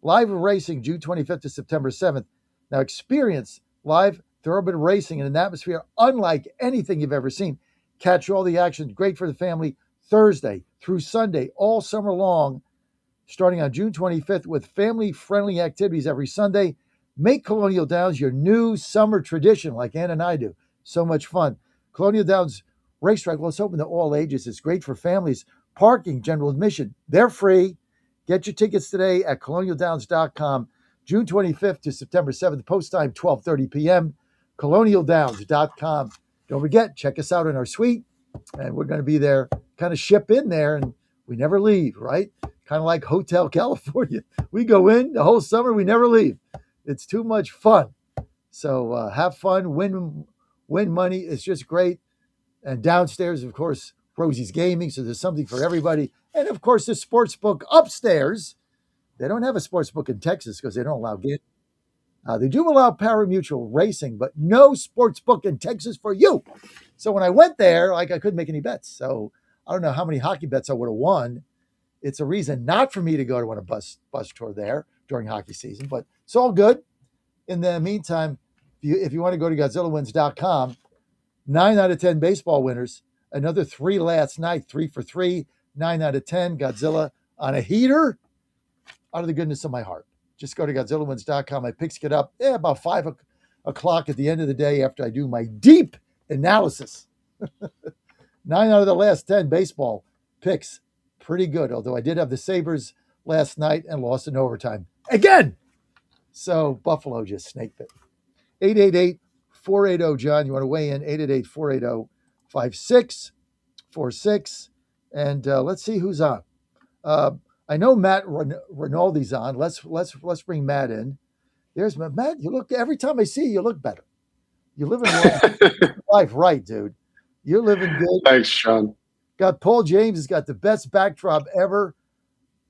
Live racing, June 25th to September 7th. Now experience live thoroughbred racing in an atmosphere unlike anything you've ever seen. Catch all the action. Great for the family. Thursday through Sunday, all summer long, starting on June 25th with family-friendly activities every Sunday. Make Colonial Downs your new summer tradition like Ann and I do. So much fun. Colonial Downs Racetrack, well, it's open to all ages. It's great for families. Parking, general admission, they're free. Get your tickets today at colonialdowns.com. June 25th to September 7th. Post time, 12:30 p.m. colonialdowns.com. Don't forget, check us out in our suite. And we're going to be there, kind of ship in there, and we never leave, right? Kind of like Hotel California. We go in the whole summer, we never leave. It's too much fun. So have fun, win money. It's just great. And downstairs, of course, Rosie's Gaming. So there's something for everybody. And of course, the sports book upstairs. They don't have a sports book in Texas because they don't allow gambling. They do allow pari-mutuel racing, but no sports book in Texas for you. So when I went there, I couldn't make any bets. So I don't know how many hockey bets I would have won. It's a reason not for me to go to a bus tour there during hockey season, but it's all good. In the meantime, If you want to go to GodzillaWins.com, 9 out of 10 baseball winners. Another 3 last night, 3 for 3, 9 out of 10. Godzilla on a heater. Out of the goodness of my heart. Just go to GodzillaWins.com. My picks get up about 5 o'clock at the end of the day after I do my deep analysis. 9 out of the last 10 baseball picks. Pretty good, although I did have the Sabres last night and lost in overtime. Again! So Buffalo just snake bit. 888-480-JOHN. You want to weigh in? 888-480-5646. And let's see who's on. I know Matt Rinaldi's on. Let's bring Matt in. There's Matt. You look, every time I see you, you look better. You're living life right, dude. You're living good. Thanks, Sean. Got Paul James has got the best backdrop ever.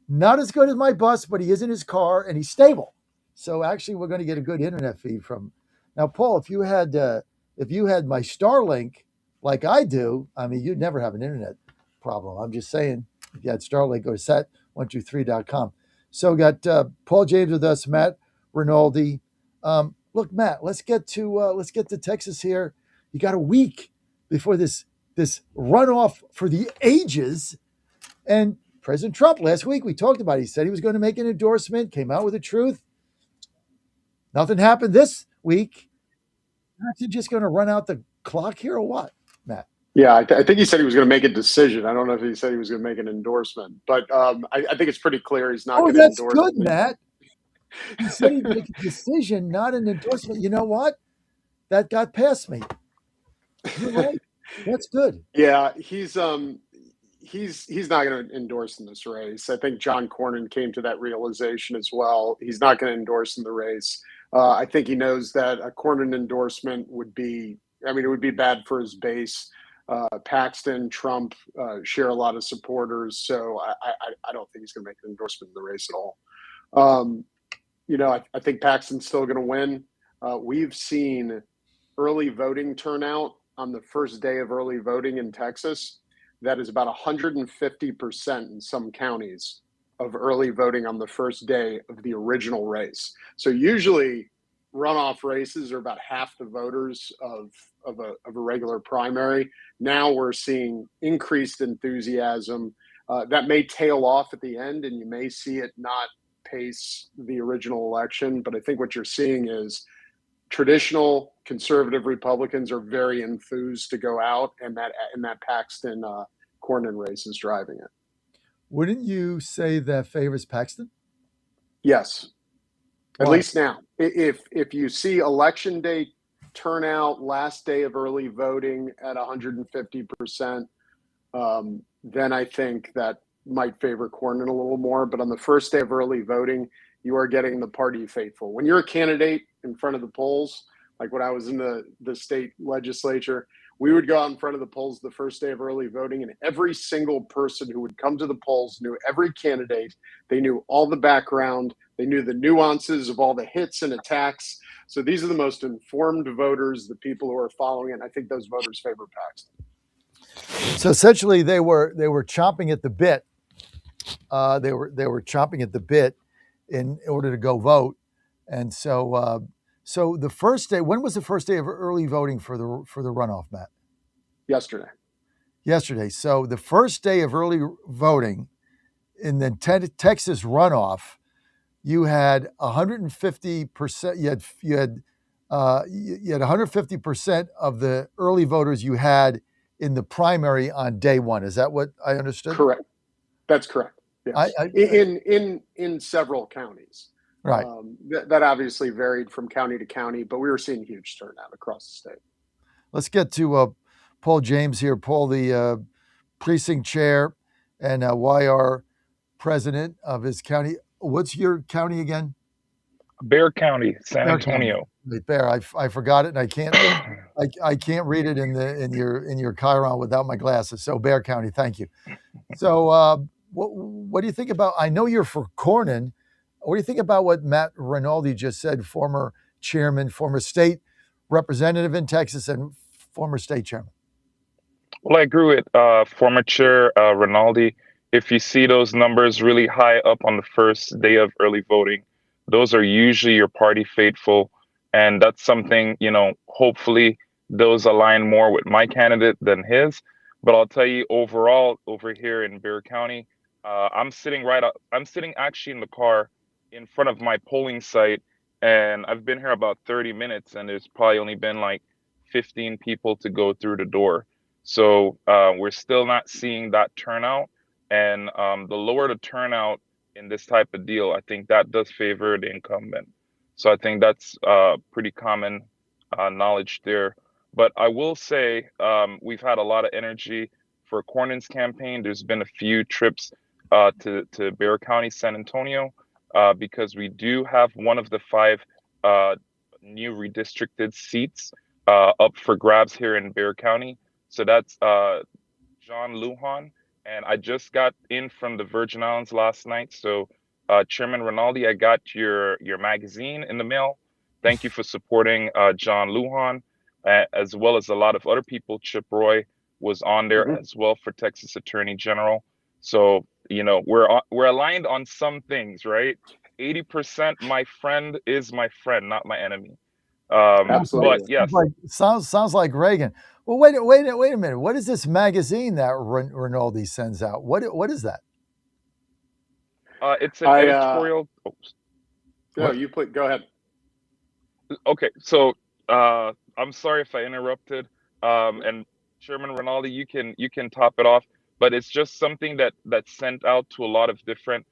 Not as good as my bus, but he is in his car and he's stable. So actually, we're going to get a good internet feed from. Now, Paul, if you had my Starlink like I do, I mean, you'd never have an internet problem. I'm just saying, if you had Starlink, go to set123.com. So we got Paul James with us, Matt Rinaldi. Look, Matt, let's get to Texas here. You got a week before this runoff for the ages, and President Trump last week we talked about it. He said he was going to make an endorsement, came out with the truth. Nothing happened this week. Aren't you just going to run out the clock here or what, Matt? Yeah, I think he said he was going to make a decision. I don't know if he said he was going to make an endorsement, but I think it's pretty clear he's not going to endorse. Oh, that's good, Matt. He said he'd make a decision, not an endorsement. You know what? That got past me. You're right. That's good. Yeah, he's not going to endorse in this race. I think John Cornyn came to that realization as well. He's not going to endorse in the race. I think he knows that a Cornyn endorsement would be bad for his base. Paxton, Trump share a lot of supporters, so I don't think he's going to make an endorsement in the race at all. I think Paxton's still going to win. We've seen early voting turnout on the first day of early voting in Texas. That is about 150% in some counties of early voting on the first day of the original race. So usually runoff races are about half the voters of a regular primary. Now we're seeing increased enthusiasm. That may tail off at the end, and you may see it not pace the original election. But I think what you're seeing is traditional conservative Republicans are very enthused to go out, and that Paxton Cornyn race is driving it. Wouldn't you say that favors Paxton? Yes. At least now. If you see election day turnout, last day of early voting at 150%, then I think that might favor Cornyn a little more. But on the first day of early voting, you are getting the party faithful. When you're a candidate in front of the polls, like when I was in the state legislature, we would go out in front of the polls the first day of early voting, and every single person who would come to the polls knew every candidate. They knew all the background. They knew the nuances of all the hits and attacks. So these are the most informed voters, the people who are following it. And I think those voters favor Paxton. So essentially, they were chomping at the bit. They were chomping at the bit in order to go vote. And so the first day. When was the first day of early voting for the runoff, Matt? Yesterday. So the first day of early voting in the Texas runoff, you had 150%. You had 150% of the early voters you had in the primary on day one. Is that what I understood? Correct. That's correct. Yes. In several counties. Right. That obviously varied from county to county, but we were seeing huge turnout across the state. Let's get to Paul James here. Paul, the precinct chair and YR president of his county. What's your county again? Bear County, San Antonio. Bear. I forgot it, and I can't read it in your Chiron without my glasses. So Bear County, thank you. So what do you think about? I know you're for Cornyn. What do you think about what Matt Rinaldi just said? Former chairman, former state representative in Texas, and former state chairman. Well, I agree with former chair Rinaldi. If you see those numbers really high up on the first day of early voting, those are usually your party faithful. And that's something, hopefully those align more with my candidate than his. But I'll tell you, overall, over here in Bexar County, I'm sitting actually in the car in front of my polling site, and I've been here about 30 minutes, and there's probably only been like 15 people to go through the door. So we're still not seeing that turnout. And the lower the turnout in this type of deal, I think that does favor the incumbent. So I think that's pretty common knowledge there. But I will say we've had a lot of energy for Cornyn's campaign. There's been a few trips to Bexar County, San Antonio, because we do have one of the 5 new redistricted seats up for grabs here in Bexar County. So that's John Lujan. And I just got in from the Virgin Islands last night. So Chairman Rinaldi, I got your magazine in the mail. Thank you for supporting John Lujan, as well as a lot of other people. Chip Roy was on there as well for Texas Attorney General. So, we're aligned on some things, right? 80% my friend is my friend, not my enemy. Absolutely. But yes. Sounds like Reagan. Well, wait a minute. What is this magazine that Rinaldi sends out? What is that? It's an editorial. No, go ahead. Okay, so I'm sorry if I interrupted. And Chairman Rinaldi, you can top it off. But it's just something that's sent out to a lot of different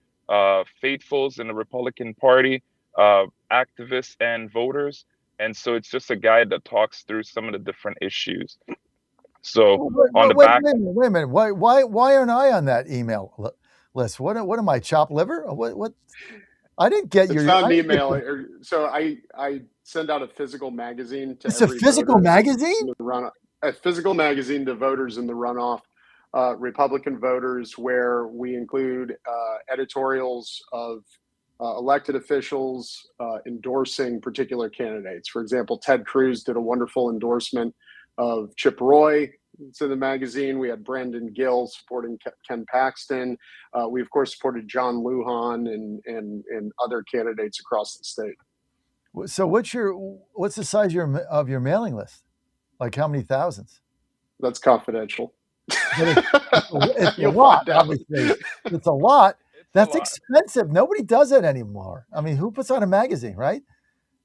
faithfuls in the Republican Party, activists and voters. And so it's just a guide that talks through some of the different issues. So on the back. Wait a minute. Why aren't I on that email list? What am I, chopped liver? What? I didn't get your. It's not an email. So I send out a physical magazine to. It's a physical magazine. A physical magazine to voters in the runoff, Republican voters, where we include editorials of elected officials endorsing particular candidates. For example, Ted Cruz did a wonderful endorsement of Chip Roy. It's in the magazine. We had Brandon Gill supporting Ken Paxton. We of course supported John Lujan and other candidates across the state. So what's the size of your mailing list? Like how many thousands? That's confidential. It's a lot, obviously. It's a lot. That's expensive. Nobody does it anymore. I mean, who puts on a magazine, right?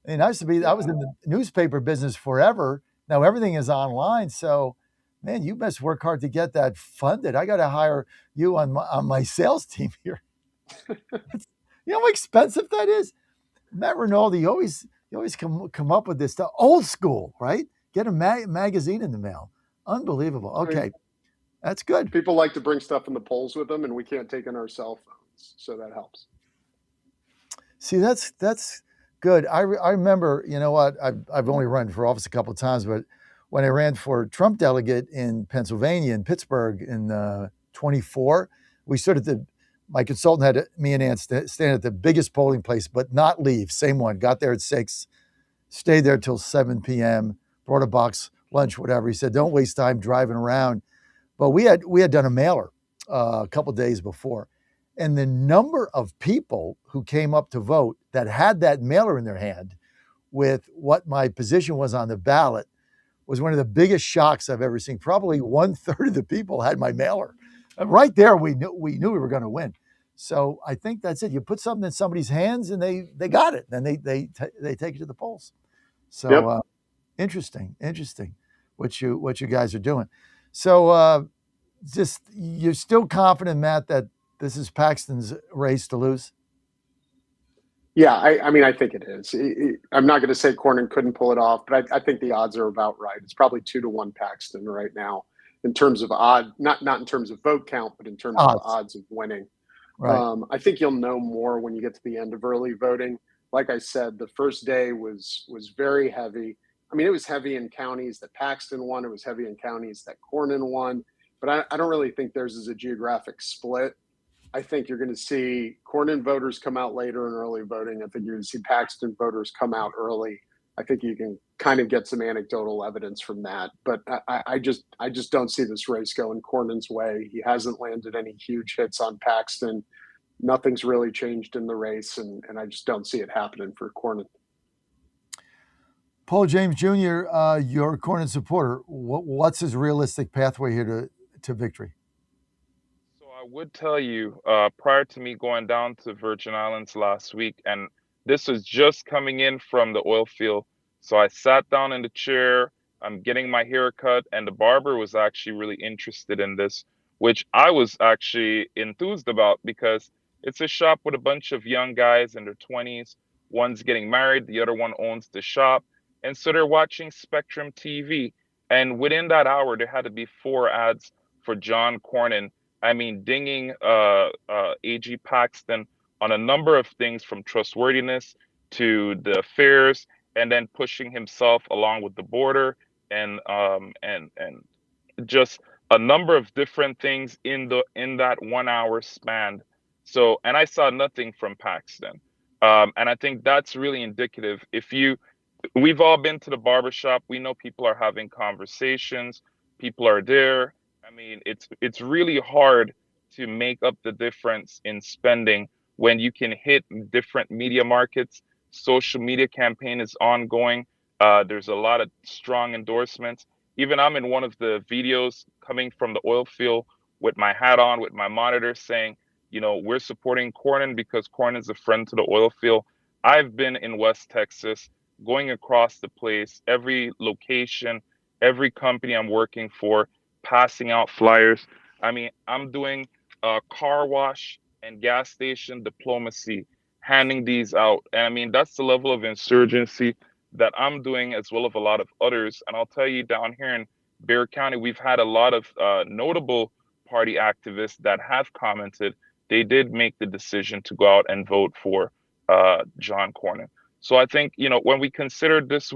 I mean, I was in the newspaper business forever. Now everything is online. So, man, you must work hard to get that funded. I got to hire you on my sales team here. You know how expensive that is? Matt Rinaldi, you always come up with this stuff. Old school, right? Get a magazine in the mail. Unbelievable. Okay. That's good. People like to bring stuff in the polls with them, and we can't take in our cell phones. So that helps. See, that's good. I remember, you know what? I've only run for office a couple of times, but when I ran for Trump delegate in Pennsylvania, in Pittsburgh in 24, we stood at my consultant had me and Ann stand at the biggest polling place, but not leave. Same one. Got there at 6, stayed there till 7 p.m., brought a box, lunch, whatever. He said, don't waste time driving around. But we had done a mailer a couple of days before. And the number of people who came up to vote that had that mailer in their hand with what my position was on the ballot was one of the biggest shocks I've ever seen. Probably 1/3 of the people had my mailer. And right there, we knew we were going to win. So I think that's it. You put something in somebody's hands and they got it. Then they take it to the polls. So interesting what you guys are doing. So just you're still confident, Matt, that this is Paxton's race to lose? Yeah, I mean, I think it is. I'm not going to say Cornyn couldn't pull it off, but I think the odds are about right. It's probably 2-1 Paxton right now in terms of odd, not in terms of vote count, but in terms of odds of winning. Right. I think you'll know more when you get to the end of early voting. Like I said, the first day was very heavy. I mean, it was heavy in counties that Paxton won. It was heavy in counties that Cornyn won. But I don't really think theirs is a geographic split. I think you're going to see Cornyn voters come out later in early voting. I think you're going to see Paxton voters come out early. I think you can kind of get some anecdotal evidence from that. But I just don't see this race going Cornyn's way. He hasn't landed any huge hits on Paxton. Nothing's really changed in the race, and I just don't see it happening for Cornyn. Paul James Jr., your Cornyn supporter, what's his realistic pathway here to victory? So I would tell you, prior to me going down to Virgin Islands last week, and this was just coming in from the oil field. So I sat down in the chair, I'm getting my hair cut, and the barber was actually really interested in this, which I was actually enthused about because it's a shop with a bunch of young guys in their 20s. One's getting married, the other one owns the shop. And so they're watching Spectrum TV. And within that hour, there had to be 4 ads for John Cornyn. I mean, dinging AG Paxton on a number of things from trustworthiness to the affairs, and then pushing himself along with the border and just a number of different things in that 1 hour span. So, and I saw nothing from Paxton, and I think that's really indicative. We've all been to the barbershop. We know people are having conversations. People are there. I mean, it's really hard to make up the difference in spending when you can hit different media markets. Social media campaign is ongoing. There's a lot of strong endorsements. Even I'm in one of the videos coming from the oil field with my hat on, with my monitor saying, we're supporting Cornyn because Cornyn is a friend to the oil field. I've been in West Texas, going across the place, every location, every company I'm working for, passing out flyers. I mean, I'm doing car wash and gas station diplomacy, handing these out. And I mean, that's the level of insurgency that I'm doing, as well as a lot of others. And I'll tell you, down here in Bexar County, we've had a lot of notable party activists that have commented they did make the decision to go out and vote for John Cornyn. So I think, when we considered this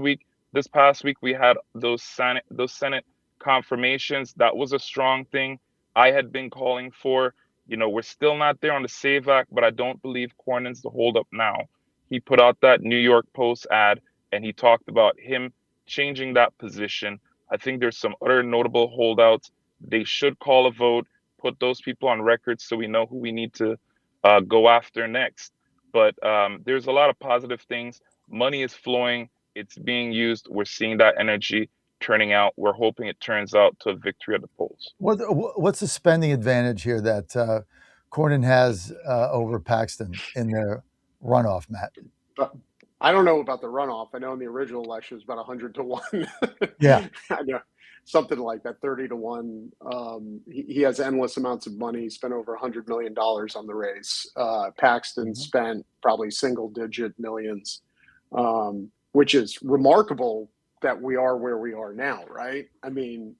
past week, we had those Senate confirmations. That was a strong thing I had been calling for. We're still not there on the SAVE Act, but I don't believe Cornyn's the holdup now. He put out that New York Post ad, and he talked about him changing that position. I think there's some other notable holdouts. They should call a vote, put those people on record so we know who we need to go after next. But there's a lot of positive things. Money is flowing. It's being used. We're seeing that energy turning out. We're hoping it turns out to a victory at the polls. What's the spending advantage here that Cornyn has over Paxton in their runoff, Matt? I don't know about the runoff. I know in the original election it was about 100 to 1. Yeah. I know, something like that, 30 to 1. He has endless amounts of money. He spent over $100 million on the race. Paxton spent probably single-digit millions, which is remarkable that we are where we are now, right? I mean,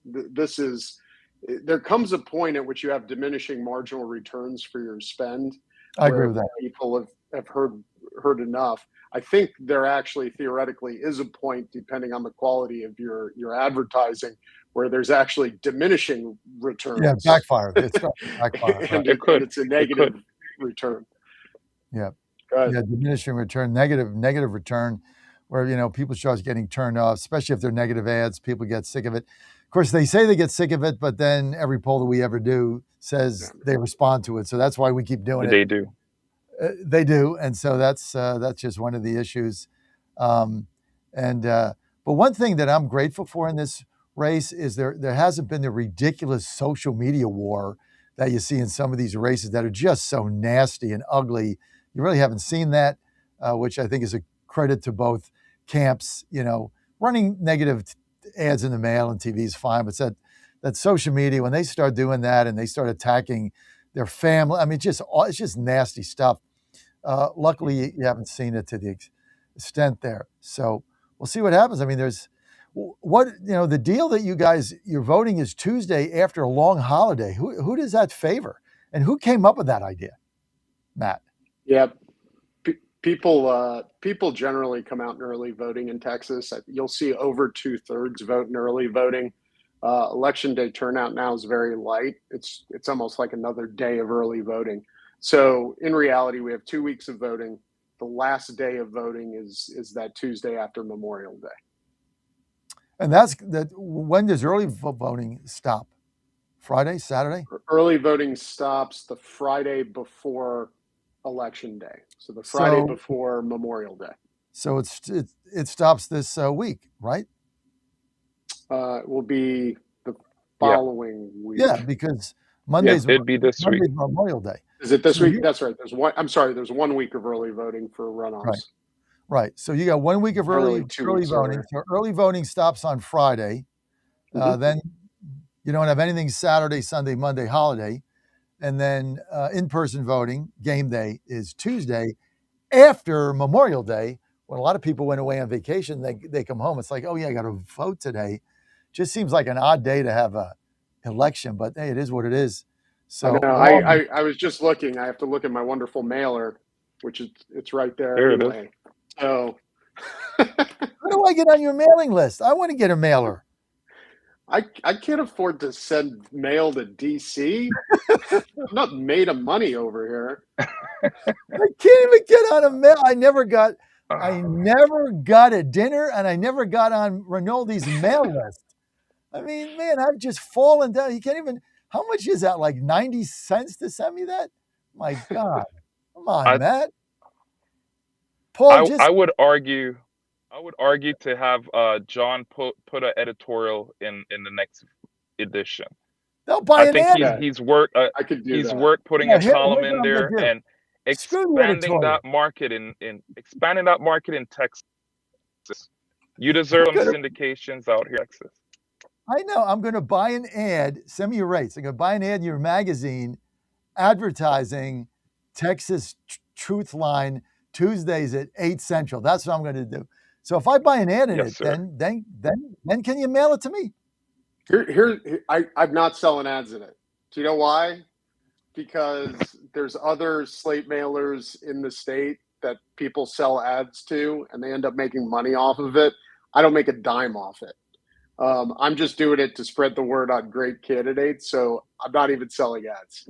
there comes a point at which you have diminishing marginal returns for your spend. I agree with that. People have heard enough. I think there actually theoretically is a point, depending on the quality of your advertising, where there's actually diminishing returns. Yeah, backfire. It's backfire. And it's a negative return. Yeah. Yeah, diminishing return, negative return, where people start getting turned off, especially if they're negative ads. People get sick of it. Of course, they say they get sick of it, but then every poll that we ever do says they respond to it. So that's why we keep doing it. They do. They do, and so that's just one of the issues. But one thing that I'm grateful for in this race is there hasn't been the ridiculous social media war that you see in some of these races that are just so nasty and ugly. You really haven't seen that, which I think is a credit to both camps. Running negative ads in the mail and TV is fine, but that social media, when they start doing that and they start attacking their family, I mean, it's just nasty stuff. Luckily, you haven't seen it to the extent there. So we'll see what happens. I mean, the deal that you're voting is Tuesday after a long holiday. Who does that favor? And who came up with that idea, Matt? Yeah, people generally come out in early voting in Texas. You'll see over 2/3 vote in early voting. Election day turnout now is very light. It's almost like another day of early voting. So in reality, we have 2 weeks of voting. The last day of voting is that Tuesday after Memorial Day. And when does early voting stop? Friday, Saturday? Early voting stops the Friday before Election Day. So the Friday before Memorial Day. So it stops this week, right? It will be the following week. Yeah, because Monday's it'd be this week. Memorial Day. Is it this week? That's right. There's 1 week of early voting for runoffs. Right. So you got 1 week of early voting. Earlier. So early voting stops on Friday. Then you don't have anything Saturday, Sunday, Monday, holiday. And then in-person voting, game day, is Tuesday after Memorial Day, when a lot of people went away on vacation. They come home. It's like, oh, yeah, I got to vote today. Just seems like an odd day to have a election, but hey, it is what it is. So I was just looking. I have to look at my wonderful mailer, which it's right there anyway. So how do I get on your mailing list? I want to get a mailer. I can't afford to send mail to DC. I'm not made of money over here. I can't even get on a mail. I never got a dinner, and I never got on Rinaldi's mail list. I mean, man, I've just fallen down. You can't even. How much is that? Like 90 cents to send me that? My God, come on, Matt. Paul, I would argue to have John put an editorial in the next edition. They'll buy an ad. I think he's worked putting a column in there and expanding that market in Texas. You deserve some syndications out here in Texas. I know. I'm going to buy an ad. Send me your rates. I'm going to buy an ad in your magazine advertising Texas Truth Line Tuesdays at 8 Central. That's what I'm going to do. So if I buy an ad in it, then can you mail it to me? I'm not selling ads in it. Do you know why? Because there's other slate mailers in the state that people sell ads to, and they end up making money off of it. I don't make a dime off it. I'm just doing it to spread the word on great candidates. So I'm not even selling ads.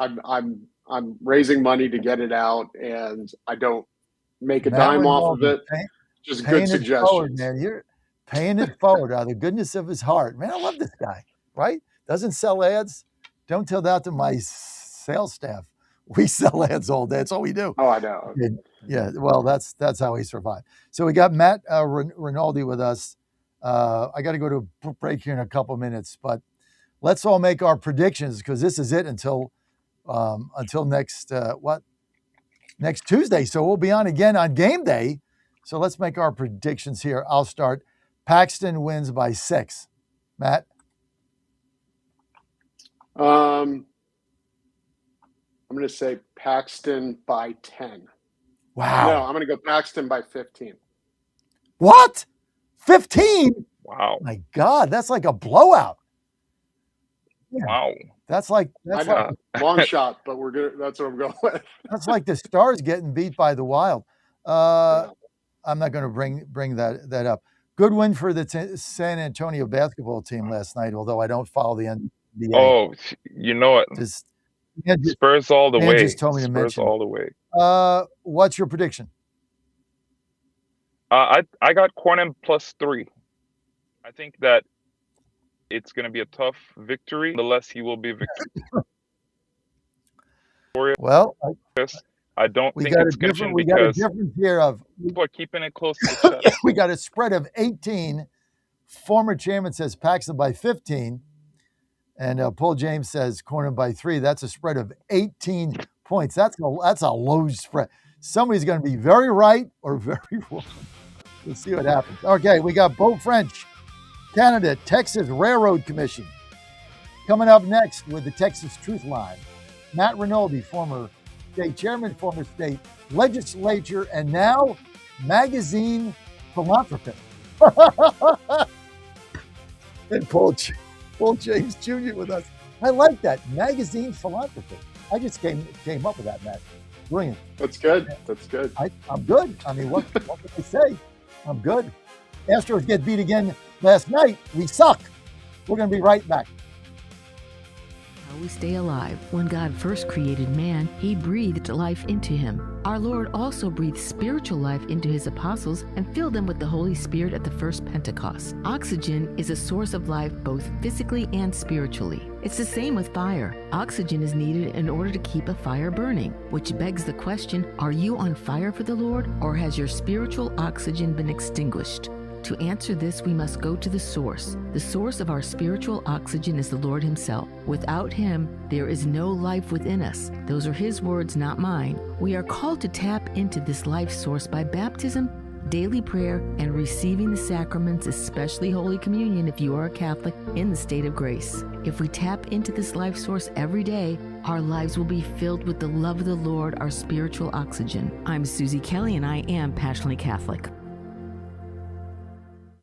I'm raising money to get it out, and I don't make a dime off of it. Just good suggestions. Forward, man. You're paying it forward out of the goodness of his heart. Man, I love this guy, right? Doesn't sell ads. Don't tell that to my sales staff. We sell ads all day. That's all we do. Oh, I know. Yeah, well, that's how we survive. So we got Matt Rinaldi with us. I got to go to a break here in a couple of minutes, but let's all make our predictions, because this is it until next next Tuesday. So we'll be on again on game day. So let's make our predictions here. I'll start. Paxton wins by 6. Matt? I'm going to say Paxton by 10. Wow. No, I'm going to go Paxton by 15. What? 15? Wow. My God, that's like a blowout. Yeah. Wow. That's like long shot, but we're good. That's what I'm going with. That's like the Stars getting beat by the Wild. I'm not going to bring that up. Good win for the San Antonio basketball team last night, although I don't follow the NBA. Oh, you know it. Spurs all the way. Just told me to mention. Spurs all the way. What's your prediction? I got Cornyn +3. I think that it's going to be a tough victory. Nonetheless, he will be victorious. Well, I don't think it's going to we got a difference here of people are keeping it close to the chest. We got a spread of 18. Former chairman says Paxton by 15. And Paul James says Cornyn by 3. That's a spread of 18 points. That's a low spread. Somebody's going to be very right or very wrong. We'll see what happens. Okay, we got Beau French, Canada, Texas Railroad Commission. Coming up next with the Texas Truth Line, Matt Rinaldi, former state chairman, former state legislature, and now magazine philanthropist. And Paul James Jr. with us. I like that, magazine philanthropist. I just came up with that, Matt. Brilliant. That's good. That's good. I'm good. I mean, what can I say? I'm good. Astros get beat again last night. We suck. We're going to be right back. we stay alive. When God first created man, he breathed life into him. Our Lord also breathed spiritual life into his apostles and filled them with the Holy Spirit at the first Pentecost. Oxygen is a source of life both physically and spiritually. It's the same with fire. Oxygen is needed in order to keep a fire burning, which begs the question, are you on fire for the Lord, or has your spiritual oxygen been extinguished? To answer this, we must go to the source. The source of our spiritual oxygen is the Lord himself. Without him, there is no life within us. Those are his words, not mine. We are called to tap into this life source by baptism, daily prayer, and receiving the sacraments, especially Holy Communion if you are a Catholic, in the state of grace. If we tap into this life source every day, our lives will be filled with the love of the Lord, our spiritual oxygen. I'm Susie Kelly, and I am passionately Catholic.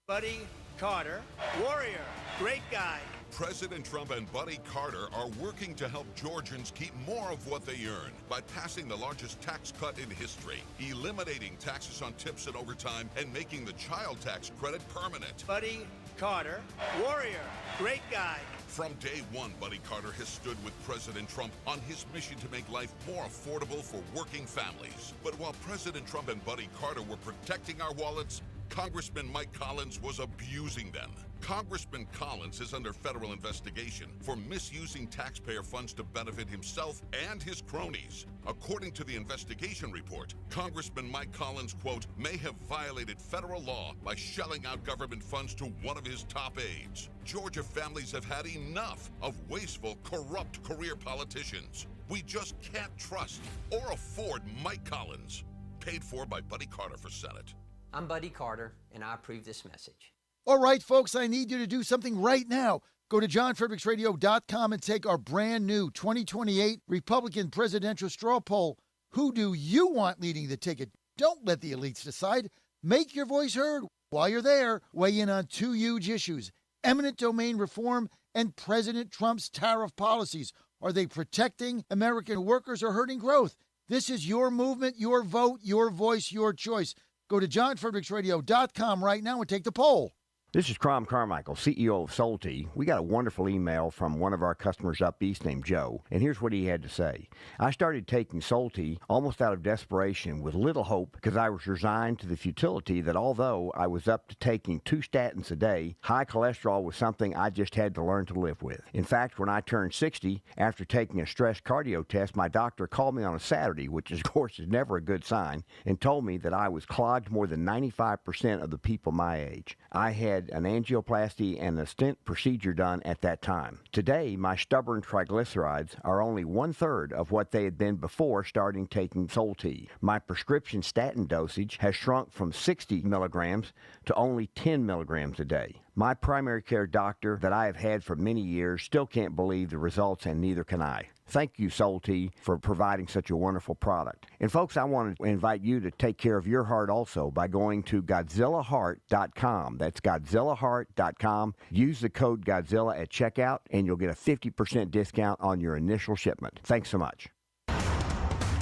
Buddy Carter, warrior, great guy. President Trump and Buddy Carter are working to help Georgians keep more of what they earn by passing the largest tax cut in history, eliminating taxes on tips and overtime, and making the child tax credit permanent. Buddy Carter, warrior, great guy. From day one, Buddy Carter has stood with President Trump on his mission to make life more affordable for working families. But while President Trump and Buddy Carter were protecting our wallets, Congressman Mike Collins was abusing them. Congressman Collins is under federal investigation for misusing taxpayer funds to benefit himself and his cronies. According to the investigation report, Congressman Mike Collins, quote, may have violated federal law by shelling out government funds to one of his top aides. Georgia families have had enough of wasteful, corrupt career politicians. We just can't trust or afford Mike Collins. Paid for by Buddy Carter for Senate. I'm Buddy Carter, and I approve this message. All right, folks, I need you to do something right now. Go to johnfredericksradio.com and take our brand new 2028 Republican presidential straw poll. Who do you want leading the ticket? Don't let the elites decide. Make your voice heard. While you're there, weigh in on two huge issues: eminent domain reform and President Trump's tariff policies. Are they protecting American workers or hurting growth? This is your movement, your vote, your voice, your choice. Go to johnfredericksradio.com right now and take the poll. This is Crom Carmichael, CEO of Solti. We got a wonderful email from one of our customers up east named Joe, and here's what he had to say. I started taking Solti almost out of desperation with little hope because I was resigned to the futility that although I was up to taking 2 statins a day, high cholesterol was something I just had to learn to live with. In fact, when I turned 60, after taking a stress cardio test, my doctor called me on a Saturday, which of course is never a good sign, and told me that I was clogged more than 95% of the people my age. I had an angioplasty and a stent procedure done at that time. Today, my stubborn triglycerides are only 1/3 of what they had been before starting taking Solti. My prescription statin dosage has shrunk from 60 milligrams to only 10 milligrams a day. My primary care doctor that I have had for many years still can't believe the results, and neither can I. Thank you, Solti, for providing such a wonderful product. And folks, I want to invite you to take care of your heart also by going to GodzillaHeart.com. That's GodzillaHeart.com. Use the code Godzilla at checkout, and you'll get a 50% discount on your initial shipment. Thanks so much.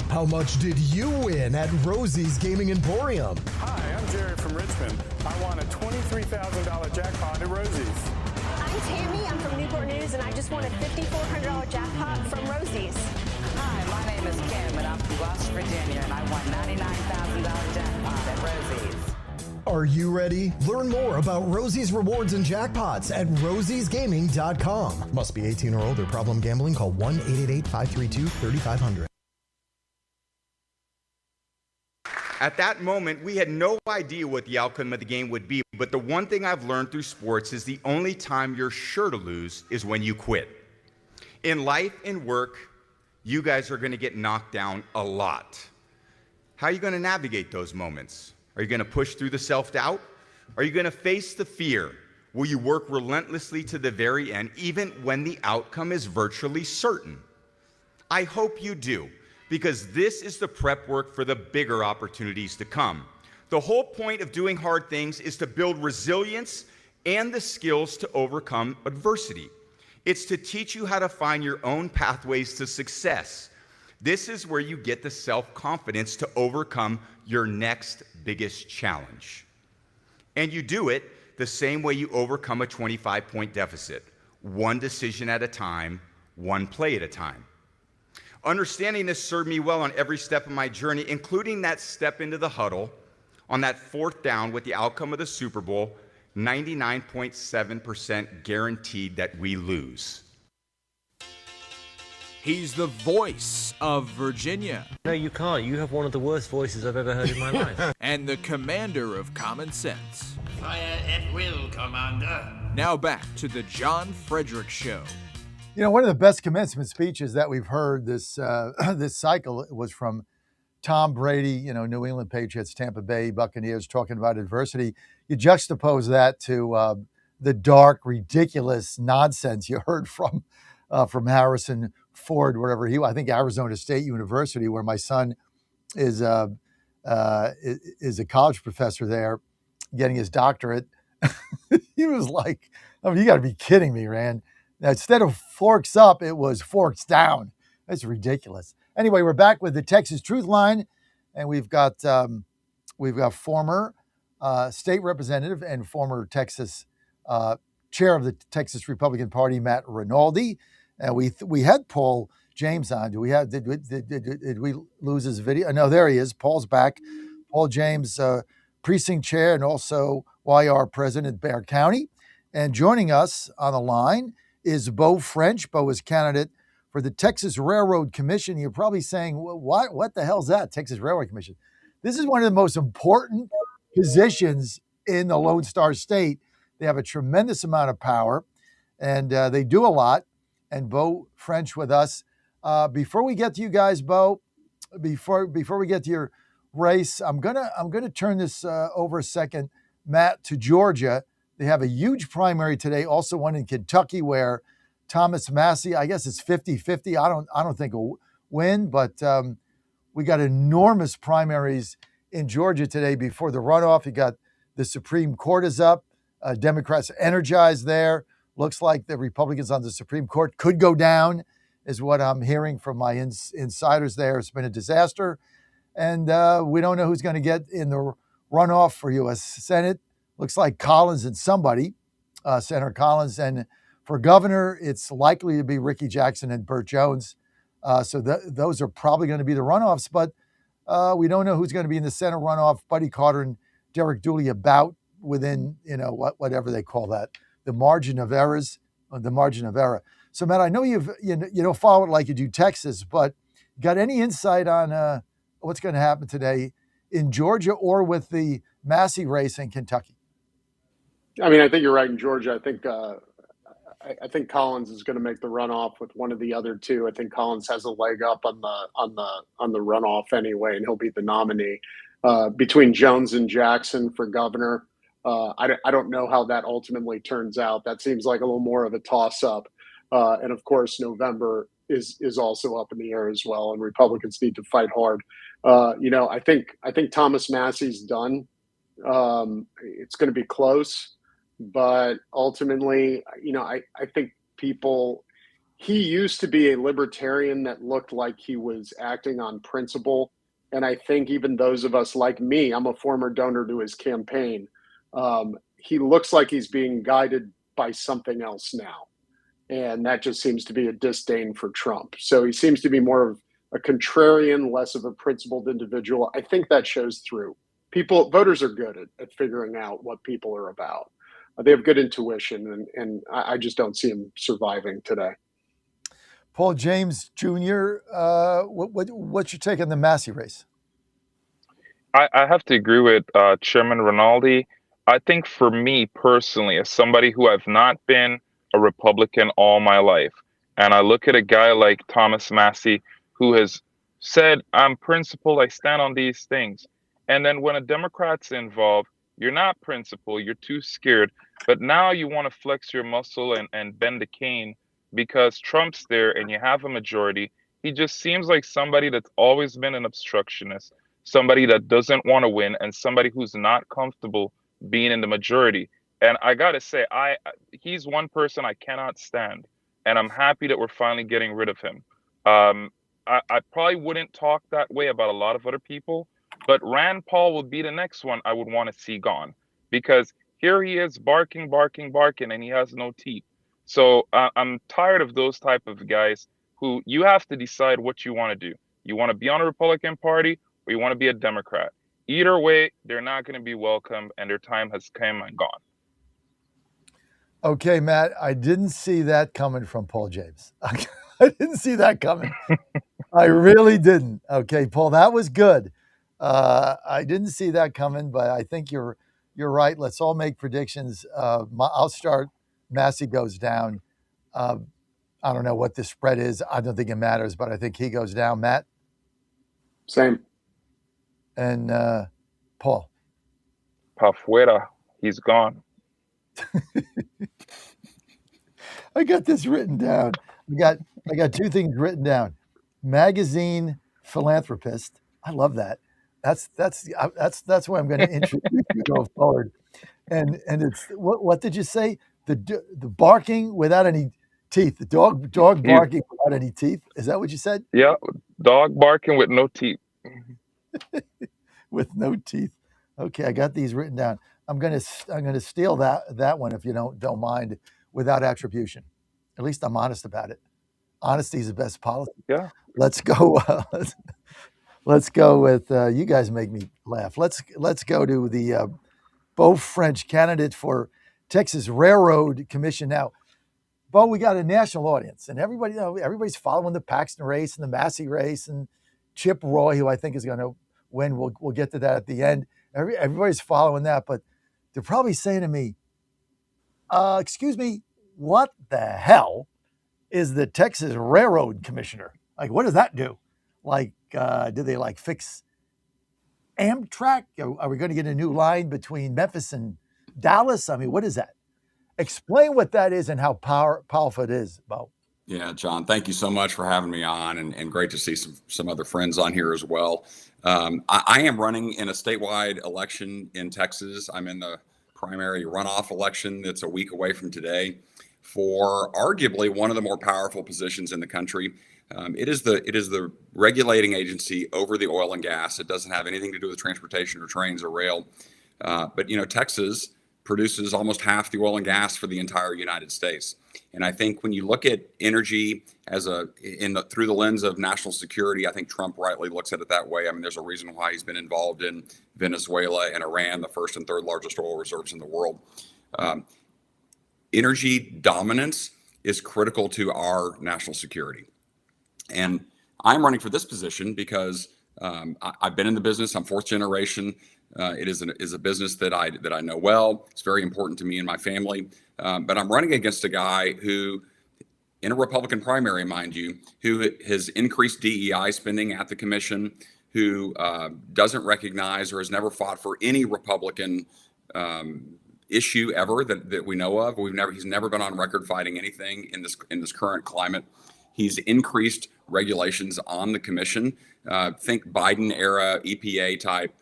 How much did you win at Rosie's Gaming Emporium? Hi, I'm Jerry from Richmond. I won a $23,000 jackpot at Rosie's. I'm Tammy. I'm from Newport News, and I just won a $5,400 jackpot from Rosie's. Hi, my name is Kim, and I'm from Gloucester, Virginia, and I won $99,000 jackpot at Rosie's. Are you ready? Learn more about Rosie's rewards and jackpots at rosiesgaming.com. Must be 18 or older. Problem gambling? Call 1-888-532-3500. At that moment, we had no idea what the outcome of the game would be, but the one thing I've learned through sports is the only time you're sure to lose is when you quit. In life and work, you guys are going to get knocked down a lot. How are you going to navigate those moments? Are you going to push through the self-doubt? Are you going to face the fear? Will you work relentlessly to the very end, even when the outcome is virtually certain? I hope you do, because this is the prep work for the bigger opportunities to come. The whole point of doing hard things is to build resilience and the skills to overcome adversity. It's to teach you how to find your own pathways to success. This is where you get the self-confidence to overcome your next biggest challenge. And you do it the same way you overcome a 25-point deficit, one decision at a time, one play at a time. Understanding this served me well on every step of my journey, including that step into the huddle on that fourth down with the outcome of the Super Bowl, 99.7% guaranteed that we lose. He's the voice of Virginia. No, you can't. You have one of the worst voices I've ever heard in my life. And the commander of common sense. Fire at will, Commander. Now back to the John Fredericks Show. You know, one of the best commencement speeches that we've heard this this cycle was from Tom Brady, you know, New England Patriots, Tampa Bay Buccaneers, talking about adversity. You juxtapose that to the dark, ridiculous nonsense you heard from Harrison Ford, whatever I think Arizona State University, where my son is a college professor there, getting his doctorate. He was like, "I mean, you got to be kidding me, Rand." Now, instead of forks up, it was forks down. That's ridiculous. Anyway, we're back with the Texas Truth Line, and we've got former state representative and former Texas chair of the Texas Republican Party, Matt Rinaldi. And we had Paul James on. Did we lose his video? No, there he is. Paul's back. Paul James, precinct chair and also YR president, Bexar County. And joining us on the line is Beau French. Beau is candidate for the Texas Railroad Commission. You're probably saying, what the hell's that, Texas Railroad Commission? This is one of the most important positions in the Lone Star State. They have a tremendous amount of power, and they do a lot. And Beau French with us. Before we get to you guys, Beau, before we get to your race, I'm gonna turn this over a second, Matt, to Georgia. They have a huge primary today, also one in Kentucky where Thomas Massie, I guess it's 50-50. I don't think will win, but we got enormous primaries in Georgia today before the runoff. You got the Supreme Court is up. Democrats energized there. Looks like the Republicans on the Supreme Court could go down, is what I'm hearing from my insiders there. It's been a disaster. And we don't know who's going to get in the runoff for U.S. Senate. Looks like Collins and somebody, Senator Collins. And for governor, it's likely to be Ricky Jackson and Burt Jones. So those are probably going to be the runoffs. But we don't know who's going to be in the Senate runoff. Buddy Carter and Derek Dooley about within, whatever they call that, the margin of errors, the margin of error. So, Matt, I know you don't follow it like you do Texas, but got any insight on what's going to happen today in Georgia or with the Massie race in Kentucky? I mean, I think you're right in Georgia. I think Collins is going to make the runoff with one of the other two. I think Collins has a leg up on the runoff anyway, and he'll be the nominee. Between Jones and Jackson for governor, I don't know how that ultimately turns out. That seems like a little more of a toss-up. And of course, November is also up in the air as well, and Republicans need to fight hard. I think Thomas Massie's done. It's going to be close, but ultimately, I think he used to be a libertarian that looked like he was acting on principle. And I think even those of us like me, I'm a former donor to his campaign. He looks like he's being guided by something else now. And that just seems to be a disdain for Trump. So he seems to be more of a contrarian, less of a principled individual. I think that shows through. Voters are good at figuring out what people are about. They have good intuition, and I just don't see him surviving today. Paul James Jr., what's your take on the Massie race? I have to agree with Chairman Rinaldi. I think for me personally, as somebody who have not been a Republican all my life, and I look at a guy like Thomas Massie, who has said, I'm principled, I stand on these things. And then when a Democrat's involved, you're not principled, you're too scared. But now you want to flex your muscle and bend the cane because Trump's there and you have a majority. He just seems like somebody that's always been an obstructionist, somebody that doesn't want to win, and somebody who's not comfortable being in the majority. And I got to say, he's one person I cannot stand. And I'm happy that we're finally getting rid of him. I probably wouldn't talk that way about a lot of other people, but Rand Paul would be the next one I would want to see gone, because here he is barking, and he has no teeth. So I'm tired of those type of guys who you have to decide what you want to do. You want to be on a Republican Party or you want to be a Democrat. Either way, they're not going to be welcome, and their time has come and gone. Okay, Matt, I didn't see that coming from Paul James. I didn't see that coming. I really didn't. Okay, Paul, that was good. I didn't see that coming, but I think you're right. Let's all make predictions. I'll start. Massey goes down. I don't know what the spread is. I don't think it matters, but I think he goes down. Matt? Same. And Paul? Pa fuera. He's gone. I got this written down. I got two things written down. Magazine philanthropist. I love that. That's why I'm going to introduce you going forward. And it's what did you say? The barking without any teeth. The dog barking without any teeth. Is that what you said? Yeah, dog barking with no teeth. With no teeth. Okay, I got these written down. I'm gonna steal that one if you don't mind, without attribution. At least I'm honest about it. Honesty is the best policy. Yeah. Let's go. Let's go with you guys make me laugh. Let's go to the Beau French candidate for Texas Railroad Commission. Now, Beau, we got a national audience, and everybody's following the Paxton race and the Massey race and Chip Roy, who I think is going to win. We'll get to that at the end. Everybody's following that, but they're probably saying to me, excuse me, what the hell is the Texas Railroad Commissioner? Like, what does that do? Like, do they like fix Amtrak? Are we going to get a new line between Memphis and Dallas? I mean, what is that? Explain what that is and how powerful it is, Beau. Yeah, John, thank you so much for having me on, and great to see some other friends on here as well. I am running in a statewide election in Texas. I'm in the primary runoff election that's a week away from today for arguably one of the more powerful positions in the country. It is the regulating agency over the oil and gas. It doesn't have anything to do with transportation or trains or rail. But Texas produces almost half the oil and gas for the entire United States. And I think when you look at energy through the lens of national security, I think Trump rightly looks at it that way. I mean, there's a reason why he's been involved in Venezuela and Iran, the first and third largest oil reserves in the world. Energy dominance is critical to our national security. And I'm running for this position because I've been in the business. I'm fourth generation. It is a business that I know well. It's very important to me and my family. But I'm running against a guy who, in a Republican primary, mind you, who has increased DEI spending at the commission, who doesn't recognize or has never fought for any Republican issue ever that we know of. He's never been on record fighting anything in this current climate. He's increased regulations on the commission. Think Biden era EPA type,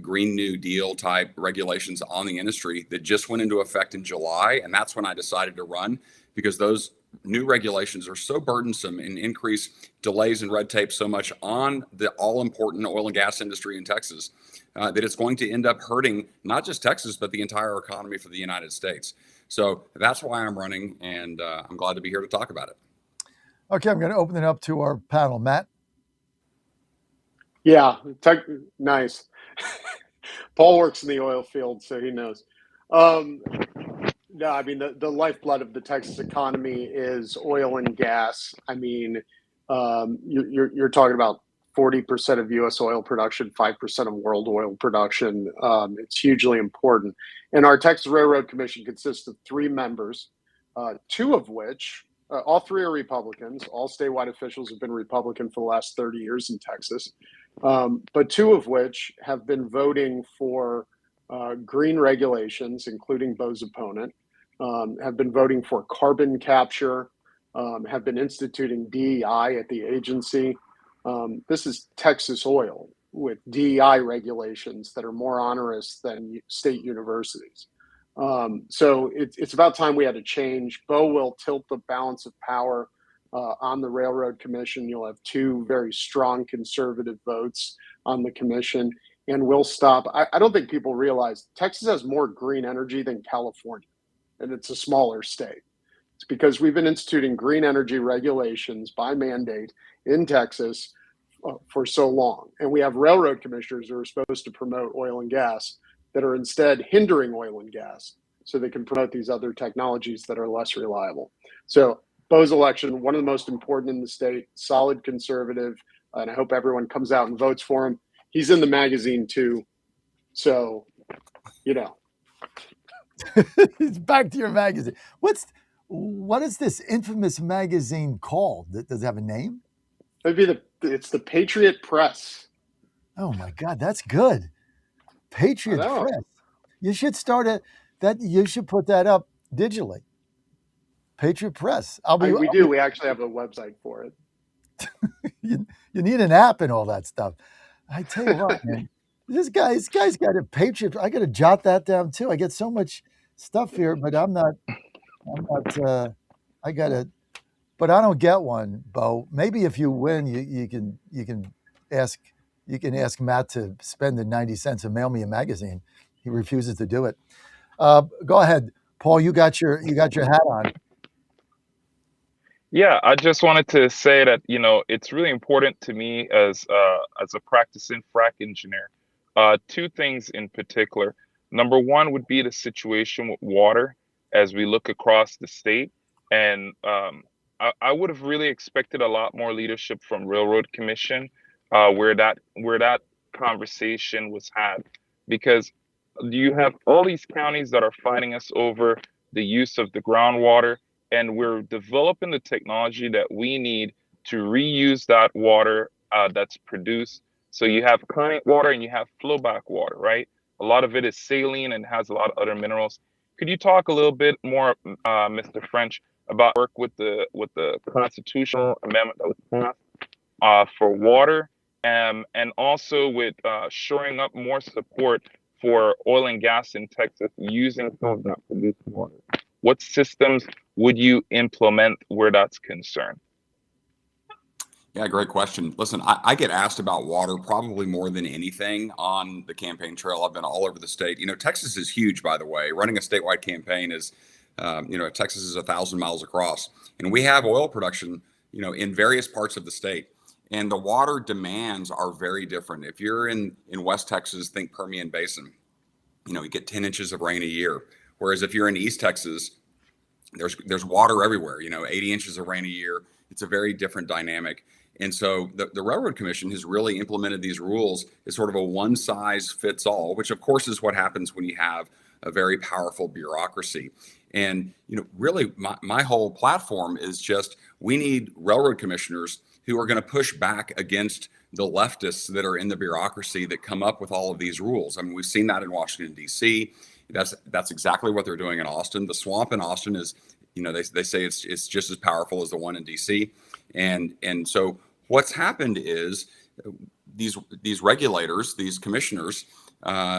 Green New Deal type regulations on the industry that just went into effect in July. And that's when I decided to run, because those new regulations are so burdensome and increase delays and red tape so much on the all important oil and gas industry in Texas that it's going to end up hurting not just Texas, but the entire economy for the United States. So that's why I'm running, and I'm glad to be here to talk about it. Okay, I'm going to open it up to our panel. Matt? Yeah, nice. Paul works in the oil field, so he knows. No, I mean, the lifeblood of the Texas economy is oil and gas. I mean, you're talking about 40% of U.S. oil production, 5% of world oil production. It's hugely important. And our Texas Railroad Commission consists of 3 members, 2 of which, all 3 are Republicans. All statewide officials have been Republican for the last 30 years in Texas. But 2 of which have been voting for green regulations, including Beau's opponent, have been voting for carbon capture, have been instituting DEI at the agency. This is Texas Oil with DEI regulations that are more onerous than state universities. So it's about time we had a change. Beau will tilt the balance of power on the Railroad Commission. You'll have 2 very strong conservative votes on the commission, and we'll stop. I don't think people realize Texas has more green energy than California, and it's a smaller state. It's because we've been instituting green energy regulations by mandate in Texas for so long. And we have railroad commissioners who are supposed to promote oil and gas that are instead hindering oil and gas so they can promote these other technologies that are less reliable. So Bo's election, one of the most important in the state, solid conservative, and I hope everyone comes out and votes for him. He's in the magazine too. So, you know. It's back to your magazine. What is this infamous magazine called? Does it have a name? It's the Patriot Press. Oh my God, that's good. Patriot Press. You should start you should put that up digitally. Patriot Press. We actually have a website for it. You need an app and all that stuff. I tell you what, man. This guy's got a Patriot. I got to jot that down too. I get so much stuff here, but I don't get one, Bo. Maybe if you win, you can ask Matt to spend the 90 cents and mail me a magazine. He refuses to do it. Go ahead, Paul. You got your hat on. Yeah, I just wanted to say that, it's really important to me as a practicing frac engineer. Two things in particular. Number one would be the situation with water as we look across the state. And I would have really expected a lot more leadership from Railroad Commission where that conversation was had, because you have all these counties that are fighting us over the use of the groundwater, and we're developing the technology that we need to reuse that water that's produced. So you have current water and you have flowback water, right? A lot of it is saline and has a lot of other minerals. Could you talk a little bit more, Mr. French, about work with the constitutional amendment that was passed for water, and also with shoring up more support for oil and gas in Texas using some of that produced water? What systems would you implement where that's concerned? Yeah, great question. Listen, I get asked about water probably more than anything on the campaign trail. I've been all over the state. Texas is huge, by the way. Running a statewide campaign is, Texas is 1,000 miles across, and we have oil production, in various parts of the state. And the water demands are very different. If you're in West Texas, think Permian Basin, you get 10 inches of rain a year. Whereas if you're in East Texas, there's water everywhere, 80 inches of rain a year. It's a very different dynamic. And so the Railroad Commission has really implemented these rules as sort of a one size fits all, which of course is what happens when you have a very powerful bureaucracy. And, really my whole platform is just, we need railroad commissioners who are going to push back against the leftists that are in the bureaucracy that come up with all of these rules. I mean, we've seen that in Washington, D.C. That's exactly what they're doing in Austin. The swamp in Austin is, they say it's just as powerful as the one in D.C. And so what's happened is these regulators, these commissioners,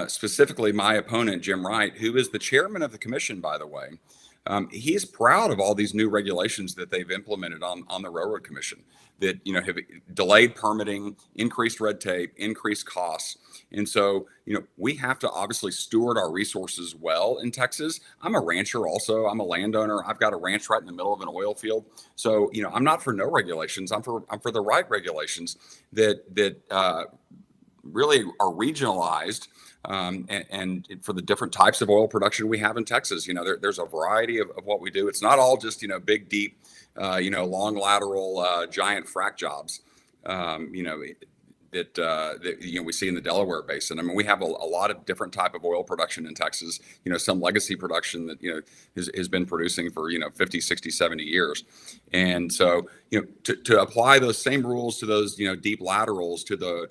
specifically my opponent, Jim Wright, who is the chairman of the commission, by the way, he's proud of all these new regulations that they've implemented on the Railroad Commission that, have delayed permitting, increased red tape, increased costs. And so, we have to obviously steward our resources well in Texas. I'm a rancher also. I'm a landowner. I've got a ranch right in the middle of an oil field. So, I'm not for no regulations. I'm for the right regulations that really are regionalized and for the different types of oil production we have in Texas. There's a variety of what we do. It's not all just, big, deep, long lateral, giant frac jobs, that we see in the Delaware Basin. I mean, we have a lot of different type of oil production in Texas, some legacy production that, has been producing for, 50, 60, 70 years. And so, to apply those same rules to those, deep laterals to the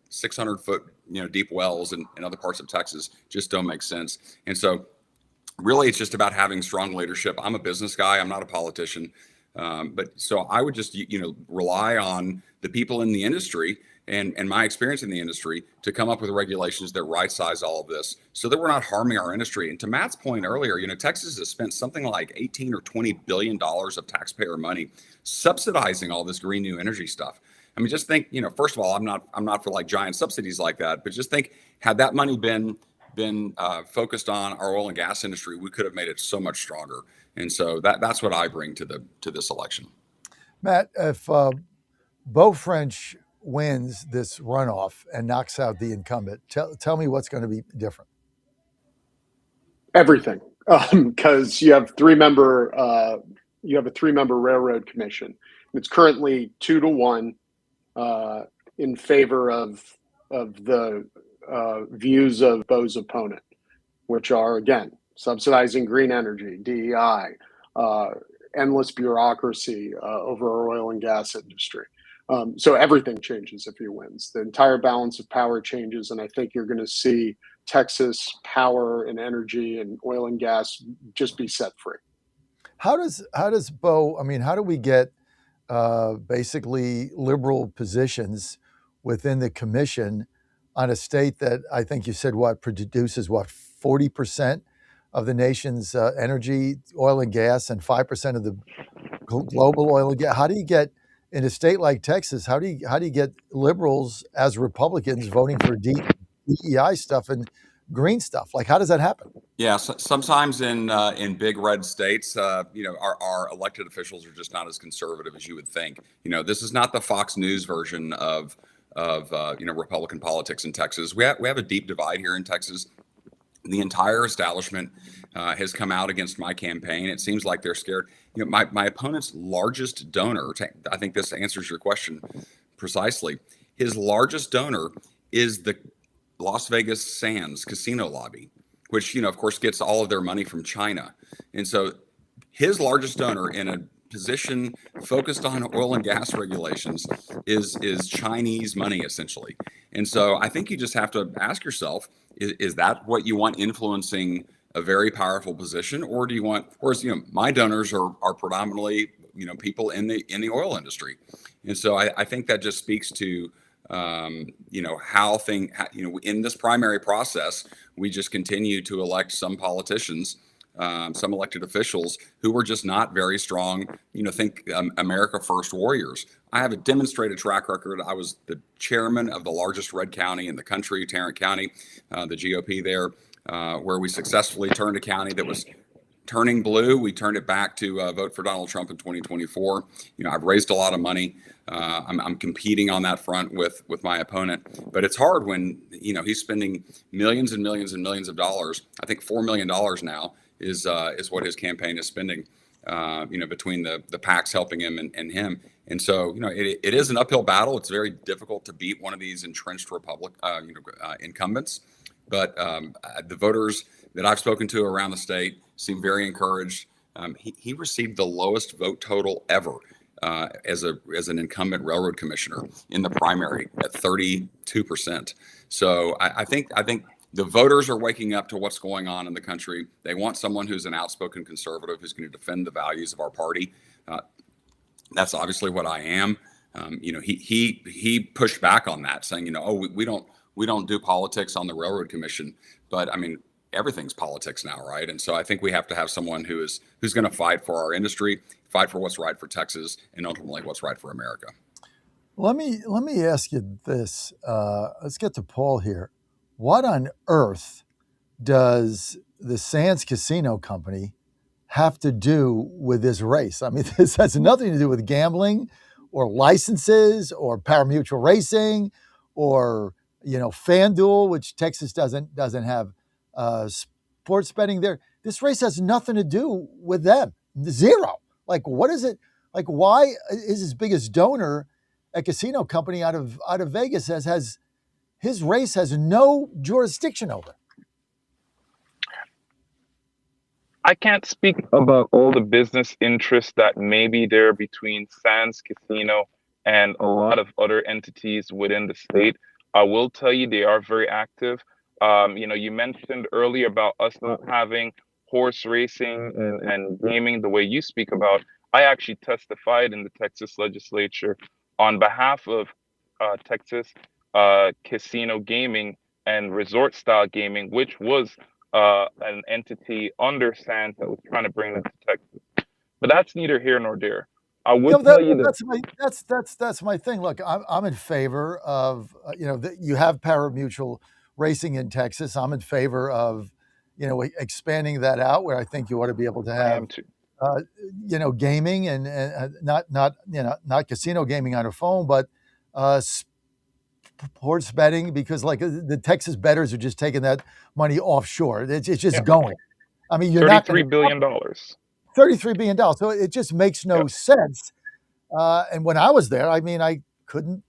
600 foot, deep wells in other parts of Texas just don't make sense. And so really it's just about having strong leadership. I'm a business guy. I'm not a politician. But so I would just, rely on the people in the industry and my experience in the industry to come up with regulations that right size all of this so that we're not harming our industry. And to Matt's point earlier, Texas has spent something like 18 or $20 billion of taxpayer money subsidizing all this green new energy stuff. I mean, just think, first of all, I'm not for like giant subsidies like that, but just think, had that money been focused on our oil and gas industry, we could have made it so much stronger. And so that's what I bring to this election. Matt, if Beau French wins this runoff and knocks out the incumbent, tell me what's going to be different. Everything, because you have a 3-member railroad commission. It's currently 2-1 in favor of the views of Beau's opponent, which are, again, subsidizing green energy, DEI, endless bureaucracy over our oil and gas industry. So everything changes if he wins. The entire balance of power changes, and I think you're going to see Texas power and energy and oil and gas just be set free. How does Beau? I mean, how do we get basically liberal positions within the commission on a state that I think you said produces 40% of the nation's energy, oil and gas, and 5% of the global oil and gas? How do you get in a state like Texas? How do you get liberals as Republicans voting for DEI stuff and green stuff? Like, how does that happen? Yeah, so sometimes in big red states, our elected officials are just not as conservative as you would think. This is not the Fox News version of Republican politics in Texas. We have a deep divide here in Texas. The entire establishment has come out against my campaign. It seems like they're scared. My opponent's largest donor, I think this answers your question precisely. His largest donor is the Las Vegas Sands casino lobby, which, of course, gets all of their money from China. And so his largest donor in a position focused on oil and gas regulations is Chinese money, essentially. And so I think you just have to ask yourself, is that what you want influencing a very powerful position? Or do you want, whereas, my donors are predominantly, people in the oil industry. And so I think that just speaks to, in this primary process, we just continue to elect some politicians, some elected officials who were just not very strong, think America First warriors. I have a demonstrated track record. I was the chairman of the largest red county in the country, Tarrant County, the GOP there, where we successfully turned a county that was turning blue. We turned it back to vote for Donald Trump in 2024. I've raised a lot of money. I'm competing on that front with my opponent, but it's hard when he's spending millions and millions and millions of dollars. I think $4 million now is what his campaign is spending. Between the PACs helping him and him, and so it is an uphill battle. It's very difficult to beat one of these entrenched incumbents, but the voters that I've spoken to around the state seem very encouraged. He received the lowest vote total ever as an incumbent railroad commissioner in the primary at 32%. So I think the voters are waking up to what's going on in the country. They want someone who's an outspoken conservative who's going to defend the values of our party. That's obviously what I am. He pushed back on that, saying, we don't do politics on the Railroad Commission. But I mean, everything's politics now, right? And so I think we have to have someone who's going to fight for our industry, fight for what's right for Texas, and ultimately what's right for America. Let me ask you this. Let's get to Paul here. What on earth does the Sands Casino Company have to do with this race? I mean, this has nothing to do with gambling or licenses or pari-mutuel racing or, FanDuel, which Texas doesn't have sports betting there. This race has nothing to do with them. Zero. Like, what is it? Like, why is his biggest donor a casino company out of Vegas has his race has no jurisdiction over? I can't speak about all the business interests that may be there between Sands Casino and a lot of other entities within the state. I will tell you they are very active. You mentioned earlier about us not having horse racing and gaming the way you speak about. I actually testified in the Texas legislature on behalf of Texas casino gaming and resort style gaming, which was an entity under Sands that was trying to bring them to Texas. But that's neither here nor there. I would tell you that's my thing. Look, I'm in favor of you have pari-mutuel racing in Texas. I'm in favor of expanding that out where I think you ought to be able to have gaming and not casino gaming on a phone, but sports betting, because like the Texas bettors are just taking that money offshore. It's just going. I mean, you're not $33 billion. $33 billion. So it just makes no sense. And when I was there, I mean, I couldn't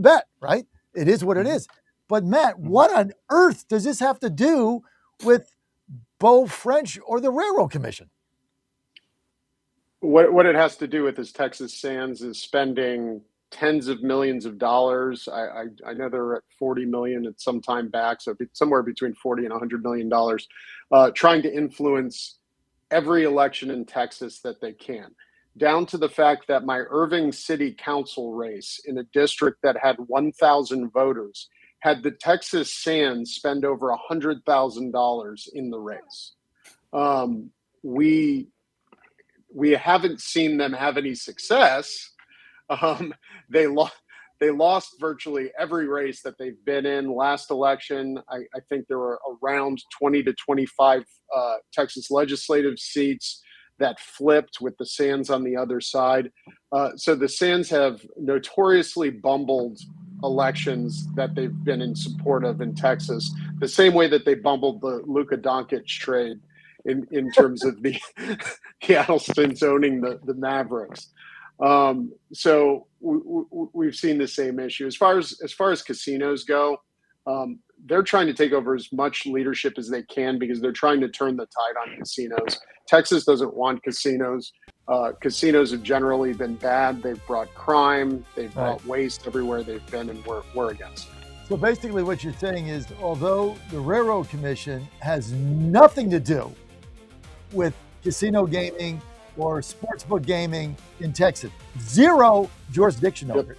bet, right? It is what it is. But Matt, what on earth does this have to do with Beau French or the Railroad Commission? What it has to do with is Texas Sands is spending tens of millions of dollars. I know they're at 40 million at some time back, so somewhere between 40 and $100 million, trying to influence every election in Texas that they can, down to the fact that my Irving City Council race in a district that had 1,000 voters had the Texas Sands spend over $100,000 in the race. We haven't seen them have any success. They lost virtually every race that they've been in. Last election, I think there were around 20 to 25 Texas legislative seats that flipped with the Sands on the other side. So the Sands have notoriously bumbled elections that they've been in support of in Texas, the same way that they bumbled the Luka Doncic trade in terms of the Seattle's owning the Mavericks. So we've seen the same issue. As far as casinos go, they're trying to take over as much leadership as they can because they're trying to turn the tide on casinos. Texas doesn't want casinos. Casinos have generally been bad. They've brought crime. They've brought waste everywhere they've been, and we're against it. So basically what you're saying is, although the Railroad Commission has nothing to do with casino gaming or sportsbook gaming in Texas, zero jurisdiction over it.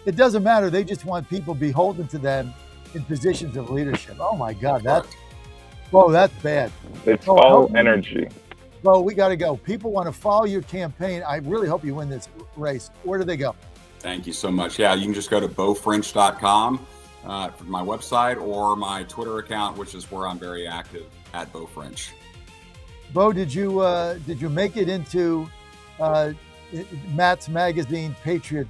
It doesn't matter. They just want people beholden to them in positions of leadership. Oh my God, that's bad. It's all energy. Well, we got to go. People want to follow your campaign. I really hope you win this race. Where do they go? Thank you so much. Yeah, you can just go to beaufrench.com for my website or my Twitter account, which is where I'm very active at Beau French. Beau, did you make it into Matt's magazine, Patriot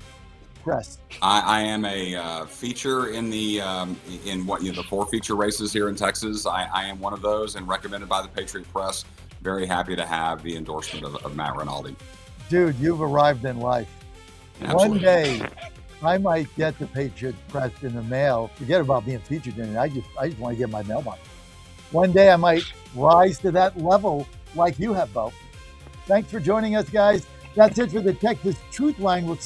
Press? I am a feature in the the 4 feature races here in Texas. I am one of those and recommended by the Patriot Press. Very happy to have the endorsement of Matt Rinaldi. Dude, you've arrived in life. Absolutely. One day, I might get the Patriot Press in the mail. Forget about being featured in it. I just want to get my mailbox. One day, I might rise to that level like you have, Beau. Thanks for joining us, guys. That's it for the Texas Truth Line. We'll see